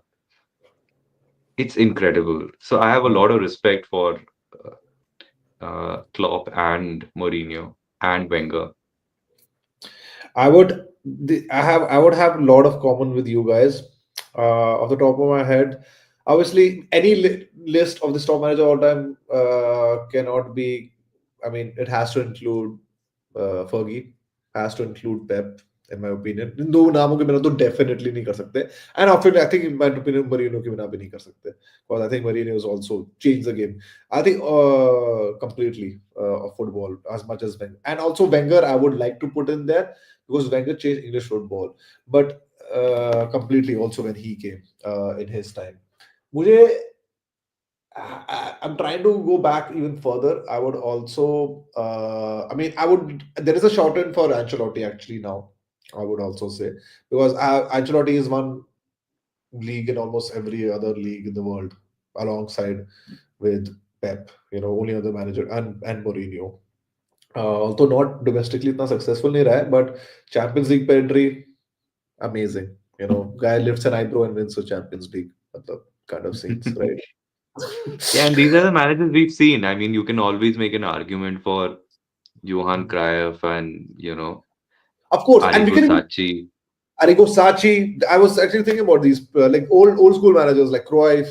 It's incredible. So I have a yeah. lot of respect for Klopp and Mourinho and Wenger. I would have a lot of common with you guys. Off the top of my head, obviously, any list of the top manager all time cannot be. I mean, it has to include Fergie, has to include Pep, in my opinion. इन दो नामों के बिना तो definitely नहीं कर सकते. And often I think in my opinion Mourinho के बिना भी नहीं कर सकते. Because I think Mourinho has also changed the game. I think completely of football as much as Wenger. And also Wenger, I would like to put in there because Wenger changed English football, but completely also when he came in his time. मुझे I'm trying to go back even further. I would also, I mean, I would. There is a shout in for Ancelotti actually now. I would also say because Ancelotti is one league in almost every other league in the world, alongside with Pep. Only other manager and Mourinho. Although not domestically इतना successful नहीं रहा है, but Champions League पे entry amazing. Guy lifts an eyebrow and wins the Champions League. मतलब kind of scenes, right? Yeah, and these are the managers we've seen. I mean, you can always make an argument for Johan Cruyff and, Of course, and we Arrigo can even Sacchi. Arrigo Sacchi. I was actually thinking about these like old school managers like Cruyff.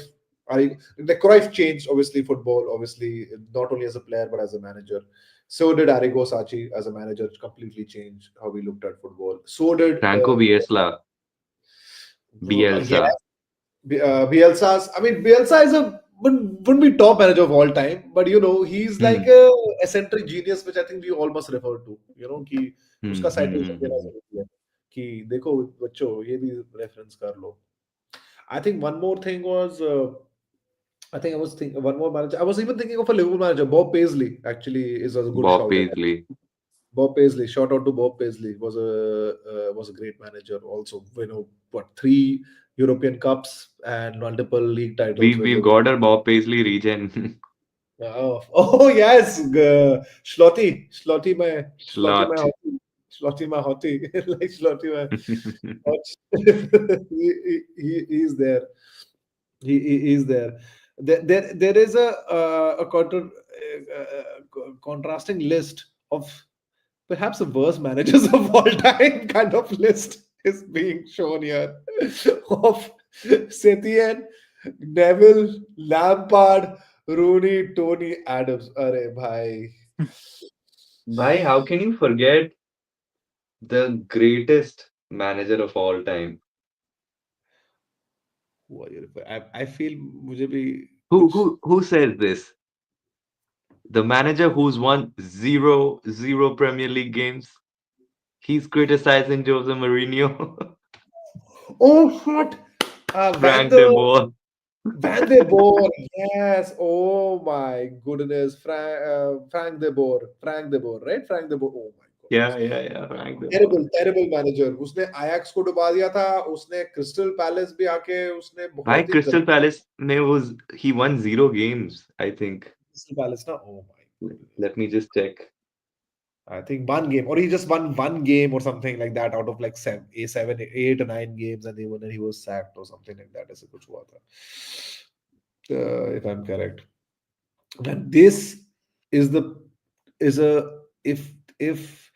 Like Cruyff changed obviously football, obviously not only as a player but as a manager. So did Arrigo Sacchi as a manager, completely changed how we looked at football. So did Franco Bielsa. yeah, Bielsa. Bielsa's. I mean, Bielsa is a wouldn't be top manager of all time, but he's like Hmm. a eccentric genius, which I think we all must refer to. कि उसका citation देना Hmm. जरूरी है कि देखो बच्चों ये भी reference कर लो. I think one more thing was. I think I was thinking one more manager. I was even thinking of a Liverpool manager. Bob Paisley actually is a good Bob shout. Paisley. Bob Paisley, shout out to Bob Paisley, was a great manager. Also, what, 3 European Cups and multiple league titles with We've Liverpool. got our Bob Paisley regen. Oh yes, Slotty my Slot. hockey, Slotty my hockey, like Slotty my. He's there. He is there. There is a contrasting list of perhaps the worst managers of all time kind of list is being shown here of Setien, Neville, Lampard, Rooney, Tony Adams. Arey bhai. Why? How can you forget the greatest manager of all time? I feel मुझे भी Who कुछ who who says this? The manager who's won zero Premier League games. He's criticizing Jose Mourinho. oh shit Frank de Boer. Van de Boer, yes. Oh my goodness, Frank de Boer, right? Frank de Boer. Oh my goodness, Yeah, Frank de Boer. terrible manager. उसने आयैक्स को डुबा दिया था. उसने crystal palace भी आके उसने Why बहुत ही Crystal गंदा Palace he won 0 games, I think. Crystal palace ना. Oh my goodness. Let me just check. I think one game, or he just won one game or something like that out of like seven, 8 or 9 games, and then he was sacked or something like that. ऐसे कुछ हुआ था. If I'm correct. And this is the is a if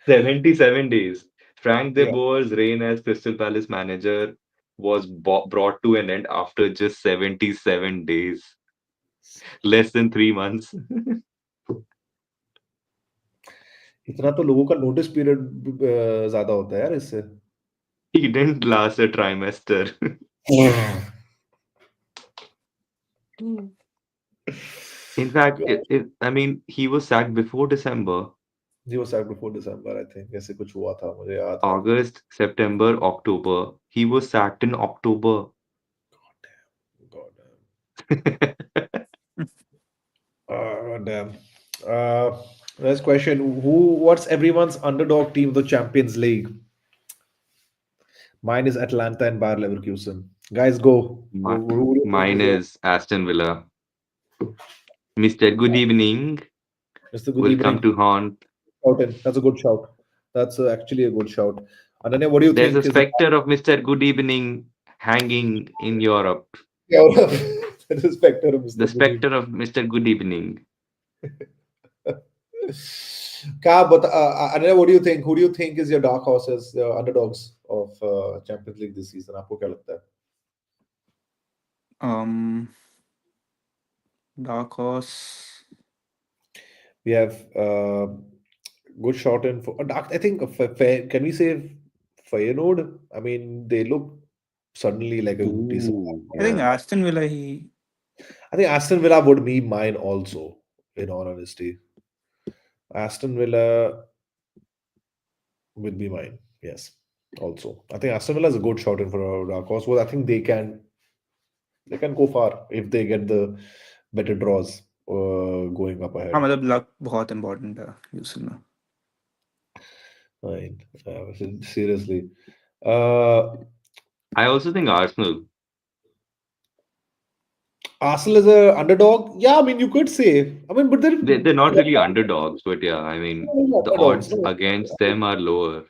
77 days. Frank de yeah. Boer's reign as Crystal Palace manager was brought to an end after just 77 days, less than 3 months. इतना तो लोगों का notice period ज्यादा होता है यार इससे. He didn't last a trimester. In fact, I mean, he was sacked before December. He was sacked before December, I think. ऐसे कुछ हुआ था मुझे याद है. August, September, October. He was sacked in October. God damn. God damn. Uh, Next question. What's everyone's underdog team of the Champions League? Mine is Atlanta and Bayer Leverkusen. Guys, go. Who do you think Mine is your is Aston Villa. Mr. Good evening Mr. Good will come evening? to haunt. Shout in. That's a good shout. That's actually a good shout. Ananya, what do you There's a think is the specter of Mr. Good evening hanging in Europe. the specter of The Mr. Good evening? specter of Mr. Good evening. But Ananya, what do you think? Who do you think is your dark horses, underdogs of Champions League this season? आपको क्या लगता है? Dark horse. We have good shot in for I think can we say Feyenoord? I mean, they look suddenly like a decent. Ooh, I think yeah. Aston Villa. I think Aston Villa would be mine also. In all honesty, Aston Villa would be mine. Yes, also. I think Aston Villa is a good shot in for a dark horse. Well, I think they can go far if they get the better draws going up हाँ ahead. मतलब luck बहुत important है यूसुफ में. Fine. Seriously. Uh, I also think Arsenal. Arsenal is a underdog. Yeah, I mean you could say. I mean, but They're not really underdogs, but yeah, I mean, the underdogs. odds No. against them are lower.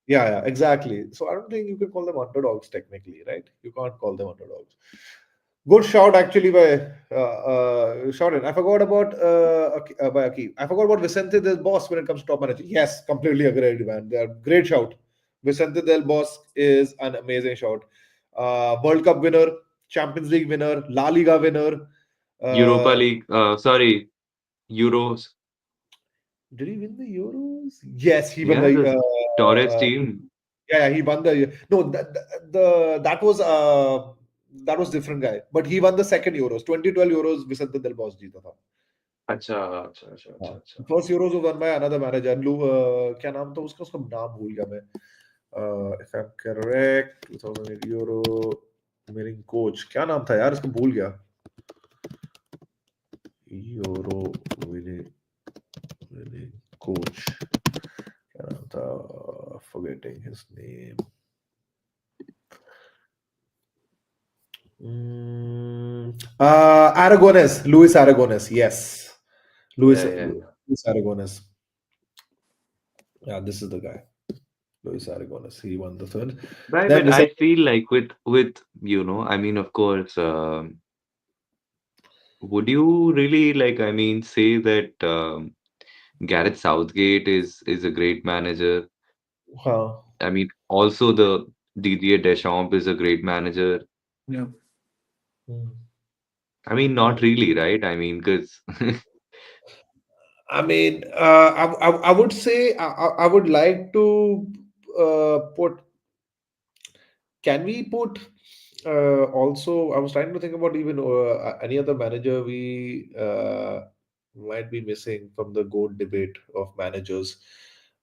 Yeah, exactly. So I don't think you can call them underdogs technically, right? You can't call them underdogs. Good shout actually by Shorten. I forgot about by Akeem. I forgot about Vicente Del Boss when it comes to top manager. Yes, completely agreed, man. They're great shout. Vicente Del Boss is an amazing shout. World Cup winner, Champions League winner, La Liga winner. Europa League, sorry, Euros. Did he win the Euros? Yes, he won Yeah, the. the Torres team. Yeah, he won the. No, that was different guy. But he won the second Euros. 2012 Euros. Vicente Del Bosque जीता था. अच्छा अच्छा अच्छा अच्छा हाँ. अच्छा. First Euros was won by another manager. क्या नाम था उसका नाम भूल गया मैं. If I'm correct, 2008 Euro winning coach. क्या नाम था यार इसको भूल गया. Euro winning coach. क्या नाम था? Forgetting his name. Aragones, Luis Aragones. Yes, Yeah, yeah, yeah. Luis Aragones. Yeah, this is the guy, Luis Aragones. He won the third. Right, Then but I Vicente. feel like with I mean, of course, would you really like, I mean, say that Gareth Southgate is a great manager? Huh. I mean, also the Didier Deschamps is a great manager. Yeah. Hmm. I mean, not really, right? I mean, because I mean, I would say I would like to put. Can we put also? I was trying to think about even any other manager we might be missing from the GOAT debate of managers.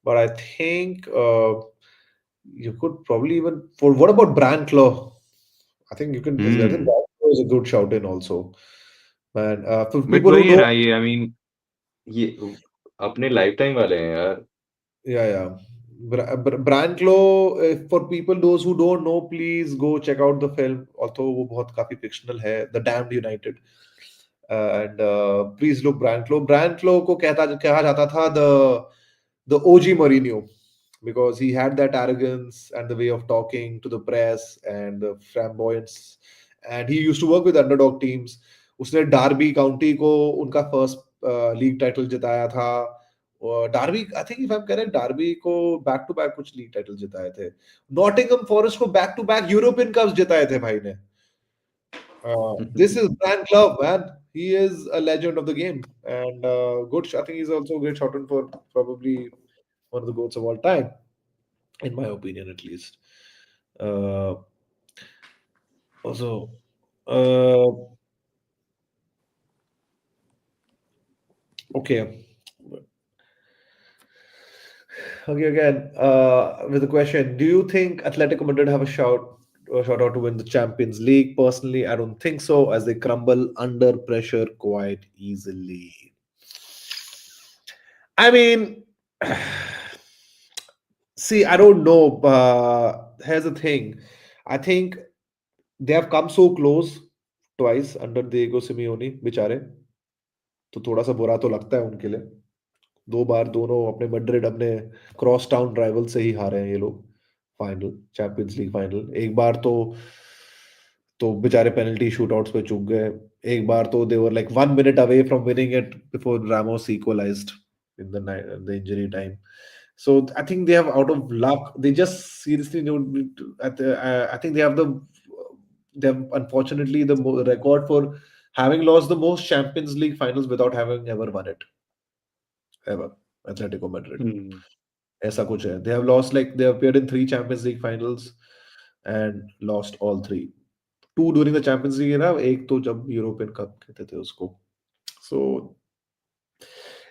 But I think you could probably even for what about Brand Claw? I think you can. I think hmm. Brand Claw is a good shout in also. Man, for But people who वही है don't. ना ये, I mean, ये अपने life time वाले हैं यार. Yeah, yeah. Brand Glow, for people those who don't know, please go check out the film. Although वो बहुत काफी fictional है, The Damned United. And please look Brand Glow. Brand Glow को कहा जाता था the OG Mourinho because he had that arrogance and the way of talking to the press and the flamboyance. And he used to work with underdog teams. उसने Derby County को उनका first league title जिताया था. और Derby I think if I am correct Derby को back to back कुछ league title जिताए थे. नॉटिंघम फॉरेस्ट को back to back European cups जिताए थे भाई ने. This is Brian Clough, man. He is a legend of the game and good. I think he's also a great shot for probably one of the goats of all time, in my opinion, at least. Uh, also, uh, okay, okay. Again, with the question, do you think Atletico Madrid have a shout out to win the Champions League? Personally, I don't think so, as they crumble under pressure quite easily. I mean, see, I don't know. Here's the thing. I think they have come so close twice under Diego Simeone, बेचारे. तो थोड़ा सा बुरा तो लगता है उनके लिए. दो बार दोनों अपने मैड्रिड अपने क्रॉस टाउन राइवल से ही हारे हैं ये लोग. फाइनल चैंपियंस लीग फाइनल एक बार तो बेचारे पेनल्टी शूटआउट्स पे चूक गए. एक बार तो दे were like 1 minute away from winning it before Ramos equalized in the injury time. So I think they have out of luck. They just seriously don't. I think they have unfortunately the record for having lost the most Champions League finals without having ever won it ever. Atletico Madrid. Hmm. ऐसा कुछ है. They have lost like they appeared in 3 Champions League finals and lost all three. Two during the Champions League era, एक तो जब European cup कहते थे उसको. So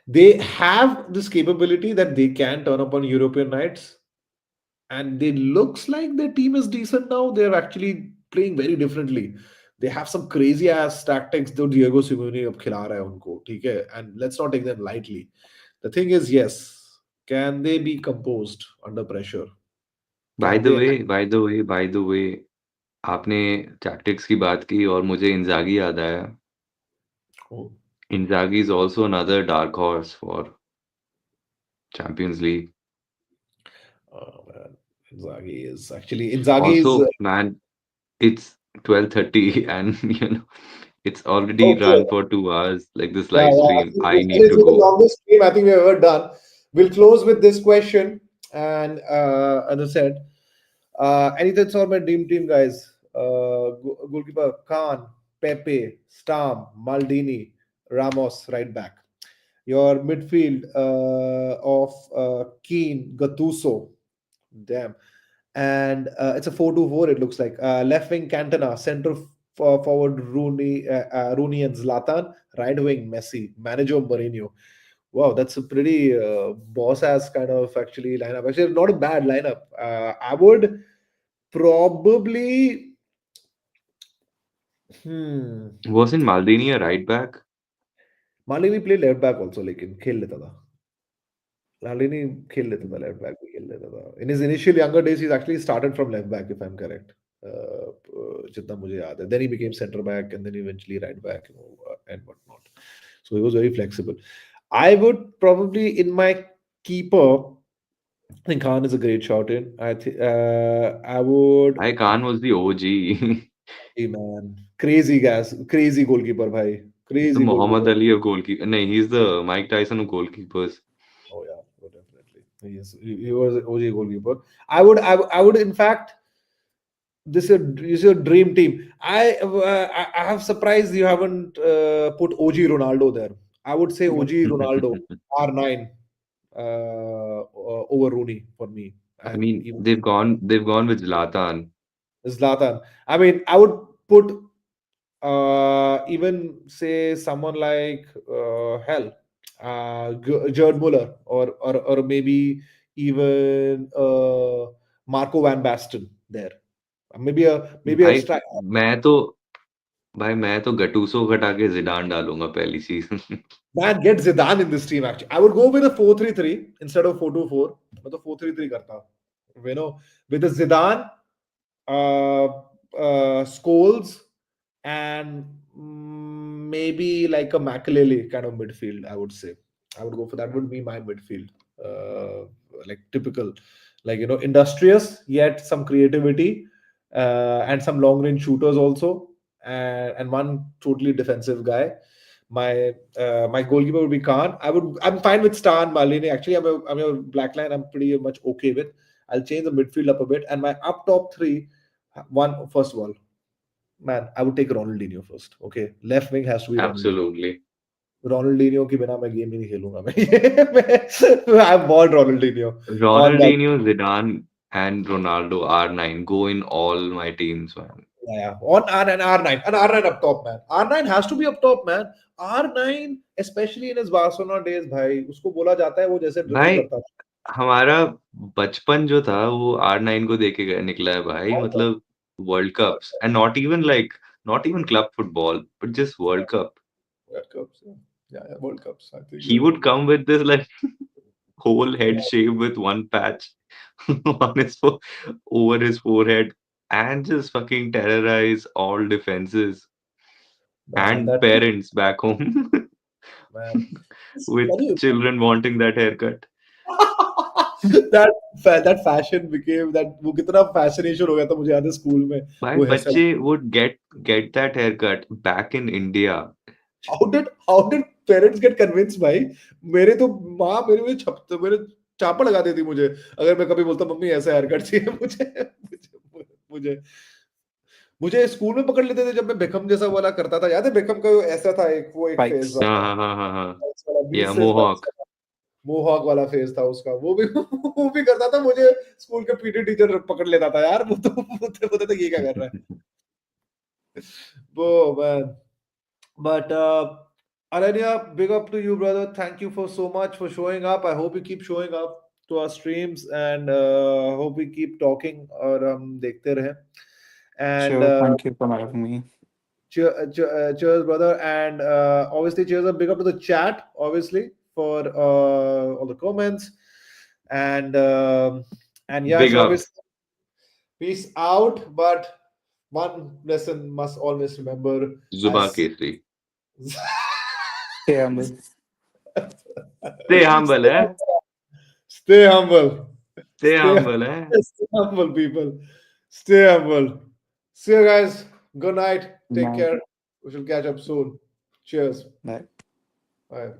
they have this capability that they can turn up on European nights, and it looks like their team is decent now. They're actually playing very differently. They have some crazy ass tactics जो Diego Simeone अब खिला रहा है उनको, ठीक है? And let's not take them lightly. The thing is, yes, can they be composed under pressure? By Can the they? Way by the way by the way आपने tactics की बात की और मुझे इंजागी याद आया. Oh, Inzaghi is also another dark horse for Champions League. oh man, Inzaghi is Also, man, it's 12:30 and it's already okay. run for 2 hours like this Yeah, live yeah. stream. I This need is to the go. longest stream I think we've ever done. We'll close with this question. And as I said, any thoughts on my dream team, guys? Goalkeeper Khan, Pepe, Stam, Maldini, Ramos, right back. Your midfield of Keane, Gattuso, damn, and it's a 4-2-4. It looks like left wing Cantona, forward Rooney and Zlatan, right wing Messi, manager Mourinho. Wow, that's a pretty boss ass kind of actually lineup. Actually, not a bad lineup. I would probably. Hmm. Wasn't Maldini a right back? Malini play left back also, लेकिन खेल लेता था. Nalini खेल लेता था left back भी खेल लेता था. In his initial younger days, he's actually started from left back, if I'm correct. जितना मुझे याद है. Then he became centre back and then eventually right back, and whatnot. So he was very flexible. I would probably in my keeper. I think Khan is a great shout in. I would. I Khan was the OG. Hey man, crazy guys, crazy goalkeeper, bhai, He's the crazy Muhammad goalkeeper. Ali of goalkeeper. No, he's the Mike Tyson of goalkeepers. Oh yeah, oh, definitely. He was an OG goalkeeper. I would in fact, this is a dream team. I have surprised you haven't put OG Ronaldo there. I would say OG Ronaldo R9 over Rooney for me, I and mean, even they've gone with Zlatan. Zlatan. I mean, I would put even say someone like hell, Gerd Muller, or maybe even Marco van Basten there. Maybe a भाई strike. मैं तो मैं तो गटूसो हटा के Zidane डालूंगा पहली season. Man, get Zidane in this team. Actually, I would go with a 4-3-3 instead of 4-2-4. But the 4-3-3 karta. You know, with the Zidane, uh, Scholes, and maybe like a Makelele kind of midfield. I would say I would go for that. Would be my midfield, like typical, like industrious yet some creativity, and some long range shooters also, and one totally defensive guy. My goalkeeper would be Khan. I'm fine with Stan Malini. Actually, I'm a black line. I'm pretty much okay with. I'll change the midfield up a bit, and my up top three. One first of all, man, I would take Ronaldinho first. Okay, left wing has to be Ronaldinho. Absolutely. Ronaldinho के बिना मैं game ही नहीं खेलूंगा मैं. I want Ronaldinho on that. Ronaldinho, Zidane, and Ronaldo R9 go in all my teams, man. Yeah, on R9 and R9 up top, man. R9 has to be up top, man. R9, especially in his Barcelona days, भाई उसको बोला जाता है वो जैसे dribble भाई करता था. हमारा बचपन जो था वो R9 को देखे निकला है भाई. World Cup, मतलब world World cups and not even club football but just World Cup. Cups, yeah. Yeah, World Cups. I think He you're would right. come with this like whole head Yeah, shape with one patch on over his forehead and just fucking terrorize all defenses man, and that parents back home man. with Can you children wanting that haircut. that that fashion became that वो कितना fascination हो गया था मुझे याद है school में भाई वो hairstyle. बच्चे would get that haircut back in India. How did parents get convinced भाई. मेरे तो माँ मेरे चापड़ लगा देती मुझे अगर मैं कभी बोलता मम्मी ऐसा हेयर कट चाहिए मुझे मुझे मुझे स्कूल में पकड़ लेते थे जब मैं बेकम जैसा वाला करता था. याद है बेकम का ऐसा था एक फेज Spikes. था हाँ हाँ हाँ हाँ हाँ. वाला Yeah, 20 से mohawk. मोहॉक वाला फेज था उसका वो भी करता था. मुझे स्कूल के पीटी टीचर पकड़ लेता था यार. वो तो बोलते थे ये क्या कर रहा है वो man. But Ananya, big up to you, brother. Thank you for so much for showing up. I hope you keep showing up to our streams and hope we keep talking और हम देखते रहें. And Sure. Thank you for having me. cheers, brother. And obviously, cheers a big up to the chat, obviously, for all the comments. And yeah, Big Shobis, up. peace out. But one lesson must always remember Zuba as Kesri. Stay humble. Stay humble, eh? stay humble. Stay Stay, humble, eh? stay humble, people. Stay humble. See you guys. Good night. Take Bye. care. We shall catch up soon. Cheers. Bye. Bye.